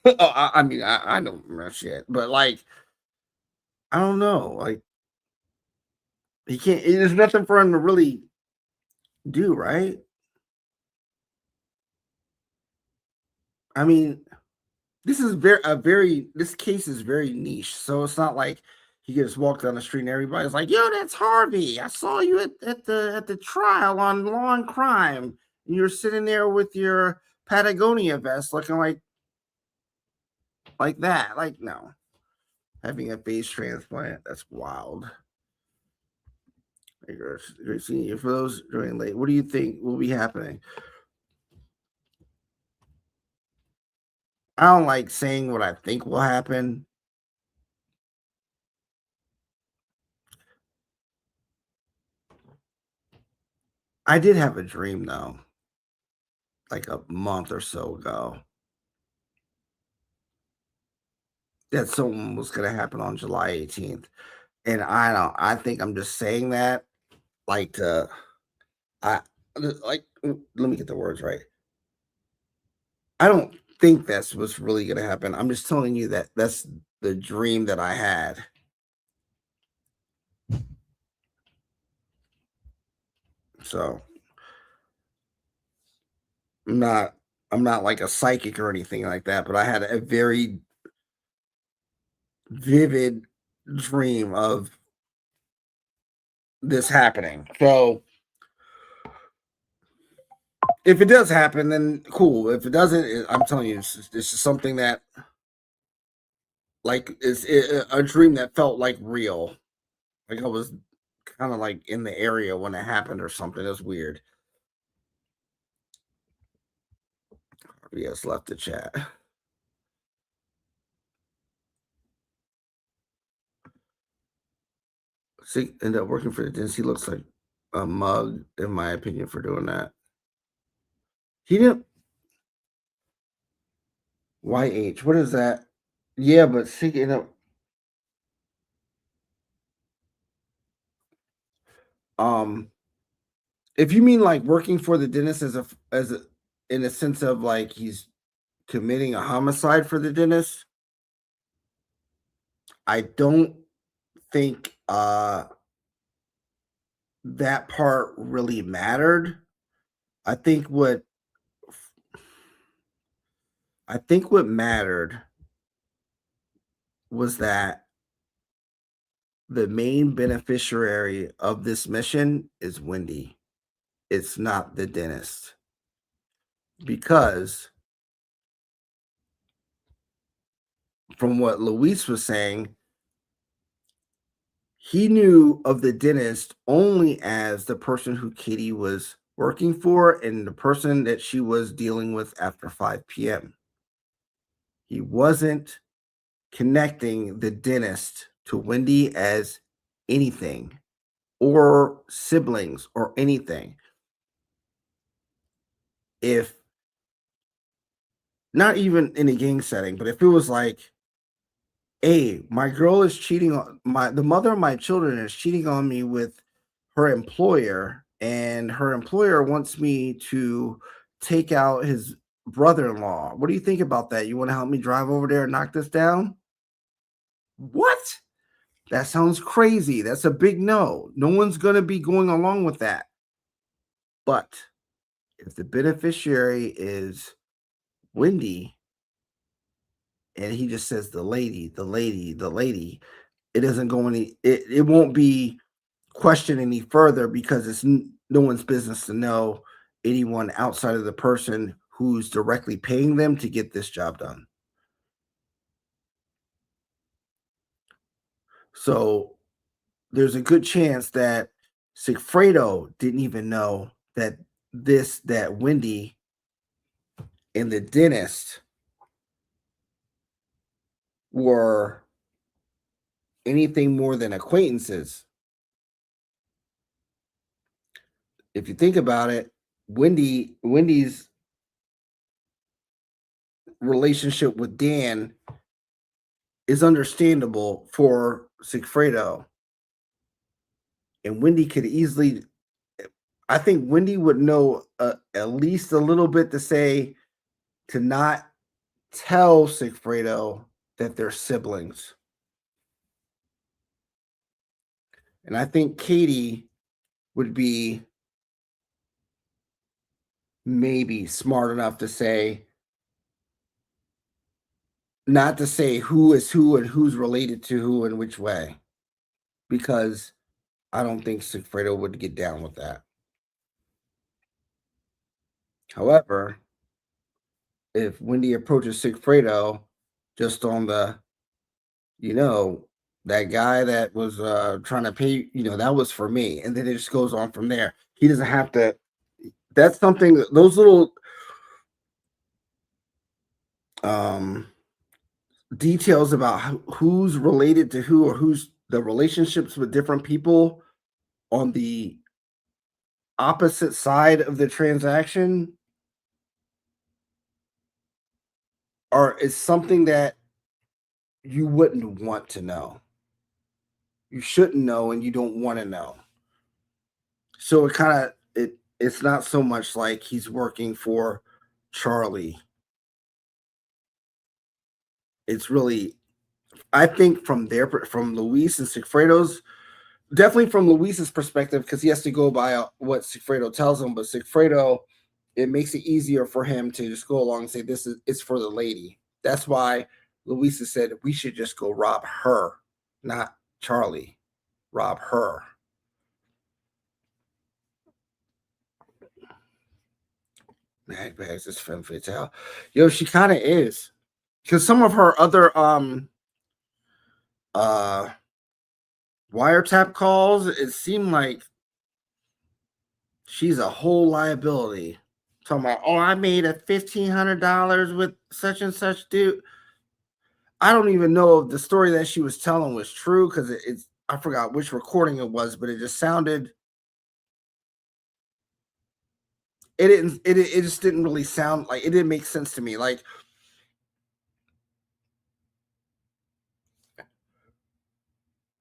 I mean, I don't know shit, but like, I don't know. Like, he can't. There's nothing for him to really do, right? I mean, this case is very niche, so it's not like he can just walk down the street and everybody's like, "Yo, that's Harvey. I saw you at the trial on Law and Crime, and you're sitting there with your Patagonia vest, looking like like that. Like, no. Having a face transplant, that's wild. For those joining late, what do you think will be happening? I don't like saying what I think will happen. I did have a dream though, like a month or so ago, that something was gonna happen on July 18th. And I think I'm just saying that like to I like let me get the words right. I don't think that's what's really gonna happen. I'm just telling you that that's the dream that I had. So I'm not I'm not like a psychic or anything like that, but I had a very vivid dream of this happening. So if it does happen, then cool. If it doesn't, I'm telling you, this is something that like is a dream that felt like real. Like I was kind of like in the area when it happened or something. It was weird. Yes, left the chat. See, end up working for the dentist. He looks like a mug, in my opinion, for doing that. He didn't. YH, what is that? Yeah, but see, um, if you mean like working for the dentist as a in a sense of like he's committing a homicide for the dentist, I don't think that part really mattered. I think what I think what mattered was that the main beneficiary of this mission is Wendy. It's not the dentist. Because from what Luis was saying, he knew of the dentist only as the person who Katie was working for and the person that she was dealing with after 5 p.m. He wasn't connecting the dentist to Wendy as anything or siblings or anything. If not even in a gang setting, but if it was like, hey, my girl is cheating on the mother of my children is cheating on me with her employer, and her employer wants me to take out his brother-in-law. What do you think about that? You want to help me drive over there and knock this down? What? That sounds crazy. That's a big no. No one's going to be going along with that. But if the beneficiary is Wendy and he just says the lady, the lady, the lady, it doesn't go any, it won't be questioned any further because it's no one's business to know anyone outside of the person who's directly paying them to get this job done. So there's a good chance that Sigfredo didn't even know that Wendy and the dentist were anything more than acquaintances. If you think about it, Wendy's relationship with Dan is understandable for Sigfredo. And Wendy could easily, I think Wendy would know at least a little bit to say to not tell Sigfredo that they're siblings. And I think Katie would be maybe smart enough to say, not to say who is who and who's related to who and which way, because I don't think Sigfredo would get down with that. However, if Wendy approaches Sigfredo just on the, you know, that guy that was trying to pay, that was for me. And then it just goes on from there. He doesn't have to. That's something those little um details about who's related to who, or who's the relationships with different people on the opposite side of the transaction are is something that you wouldn't want to know. You shouldn't know and you don't want to know. So it's not so much like he's working for Charlie. It's really, I think, from Luis and Sigfredo's, definitely from Luis's perspective, because he has to go by what Sigfredo tells him. But Sigfredo, it makes it easier for him to just go along and say, "This is it's for the lady." That's why Luis has said we should just go rob her, not Charlie. Rob her. Magbags is femme fatale. Yo, she kind of is, because some of her other uh wiretap calls, it seemed like she's a whole liability. Talking about, oh, I made a $1,500 with such and such dude. I don't even know if the story that she was telling was true, because it's I forgot which recording it was, but it just sounded, it just didn't really sound like, it didn't make sense to me. Like,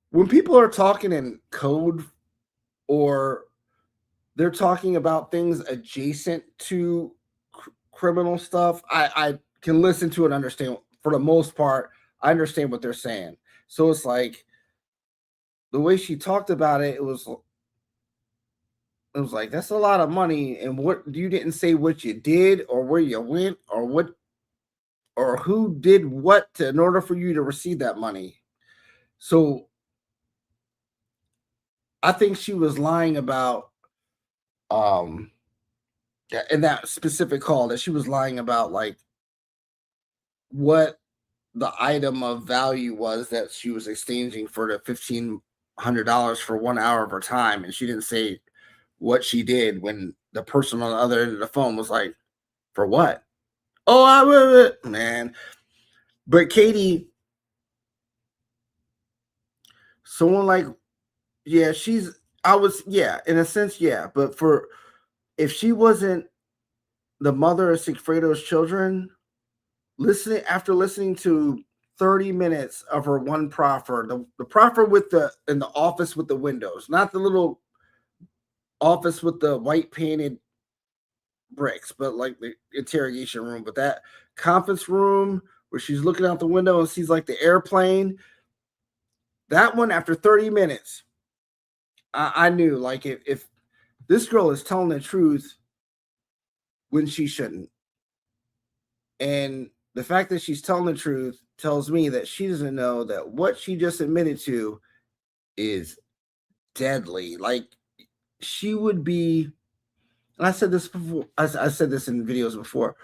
when people are talking in code, or they're talking about things adjacent to criminal stuff, I can listen to and understand. For the most part, I understand what they're saying. So it's like the way she talked about it, it was like, that's a lot of money. And what, you didn't say what you did or where you went or what, or who did what in order for you to receive that money. So I think she was lying about, um in that specific call, that she was lying about, like, what the item of value was that she was exchanging for the $1,500 for 1 hour of her time, and she didn't say what she did, when the person on the other end of the phone was like, "For what?" "Oh, I will, man." But Katie, someone like, yeah, yeah, in a sense, yeah. But if she wasn't the mother of Sigfredo's children, listening to 30 minutes of her one proffer, the proffer with in the office with the windows, not the little office with the white painted bricks, but like the interrogation room, but that conference room where she's looking out the window and sees like the airplane. That one, after 30 minutes, I knew, like, if this girl is telling the truth when she shouldn't. And the fact that she's telling the truth tells me that she doesn't know that what she just admitted to is deadly. Like, she would be, and I said this before, I said this in videos before.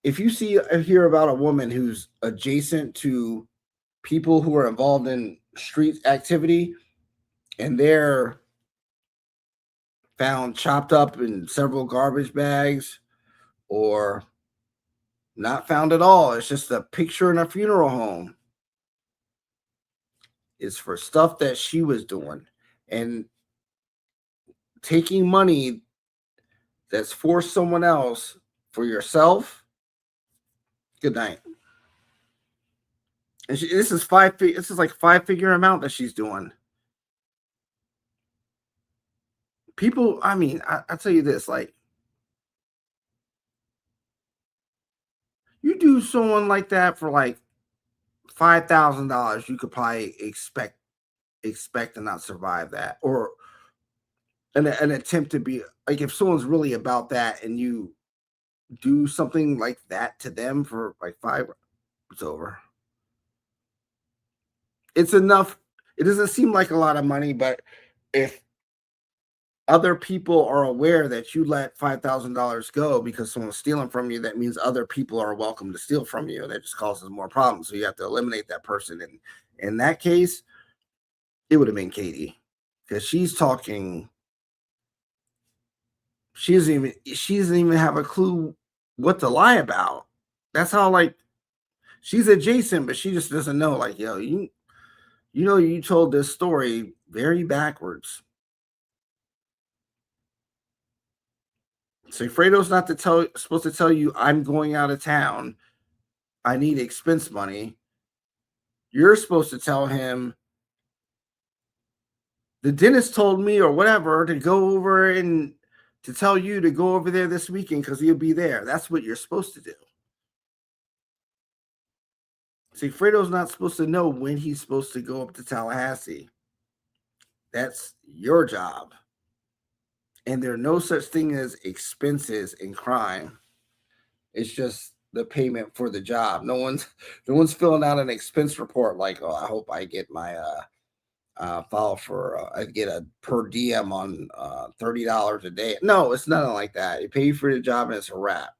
If you hear about a woman who's adjacent to people who are involved in street activity, and they're found chopped up in several garbage bags, or not found at all, it's just a picture in a funeral home, is for stuff that she was doing, and taking money that's for someone else for yourself. Good night. And this is this is like 5-figure amount that she's doing. People, I mean, I tell you this, like, you do someone like that for like $5,000, you could probably expect to not survive that, or an attempt to be like, if someone's really about that and you do something like that to them for like five, it's over. It's enough. It doesn't seem like a lot of money, but if other people are aware that you let $5,000 go because someone's stealing from you, that means other people are welcome to steal from you. That just causes more problems. So you have to eliminate that person. And in that case, it would have been Katie because she doesn't even have a clue what to lie about. That's how like she's adjacent, but she just doesn't know. Like, yo, you told this story very backwards. So Fredo's not supposed to tell you I'm going out of town. I need expense money. You're supposed to tell him the dentist told me or whatever to go over and to tell you to go over there this weekend because he'll be there. That's what you're supposed to do. See, Fredo's not supposed to know when he's supposed to go up to Tallahassee. That's your job. And there's no such thing as expenses in crime. It's just the payment for the job. No one's filling out an expense report like, oh, I hope I get my file for I get a per diem on $30 a day. No, it's nothing like that. You pay for the job and it's a wrap.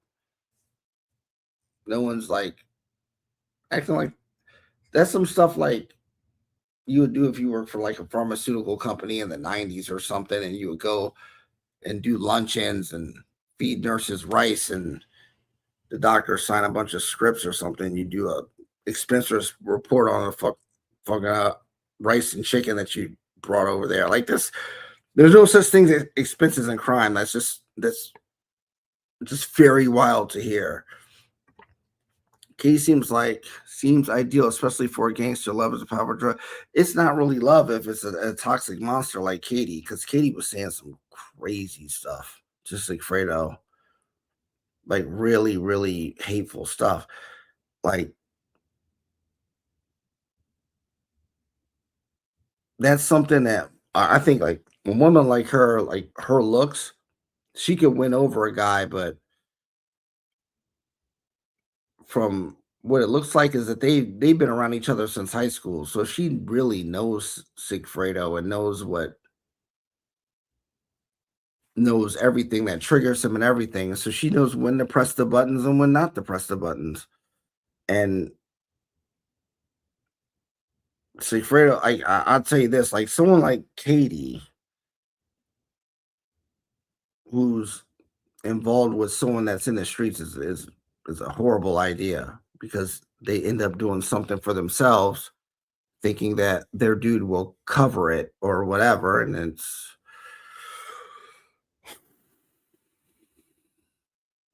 No one's like acting like that's some stuff like you would do if you worked for like a pharmaceutical company in the 90s or something, and you would go and do luncheons and feed nurses rice, and the doctor sign a bunch of scripts or something. You do a expense report on a fucking rice and chicken that you brought over there. Like this, there's no such thing as expenses in crime. That's just very wild to hear. Katie seems ideal, especially for a gangster. Love is a power drug. It's not really love if it's a toxic monster like Katie, because Katie was saying some crazy stuff, just like Fredo, like really, really hateful stuff. Like that's something that I think like a woman like her looks, she could win over a guy, but from what it looks like is that they've been around each other since high school. So she really knows Sigfredo and knows everything that triggers him and everything. So she knows when to press the buttons and when not to press the buttons. And Sigfredo, I'll tell you this, like someone like Katie, who's involved with someone that's in the streets is a horrible idea because they end up doing something for themselves, thinking that their dude will cover it or whatever, and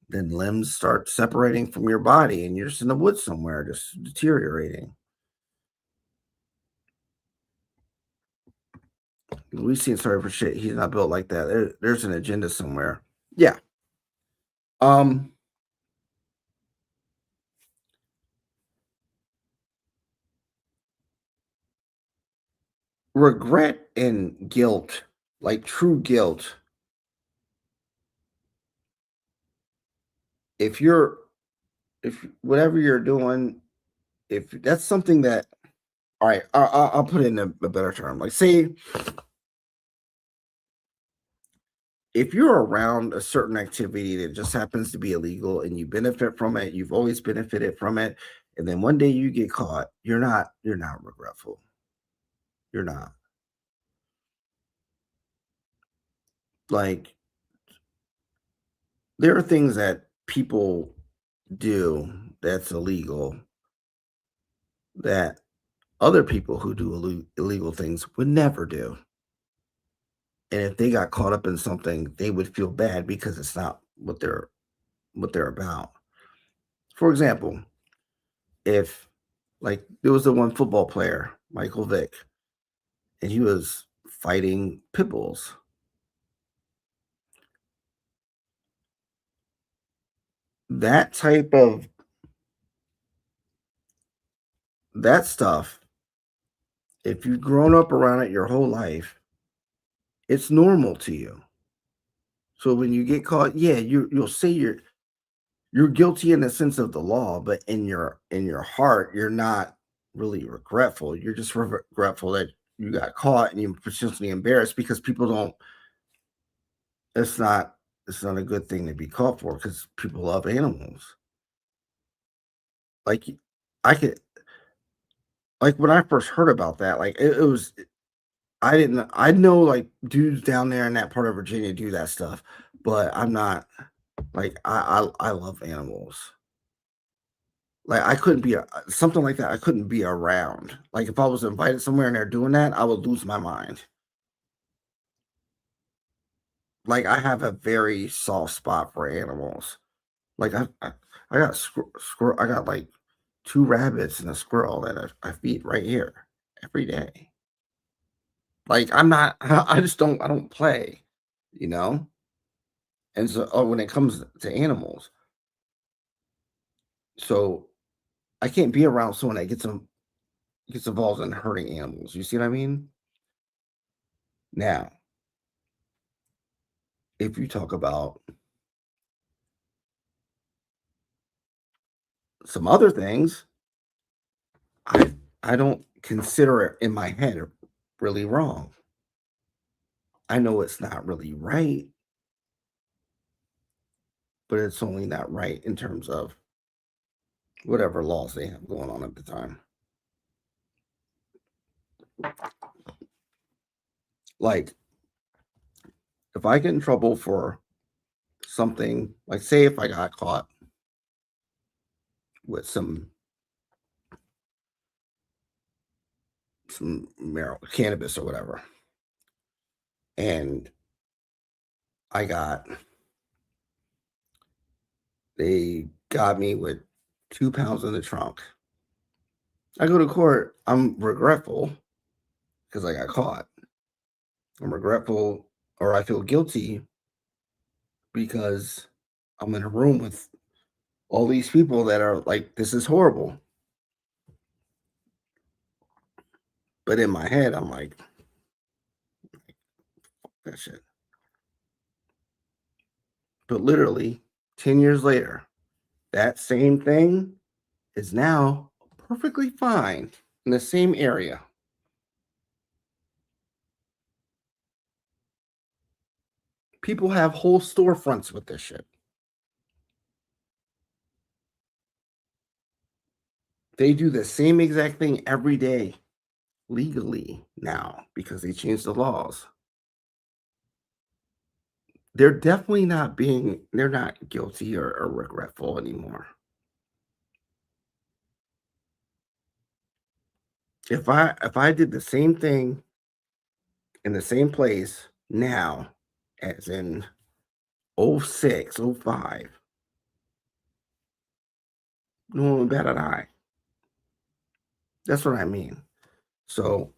then limbs start separating from your body, and you're just in the woods somewhere, just deteriorating. We've seen sorry for shit. He's not built like that. There's an agenda somewhere. Yeah. Um. Regret and guilt, like true guilt. If you're, if whatever you're doing, if that's something that, all right, I'll put it in a better term. Like, say, if you're around a certain activity that just happens to be illegal and you benefit from it, you've always benefited from it, and then one day you get caught, you're not regretful. You're not. Like, there are things that people do that's illegal that other people who do illegal things would never do. And if they got caught up in something, they would feel bad because it's not what they're about. For example, if like there was the one football player, Michael Vick, and he was fighting pit bulls. That type of that stuff, if you've grown up around it your whole life, it's normal to you. So when you get caught, yeah, you'll say you're guilty in the sense of the law, but in your heart, you're not really regretful. You're just regretful that you got caught and you're potentially embarrassed because people don't. It's not it's not a good thing to be caught for because people love animals. Like, I could like, when I first heard about that, like, it was I didn't I know, like, dudes down there in that part of Virginia do that stuff, but I'm not like, I love animals. Like, I couldn't be something like that, I couldn't be around. Like, if I was invited somewhere and they're doing that, I would lose my mind. Like, I have a very soft spot for animals. Like, I got squirrel I got, like, 2 rabbits and a squirrel that I feed right here every day. Like, I'm not I just don't I don't play, you know? And so when it comes to animals, so I can't be around someone that gets involved in hurting animals, you see what I mean? Now, if you talk about some other things, I I don't consider it in my head really wrong. I know it's not really right, but it's only not right in terms of whatever laws they have going on at the time. Like, if I get in trouble for something, like say if I got caught with some marijuana, cannabis or whatever, and I got they got me with 2 pounds in the trunk. I go to court. I'm regretful because I got caught. I'm regretful, or I feel guilty because I'm in a room with all these people that are like, this is horrible. But in my head, I'm like, that shit. But literally, 10 years later, that same thing is now perfectly fine in the same area. People have whole storefronts with this shit. They do the same exact thing every day legally now because they changed the laws. They're not guilty or regretful anymore. If I did the same thing in the same place now as in '06, '05, no one would bat an eye. That's what I mean. So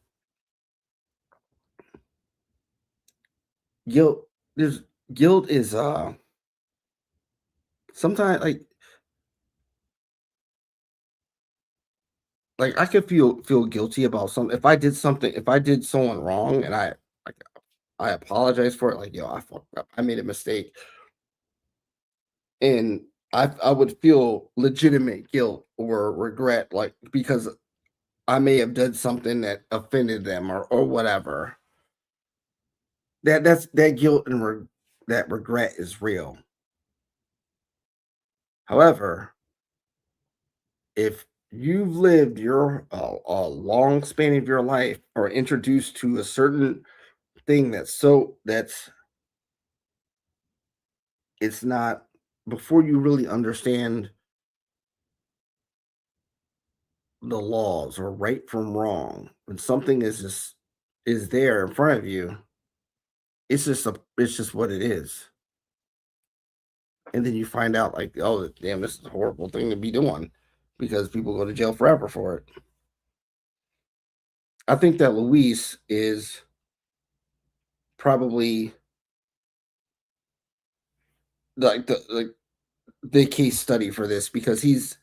guilt there's guilt is sometimes like I could feel guilty about something. If I did someone wrong and like I apologize for it, like yo, I fucked up. I made a mistake. And I would feel legitimate guilt or regret, like because I may have done something that offended them or whatever. That guilt and that regret is real. However, if you've lived your a long span of your life or introduced to a certain thing that's it's not before you really understand the laws or right from wrong, when something is there in front of you, it's just what it is. And then you find out like, oh damn, this is a horrible thing to be doing because people go to jail forever for it. I think that Luis is probably like the case study for this because he's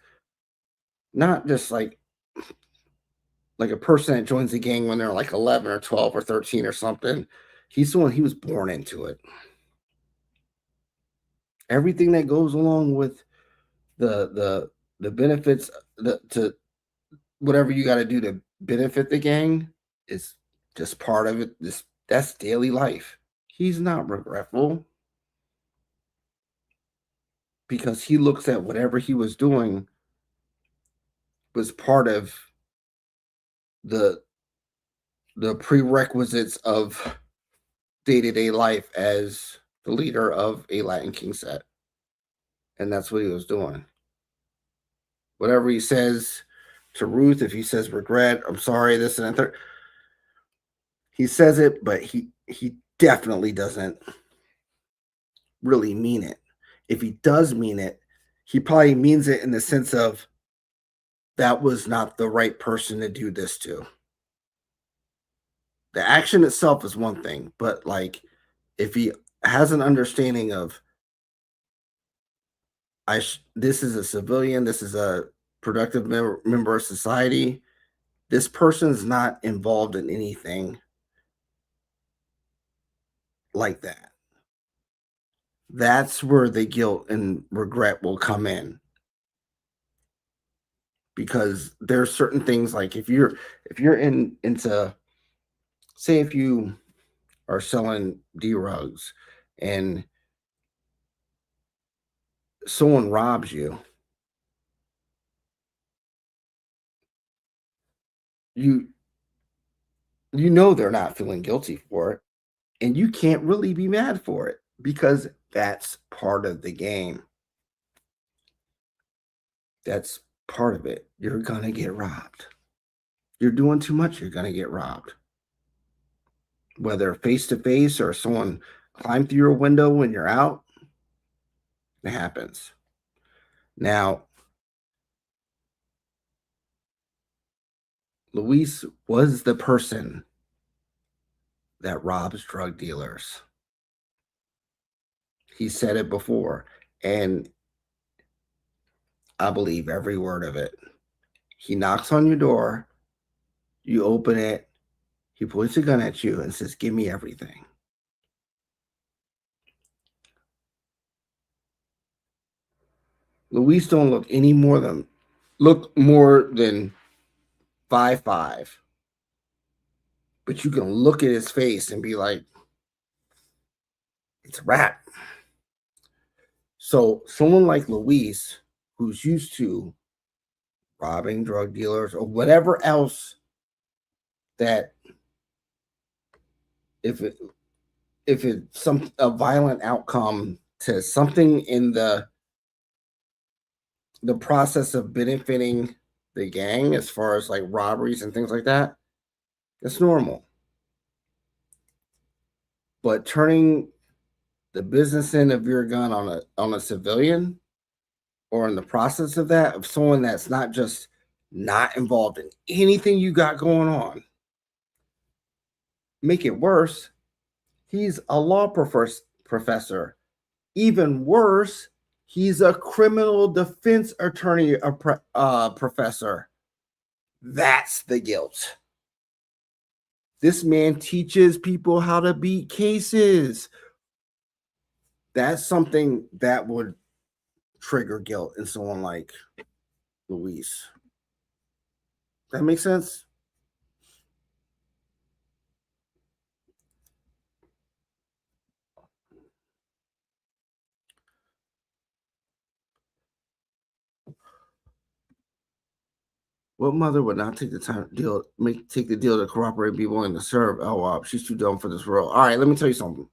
not just like a person that joins a gang when they're like 11 or 12 or 13 or something. He's the one he was born into it. Everything that goes along with the benefits to whatever you got to do to benefit the gang is just part of it. This that's daily life. He's not regretful. because he looks at whatever he was doing was part of the prerequisites of day-to-day life as the leader of a Latin King set. And that's what he was doing. Whatever he says to Ruth, if he says regret, I'm sorry, this and that, third, he says it, but he definitely doesn't really mean it. If he does mean it, he probably means it in the sense of that was not the right person to do this to. The action itself is one thing, but like if he has an understanding of this is a civilian, this is a productive member of society, this person's not involved in anything like that. That's where the guilt and regret will come in. Because there's certain things like if you're into, say if you are selling D-rugs and someone robs you, you know they're not feeling guilty for it, and you can't really be mad for it because that's part of the game. That's part of it. You're gonna get robbed. You're doing too much, you're gonna get robbed. Whether face to face or someone climbed through your window when you're out, it happens. Now, Luis was the person that robs drug dealers. He said it before, and I believe every word of it. He knocks on your door, you open it, he points a gun at you and says, "Give me everything." Luis don't look more than 5'5", but you can look at his face and be like, it's a wrap. So someone like Luis, who's used to robbing drug dealers or whatever else, that if it's a violent outcome to something in the process of benefiting the gang, as far as like robberies and things like that, it's normal. But turning the business end of your gun on a civilian, or in the process of that, of someone that's not just not involved in anything you got going on, make it worse. He's a law professor. Even worse, he's a criminal defense attorney professor. That's the guilt. This man teaches people how to beat cases. That's something that would trigger guilt in someone like Luis. That makes sense? What mother would not take the time to take the deal to cooperate and be willing to serve? Oh, wow, she's too dumb for this world. All right, let me tell you something.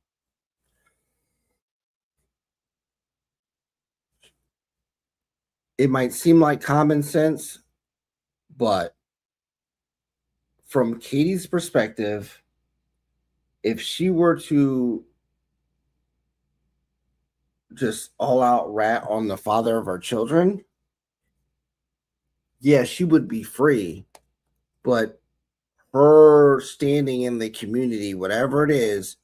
It might seem like common sense, but from Katie's perspective, if she were to just all out rat on the father of her children, yeah, she would be free, but her standing in the community, whatever it is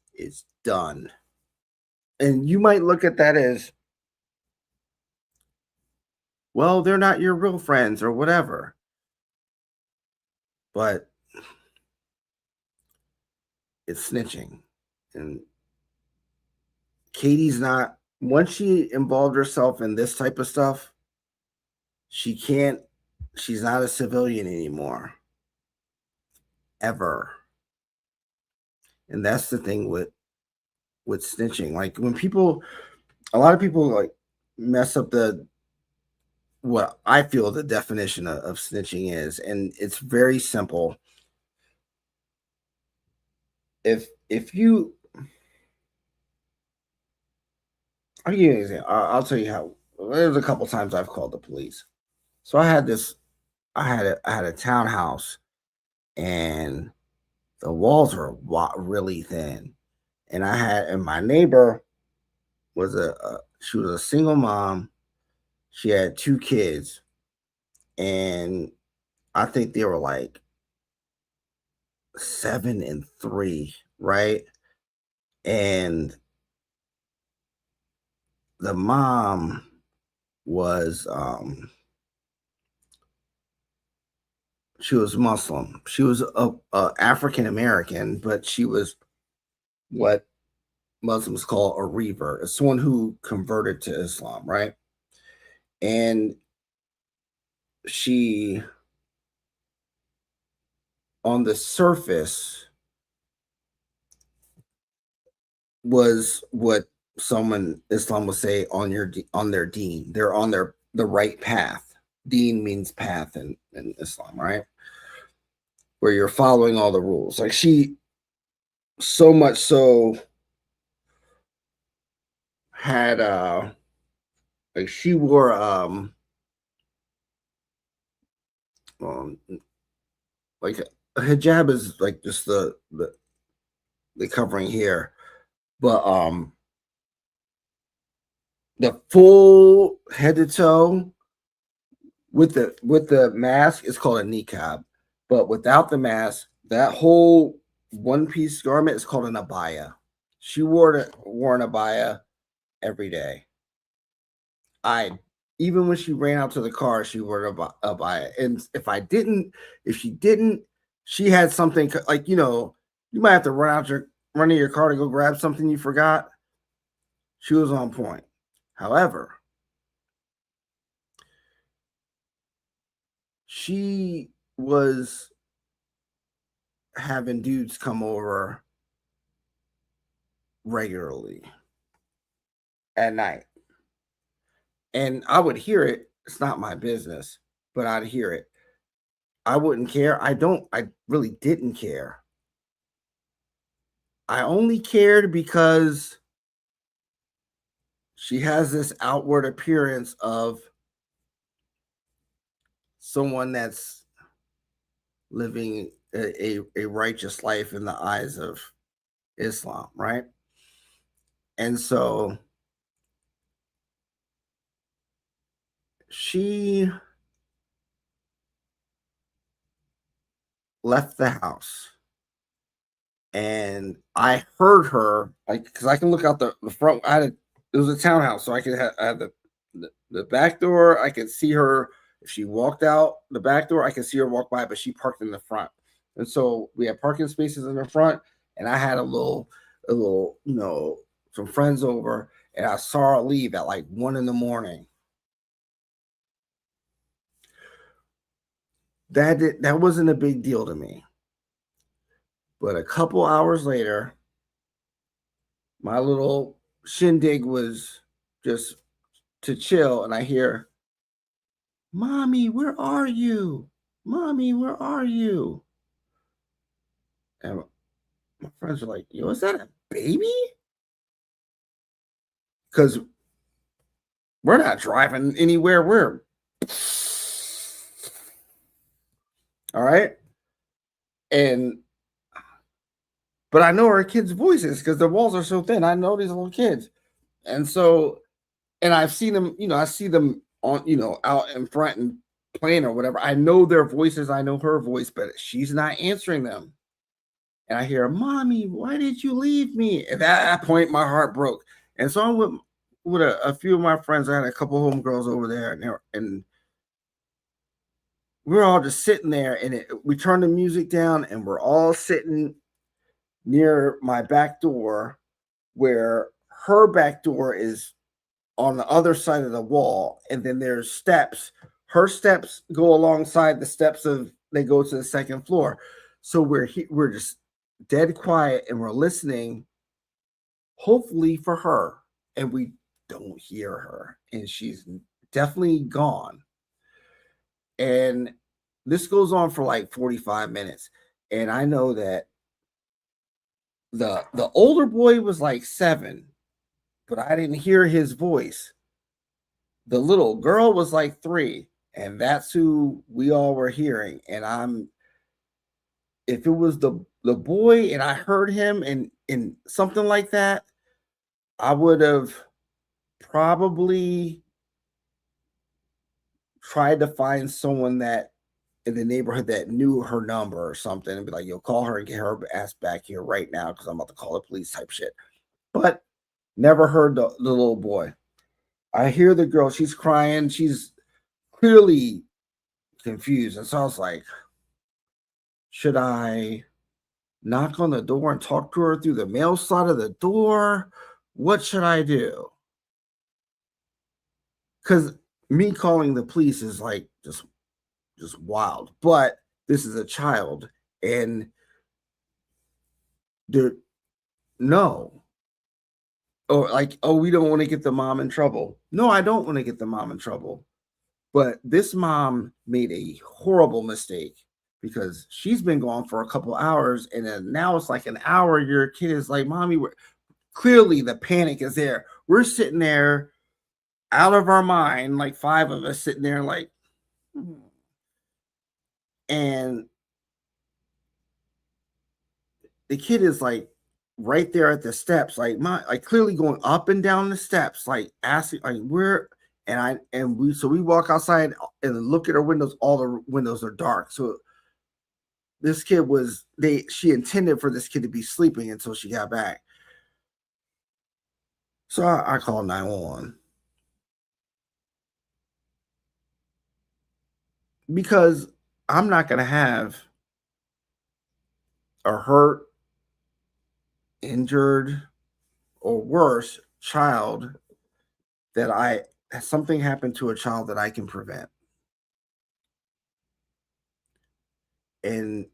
done. And you might look at that as, well, they're not your real friends or whatever. But it's snitching. And Katie's not, once she involved herself in this type of stuff, she's not a civilian anymore. Ever. And that's the thing with snitching. Like when a lot of people like mess up the what I feel the definition of snitching is, and it's very simple. If you, I'll give you an example. I'll tell you how. There's a couple times I've called the police. So I had a townhouse, and the walls were really thin, and my neighbor was she was a single mom. She had two kids, and I think they were like 7 and 3, right? And the mom was she was Muslim. She was a African American, but she was what Muslims call a revert, someone who converted to Islam, right? And she, on the surface, was what someone Islam would say on their deen. They're on the right path. Deen means path in Islam, right? Where you're following all the rules. Like she, so much so, had like she wore um like a hijab is like just the covering here, but the full head to toe with the mask is called a niqab, but without the mask, that whole one piece garment is called an abaya. She wore an abaya every day. I Even when she ran out to the car, she wore a abaya. And if she didn't, she had something like you might have to run in your car to go grab something you forgot. She was on point. However, she was having dudes come over regularly at night. And I would hear it. It's not my business, but I'd hear it. I wouldn't care. I really didn't care. I only cared because she has this outward appearance of someone that's living a righteous life in the eyes of Islam, right? And so she left the house, and I heard her, like, because I can look out the front. It was a townhouse, so I had the back door. I could see her if she walked out the back door. I could see her walk by, but she parked in the front, and so we had parking spaces in the front. And I had a little, some friends over, and I saw her leave at like 1 a.m. That wasn't a big deal to me. But a couple hours later, my little shindig was just to chill, and I hear, "Mommy, where are you? Mommy, where are you?" And my friends were like, "Yo, is that a baby?" Because we're not driving anywhere. We're all right. But I know our kids' voices because the walls are so thin. I know these little kids. And so, and I've seen them, I see them on, out in front and playing or whatever. I know their voices. I know her voice, but she's not answering them. And I hear, "Mommy, why did you leave me?" At that point, my heart broke. And so I'm with a few of my friends. I had a couple homegirls over there, and we were all just sitting there. And we turned the music down, and we're all sitting near my back door, where her back door is on the other side of the wall, and then there's steps. Her steps go alongside the steps they go to the second floor. So we're just dead quiet, and we're listening, hopefully for her. And we don't hear her, and she's definitely gone. And this goes on for like 45 minutes. And I know that the older boy was like 7, but I didn't hear his voice. The little girl was like 3, and that's who we all were hearing. And if it was the boy and I heard him and something like that, I would have probably tried to find someone that in the neighborhood that knew her number or something and be like, yo, call her and get her ass back here right now because I'm about to call the police type shit. But never heard the little boy. I hear the girl, she's crying, she's clearly confused. And so I was like, should I knock on the door and talk to her through the male side of the door? What should I do? Because me calling the police is like just wild. But this is a child, and there no. Or like, oh, we don't want to get the mom in trouble. No, I don't want to get the mom in trouble. But this mom made a horrible mistake because she's been gone for a couple hours, and then now it's like an hour. Your kid is like, "Mommy, clearly the panic is there." We're sitting there out of our mind, like 5 of us sitting there, like, "Hmm." And the kid is like right there at the steps, like clearly going up and down the steps, like asking, like where. And we walk outside and look at our windows. All the windows are dark. So this kid she intended for this kid to be sleeping until she got back. So I called 911 because I'm not gonna have a hurt, injured, or worse child that something happened to a child that I can prevent. And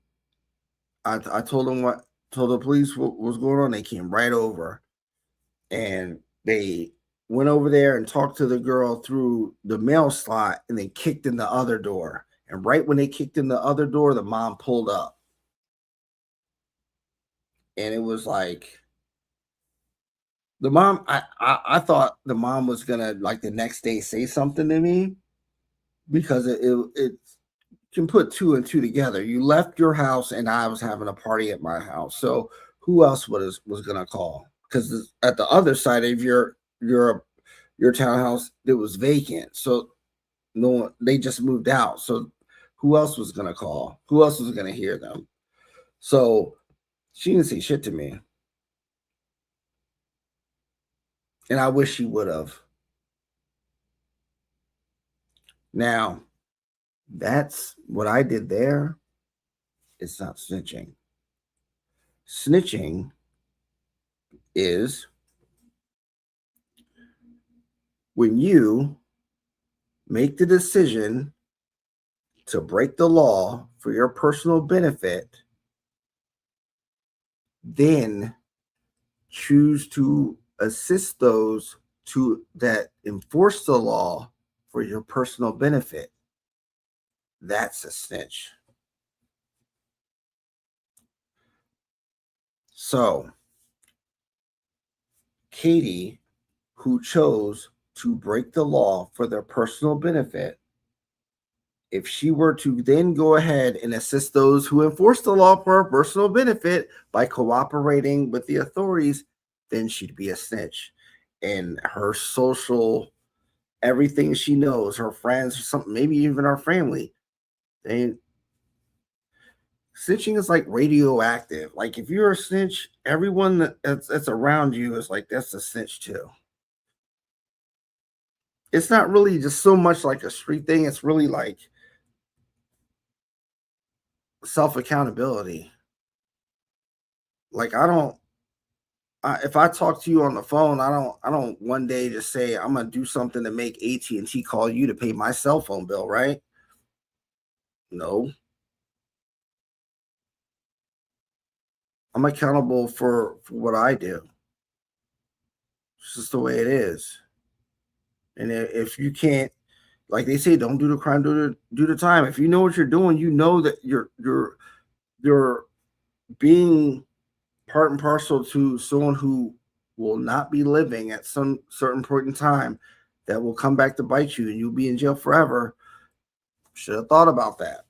I told them told the police what was going on. They came right over and they went over there and talked to the girl through the mail slot and then kicked in the other door. And right when they kicked in the other door, the mom pulled up. And it was like the mom, I thought the mom was gonna like the next day say something to me because it can put 2 and 2 together. You left your house and I was having a party at my house. So who else was gonna call? Because at the other side of your townhouse, it was vacant. So no one, they just moved out. So who else was gonna call? Who else was gonna hear them? So she didn't say shit to me. And I wish she would have. Now, that's what I did there. It's not snitching. Snitching is when you make the decision to break the law for your personal benefit, then choose to assist those that enforce the law for your personal benefit. That's a snitch. So, Katie, who chose to break the law for their personal benefit, if she were to then go ahead and assist those who enforce the law for her personal benefit by cooperating with the authorities, then she'd be a snitch. And her social, everything she knows, her friends, something, maybe even her family, they snitching is like radioactive. Like if you're a snitch, everyone that's around you is like that's a snitch too. It's not really just so much like a street thing. It's really like self accountability. Like if I talk to you on the phone, I don't one day just say I'm gonna do something to make AT&T call you to pay my cell phone bill, right? No, I'm accountable for what I do. It's just the way it is. And if you can't, like they say, don't do the crime, do the time. If you know what you're doing, you know that you're being part and parcel to someone who will not be living at some certain point in time, that will come back to bite you and you'll be in jail forever. Should have thought about that.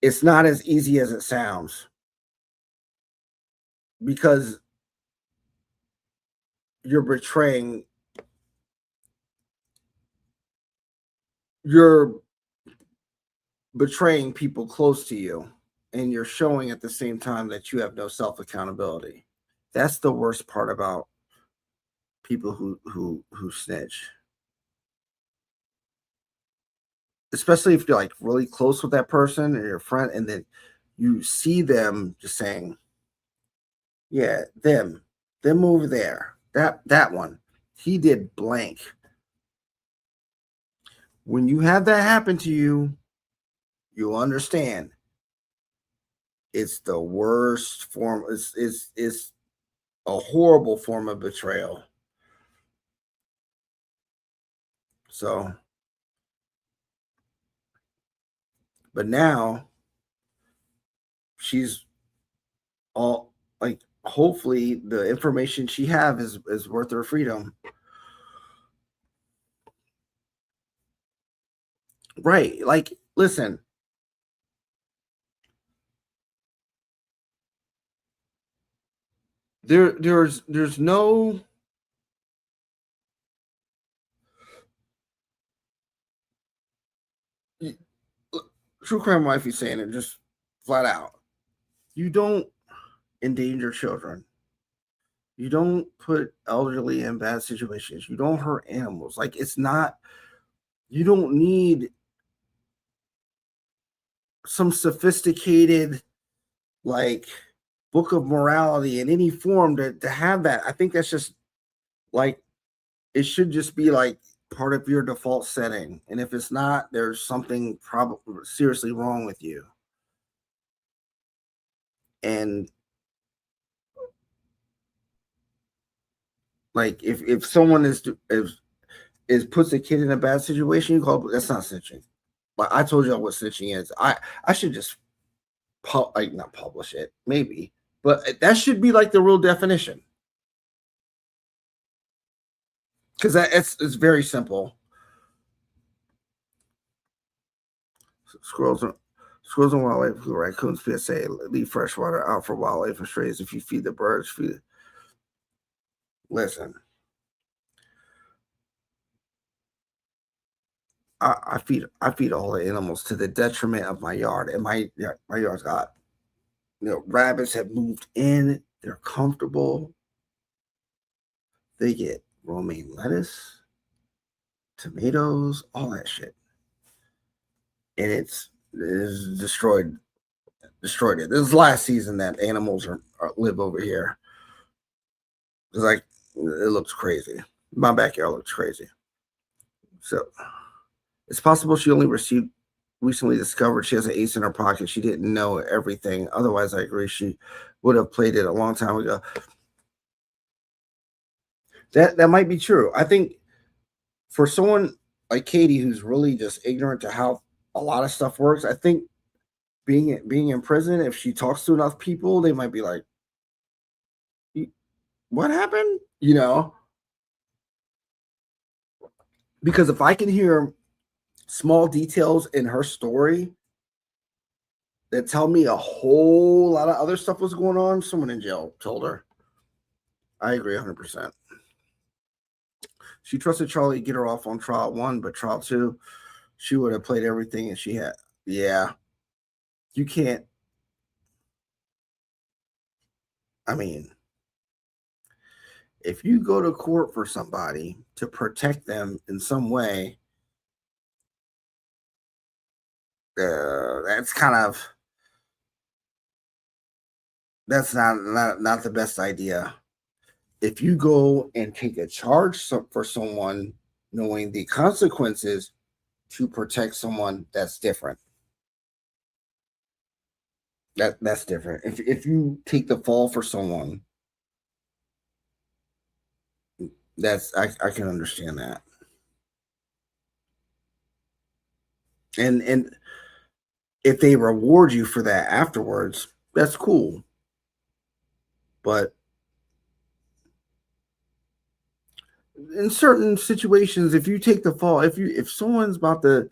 It's not as easy as it sounds, because you're betraying you're betraying people close to you, and you're showing at the same time that you have no self accountability. That's the worst part about people who snitch, especially if you're like really close with that person or your friend, and then you see them just saying, yeah, them over there, that one, he did blank. When you have that happen to you, you'll understand it's the worst form. It's a horrible form of betrayal. So, but now she's all like, hopefully the information she have is worth her freedom. Right. Like, listen, there's no true crime wifey saying it just flat out. You don't endanger children. You don't put elderly in bad situations. You don't hurt animals. Like, it's not, you don't need some sophisticated like book of morality in any form to have that. I think that's just like, it should just be like part of your default setting. And if it's not, there's something probably seriously wrong with you. And like, if someone is puts a kid in a bad situation, you call, that's not snitching. But I told y'all what snitching is. I should just like not publish it, maybe, but that should be like the real definition, because it's very simple. Squirrels and wildlife, raccoons, PSA, leave fresh water out for wildlife and strays. If you feed the birds, feed. Listen, I feed all the animals to the detriment of my yard, and my yard's got, rabbits have moved in. They're comfortable. They get romaine lettuce, tomatoes, all that shit, and it's destroyed it. This is last season that animals live over here. It's like, it looks crazy. My backyard looks crazy. So it's possible she only recently discovered she has an ace in her pocket. She didn't know everything. Otherwise, I agree, she would have played it a long time ago. That might be true. I think for someone like Katie, who's really just ignorant to how a lot of stuff works, I think being in prison, if she talks to enough people, they might be like, what happened? Because if I can hear small details in her story that tell me a whole lot of other stuff was going on, someone in jail told her. I agree 100%. She trusted Charlie to get her off on trial 1, but trial 2, she would have played everything and she had. Yeah. You can't. I mean, if you go to court for somebody to protect them in some way, that's not the best idea. If you go and take a charge for someone, knowing the consequences to protect someone, that's different. That's different. If you take the fall for someone, I can understand that. And if they reward you for that afterwards, that's cool. But in certain situations, if you take the fall, if someone's about to,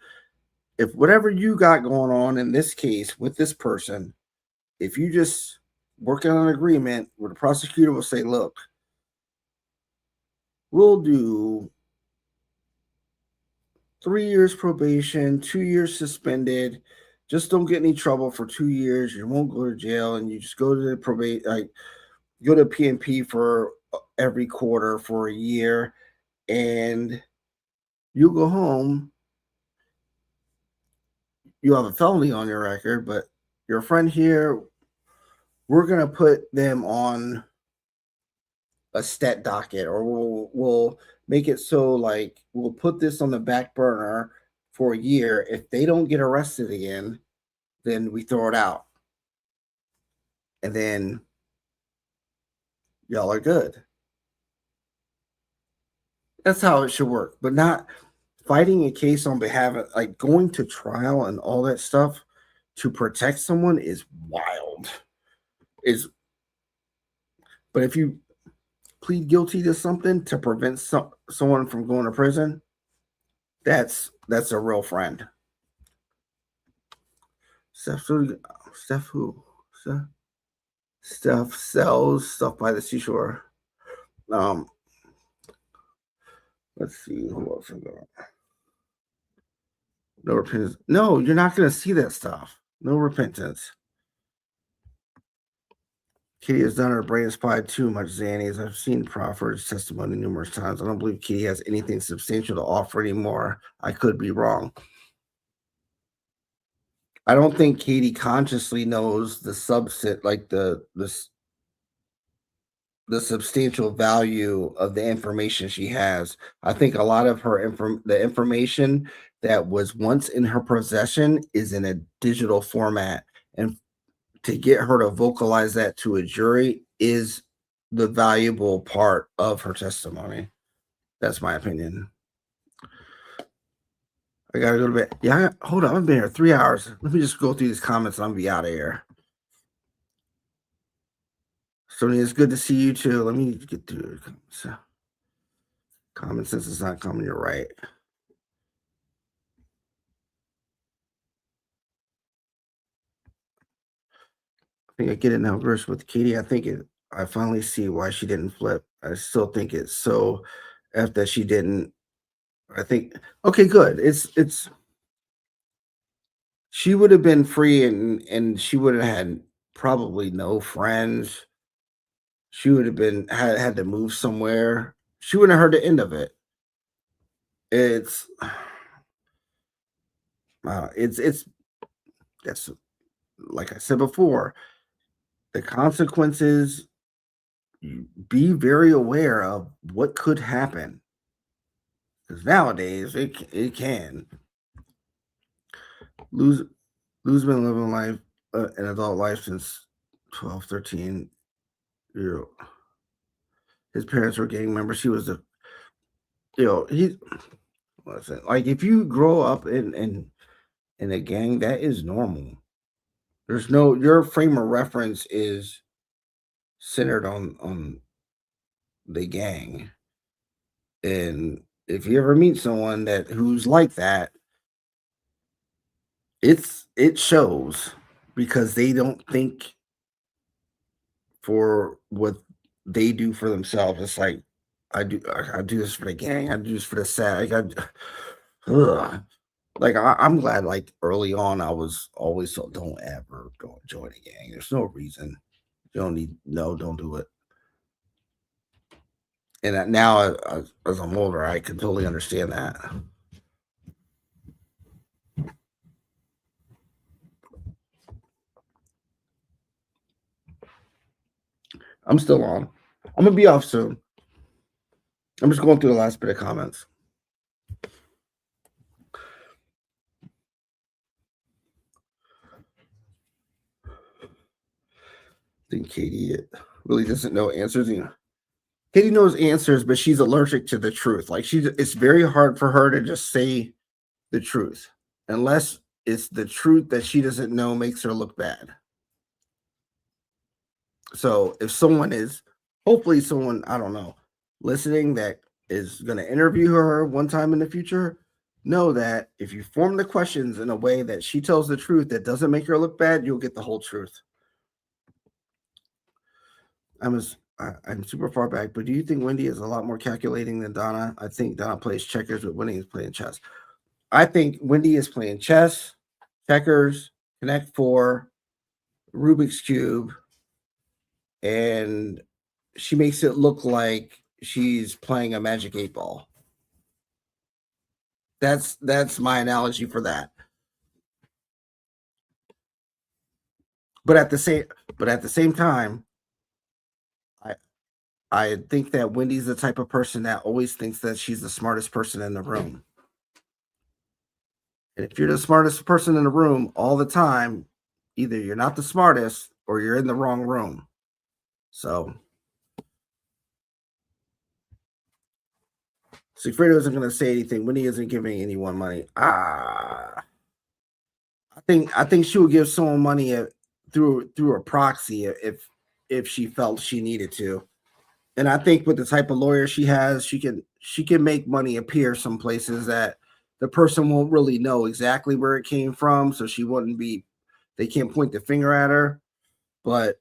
if whatever you got going on in this case with this person, if you just work out an agreement where the prosecutor will say, look, we'll do 3 years probation, 2 years suspended. Just don't get any trouble for 2 years. You won't go to jail, and you just go to the probate, like go to PNP for every quarter for a year, and you go home. You have a felony on your record, but your friend here, we're gonna put them on a stat docket, or we'll make it so like we'll put this on the back burner for a year. If they don't get arrested again, then we throw it out, and then y'all are good. That's how it should work, but not fighting a case on behalf of, like, going to trial and all that stuff to protect someone is wild. Is But if you plead guilty to something to prevent someone from going to prison, that's a real friend. Steph, Steph who? Steph sells stuff by the seashore. Let's see who else is there. No repentance. No, you're not going to see that stuff. No repentance. Kitty has done her brain spied too much, Xannies. I've seen Crawford's testimony numerous times. I don't believe Kitty has anything substantial to offer anymore. I could be wrong. I don't think Katie consciously knows the subset, like the substantial value of the information she has. I think a lot of the information that was once in her possession is in a digital format, and to get her to vocalize that to a jury is the valuable part of her testimony. That's my opinion. I gotta go to bed. Yeah, hold on. I've been here 3 hours. Let me just go through these comments and I'll be out of here. Sony, it's good to see you too. Let me get through it. Common sense is not common. You're right. I think I get it now. Verse with Katie, I finally see why she didn't flip. I still think it's so F that she didn't. I think okay, good. It's she would have been free, and she would have had probably no friends. She would have been had to move somewhere. She wouldn't have heard the end of it. It's it's that's like I said before, the consequences. Be very aware of what could happen, because nowadays it can lose been living life, an adult life since 12, 13. His parents were gang members. He was he listen, like if you grow up in a gang, that is normal. There's no Your frame of reference is centered on the gang. And if you ever meet someone who's like that, it shows, because they don't think for what they do for themselves. It's like I do this for the gang. I do this for the SAG. I'm glad, like, early on I was always told, don't ever go join a gang. There's no reason. You don't need no, don't do it. And now, as I'm older, I can totally understand that. I'm still on. I'm gonna be off soon. I'm just going through the last bit of comments. I think Katie really doesn't know answers. Katie knows answers, but she's allergic to the truth. Like it's very hard for her to just say the truth unless it's the truth that she doesn't know makes her look bad. So if someone is, hopefully someone, I don't know, listening that is going to interview her one time in the future, know that if you form the questions in a way that she tells the truth that doesn't make her look bad, you'll get the whole truth. I'm super far back, but do you think Wendy is a lot more calculating than Donna? I think Donna plays checkers, but Wendy is playing chess. I think Wendy is playing chess, checkers, Connect Four, Rubik's Cube, and she makes it look like she's playing a magic 8 ball. That's my analogy for that. But at the same time, I think that Wendy's the type of person that always thinks that she's the smartest person in the room. And if you're the smartest person in the room all the time, either you're not the smartest or you're in the wrong room. So Sigfredo isn't going to say anything when he isn't giving anyone money. I think she would give someone money through a proxy if she felt she needed to. And I think with the type of lawyer she has, she can make money appear some places that the person won't really know exactly where it came from, so she wouldn't be. They can't point the finger at her, but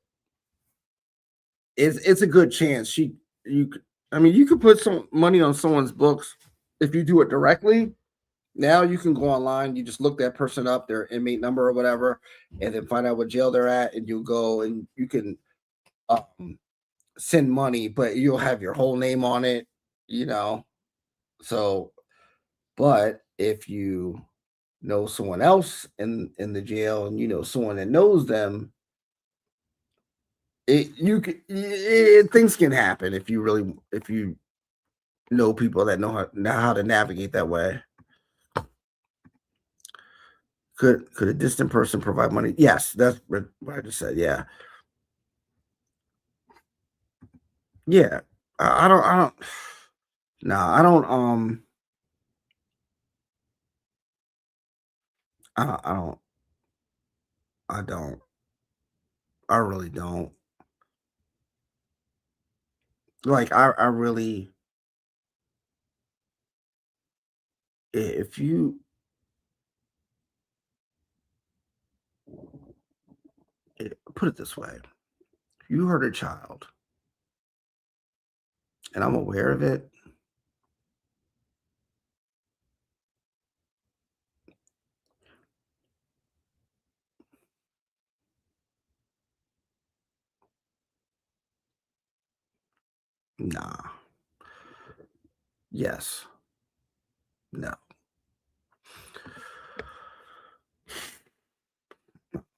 it's a good chance you could put some money on someone's books if you do it directly. Now you can go online, you just look that person up, their inmate number or whatever, and then find out what jail they're at, and you go and you can send money, but you'll have your whole name on it, you know. So, but if you know someone else in the jail and you know someone that knows them, things can happen if you know people that know how to navigate that way. Could a distant person provide money? Yes, that's what I just said. Yeah, yeah. I don't. No, I don't. I don't. I don't. I really don't. Like I really. If you put it this way, if you hurt a child, and I'm aware of it, nah. Yes. No.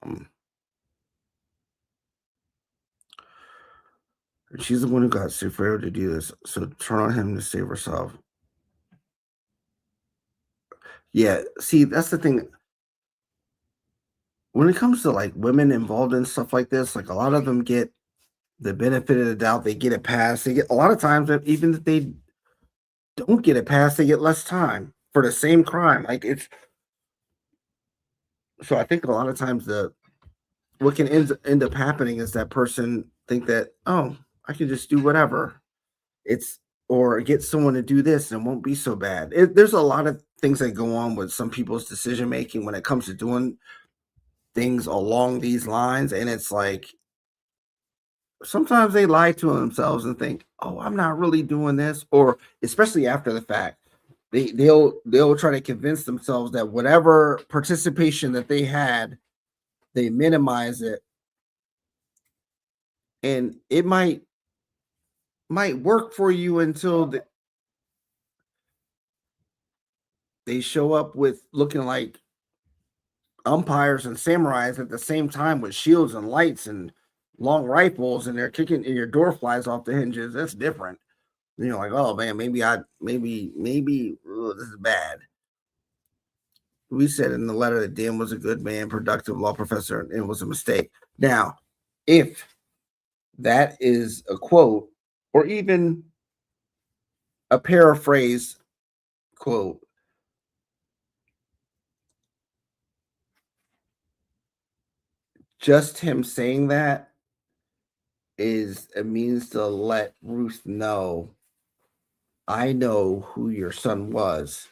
Um, she's the one who got Sufero to do this, so turn on him to save herself. Yeah, see, that's the thing. When it comes to like women involved in stuff like this, like a lot of them get the benefit of the doubt. They get it passed. They get a lot of times that even if they don't get it passed, they get less time for the same crime. Like it's so I think a lot of times the what can end up happening is that person think that, oh, I can just do whatever. It's or get someone to do this and it won't be so bad. There's a lot of things that go on with some people's decision making when it comes to doing things along these lines, and it's like sometimes they lie to themselves and think, oh, I'm not really doing this, or especially after the fact, they'll try to convince themselves that whatever participation that they had, they minimize it, and it might work for you until they show up with looking like umpires and samurais at the same time with shields and lights and long rifles, and they're kicking and your door flies off the hinges. That's different. You know, like, oh man, maybe this is bad. We said in the letter that Dan was a good man, productive law professor, and it was a mistake. Now, if that is a quote or even a paraphrase quote. Just him saying that is a means to let Ruth know, I know who your son was,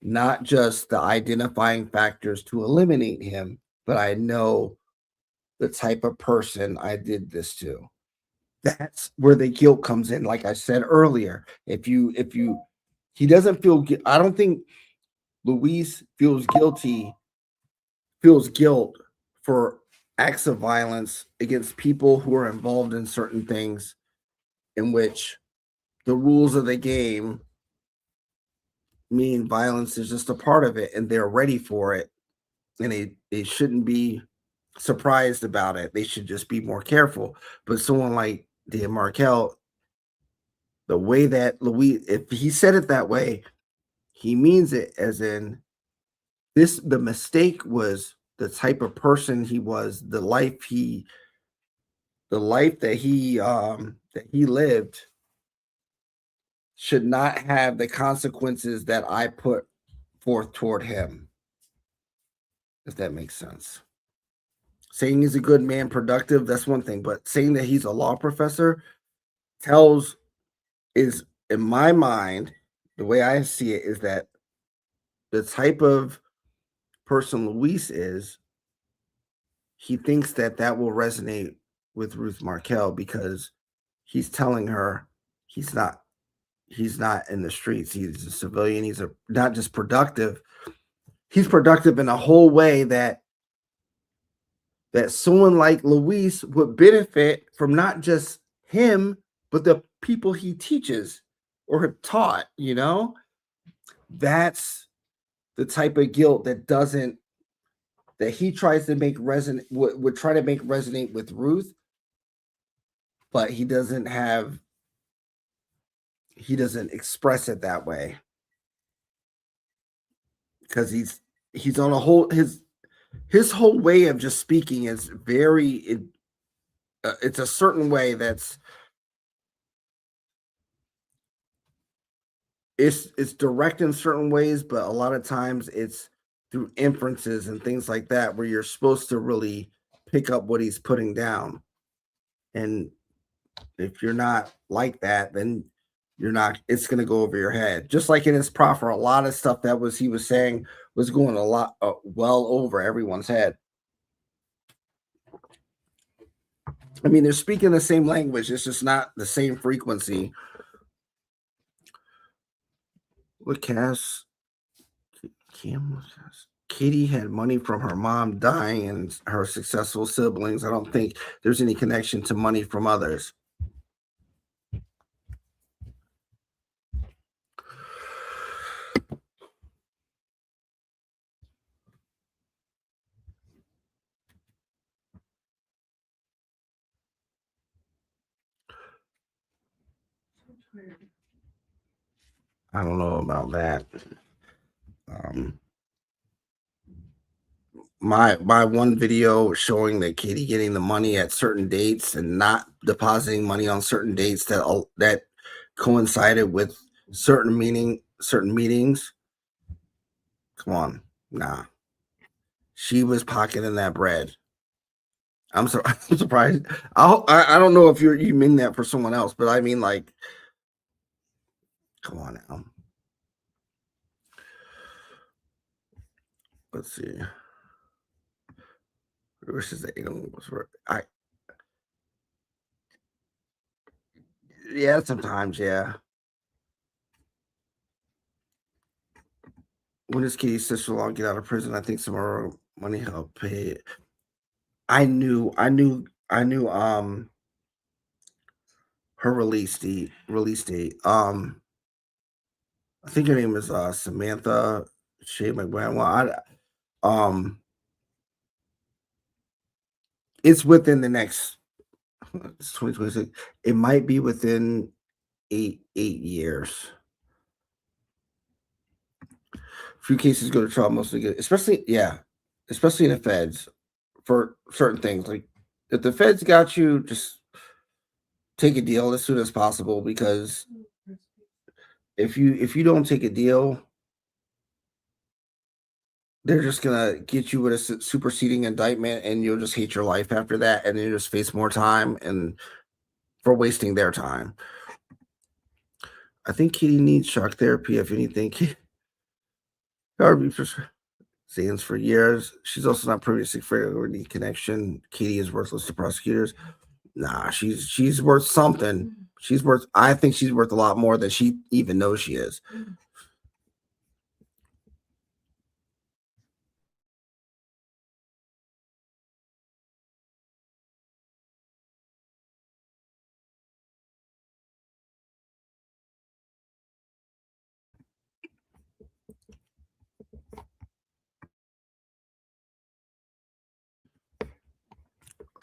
not just the identifying factors to eliminate him, but I know the type of person I did this to. That's where the guilt comes in. Like I said earlier, if you he doesn't feel I don't think Luis feels guilt for acts of violence against people who are involved in certain things in which the rules of the game mean violence is just a part of it and they're ready for it, and they shouldn't be surprised about it. They should just be more careful. But someone like Dan Markel, the way that Louis, if he said it that way, he means it as in this, the mistake was the type of person he was, the life that he lived should not have the consequences that I put forth toward him, if that makes sense. Saying he's a good man, productive, that's one thing, but saying that he's a law professor tells is, in my mind, the way I see it is that the type of person Luis is, he thinks that that will resonate with Ruth Markel because he's telling her he's not in the streets. He's a civilian. He's a not just productive. He's productive in a whole way that someone like Luis would benefit from, not just him, but the people he teaches or have taught, you know? That's the type of guilt that he tries to make resonate, would try to make resonate with Ruth, but he doesn't express it that way because he's on a whole his whole way of just speaking is it's a certain way that's it's direct in certain ways, but a lot of times it's through inferences and things like that where you're supposed to really pick up what he's putting down. And if you're not like that, then you're not, it's going to go over your head. Just like in his proffer, a lot of stuff that he was saying was going a lot well over everyone's head. I mean, they're speaking the same language, it's just not the same frequency. What Cass? Katie had money from her mom dying and her successful siblings. I don't think there's any connection to money from others. I don't know about that. My one video showing that Katie getting the money at certain dates and not depositing money on certain dates that coincided with certain meetings. Come on, nah. She was pocketing that bread. I'm surprised. I don't know if you mean that for someone else, but I mean, like, come on now. Let's see. Which is yeah, sometimes, yeah. When does Katie's sister-in-law get out of prison? I think some of her money helped pay it. I knew her release date. I think her name is Samantha Shea Magbanua. It's within the next, it's 2026. It might be within 8 years. Few cases go to trial, mostly good, especially in the feds for certain things. Like if the feds got you, just take a deal as soon as possible, because if you don't take a deal, they're just gonna get you with a superseding indictment, and you'll just hate your life after that, and then you just face more time and for wasting their time. I think Kitty needs shock therapy, if anything. RB stands for years. She's also not previously afraid of any connection. Katie is worthless to prosecutors. Nah, she's worth something. She's worth. I think she's worth a lot more than she even knows she is.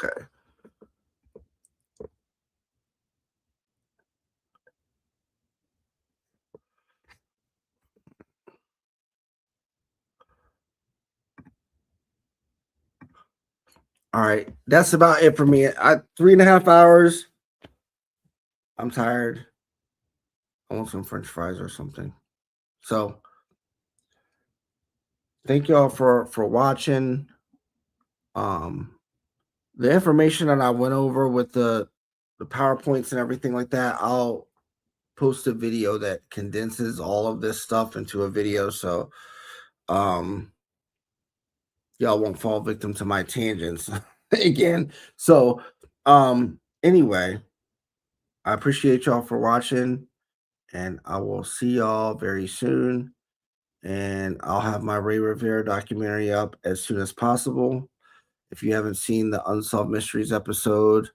Okay. All right. That's about it for me. 3.5 hours. I'm tired. I want some French fries or something. So thank y'all for watching. Um, the information that I went over with the PowerPoints and everything like that, I'll post a video that condenses all of this stuff into a video, so um y'all won't fall victim to my tangents again. So anyway, I appreciate y'all for watching, and I will see y'all very soon. And I'll have my Ray Rivera documentary up as soon as possible. If you haven't seen the Unsolved Mysteries episode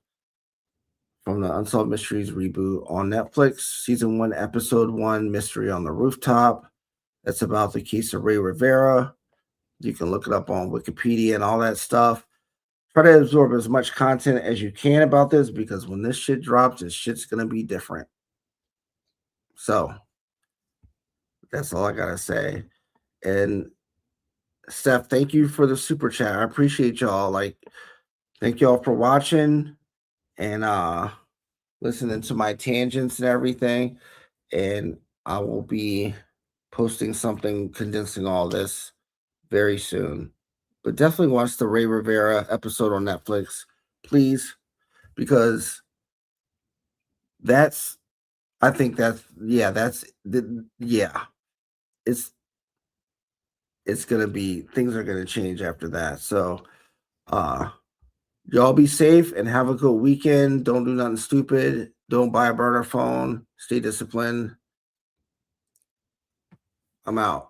from the Unsolved Mysteries reboot on Netflix, season 1, episode 1, Mystery on the Rooftop, that's about the case of Ray Rivera. You can look it up on Wikipedia and all that stuff. Try to absorb as much content as you can about this, because when this shit drops, this shit's gonna be different. So that's all I gotta say. And Steph, thank you for the super chat. I appreciate y'all. Like, thank y'all for watching and listening to my tangents and everything. And I will be posting something condensing all this very soon. But definitely watch the Ray Rivera episode on Netflix, please, because that's I think that's that's the it's it's gonna be things are gonna change after that. So uh y'all be safe and have a good weekend. Don't do nothing stupid. Don't buy a burner phone. Stay disciplined. I'm out.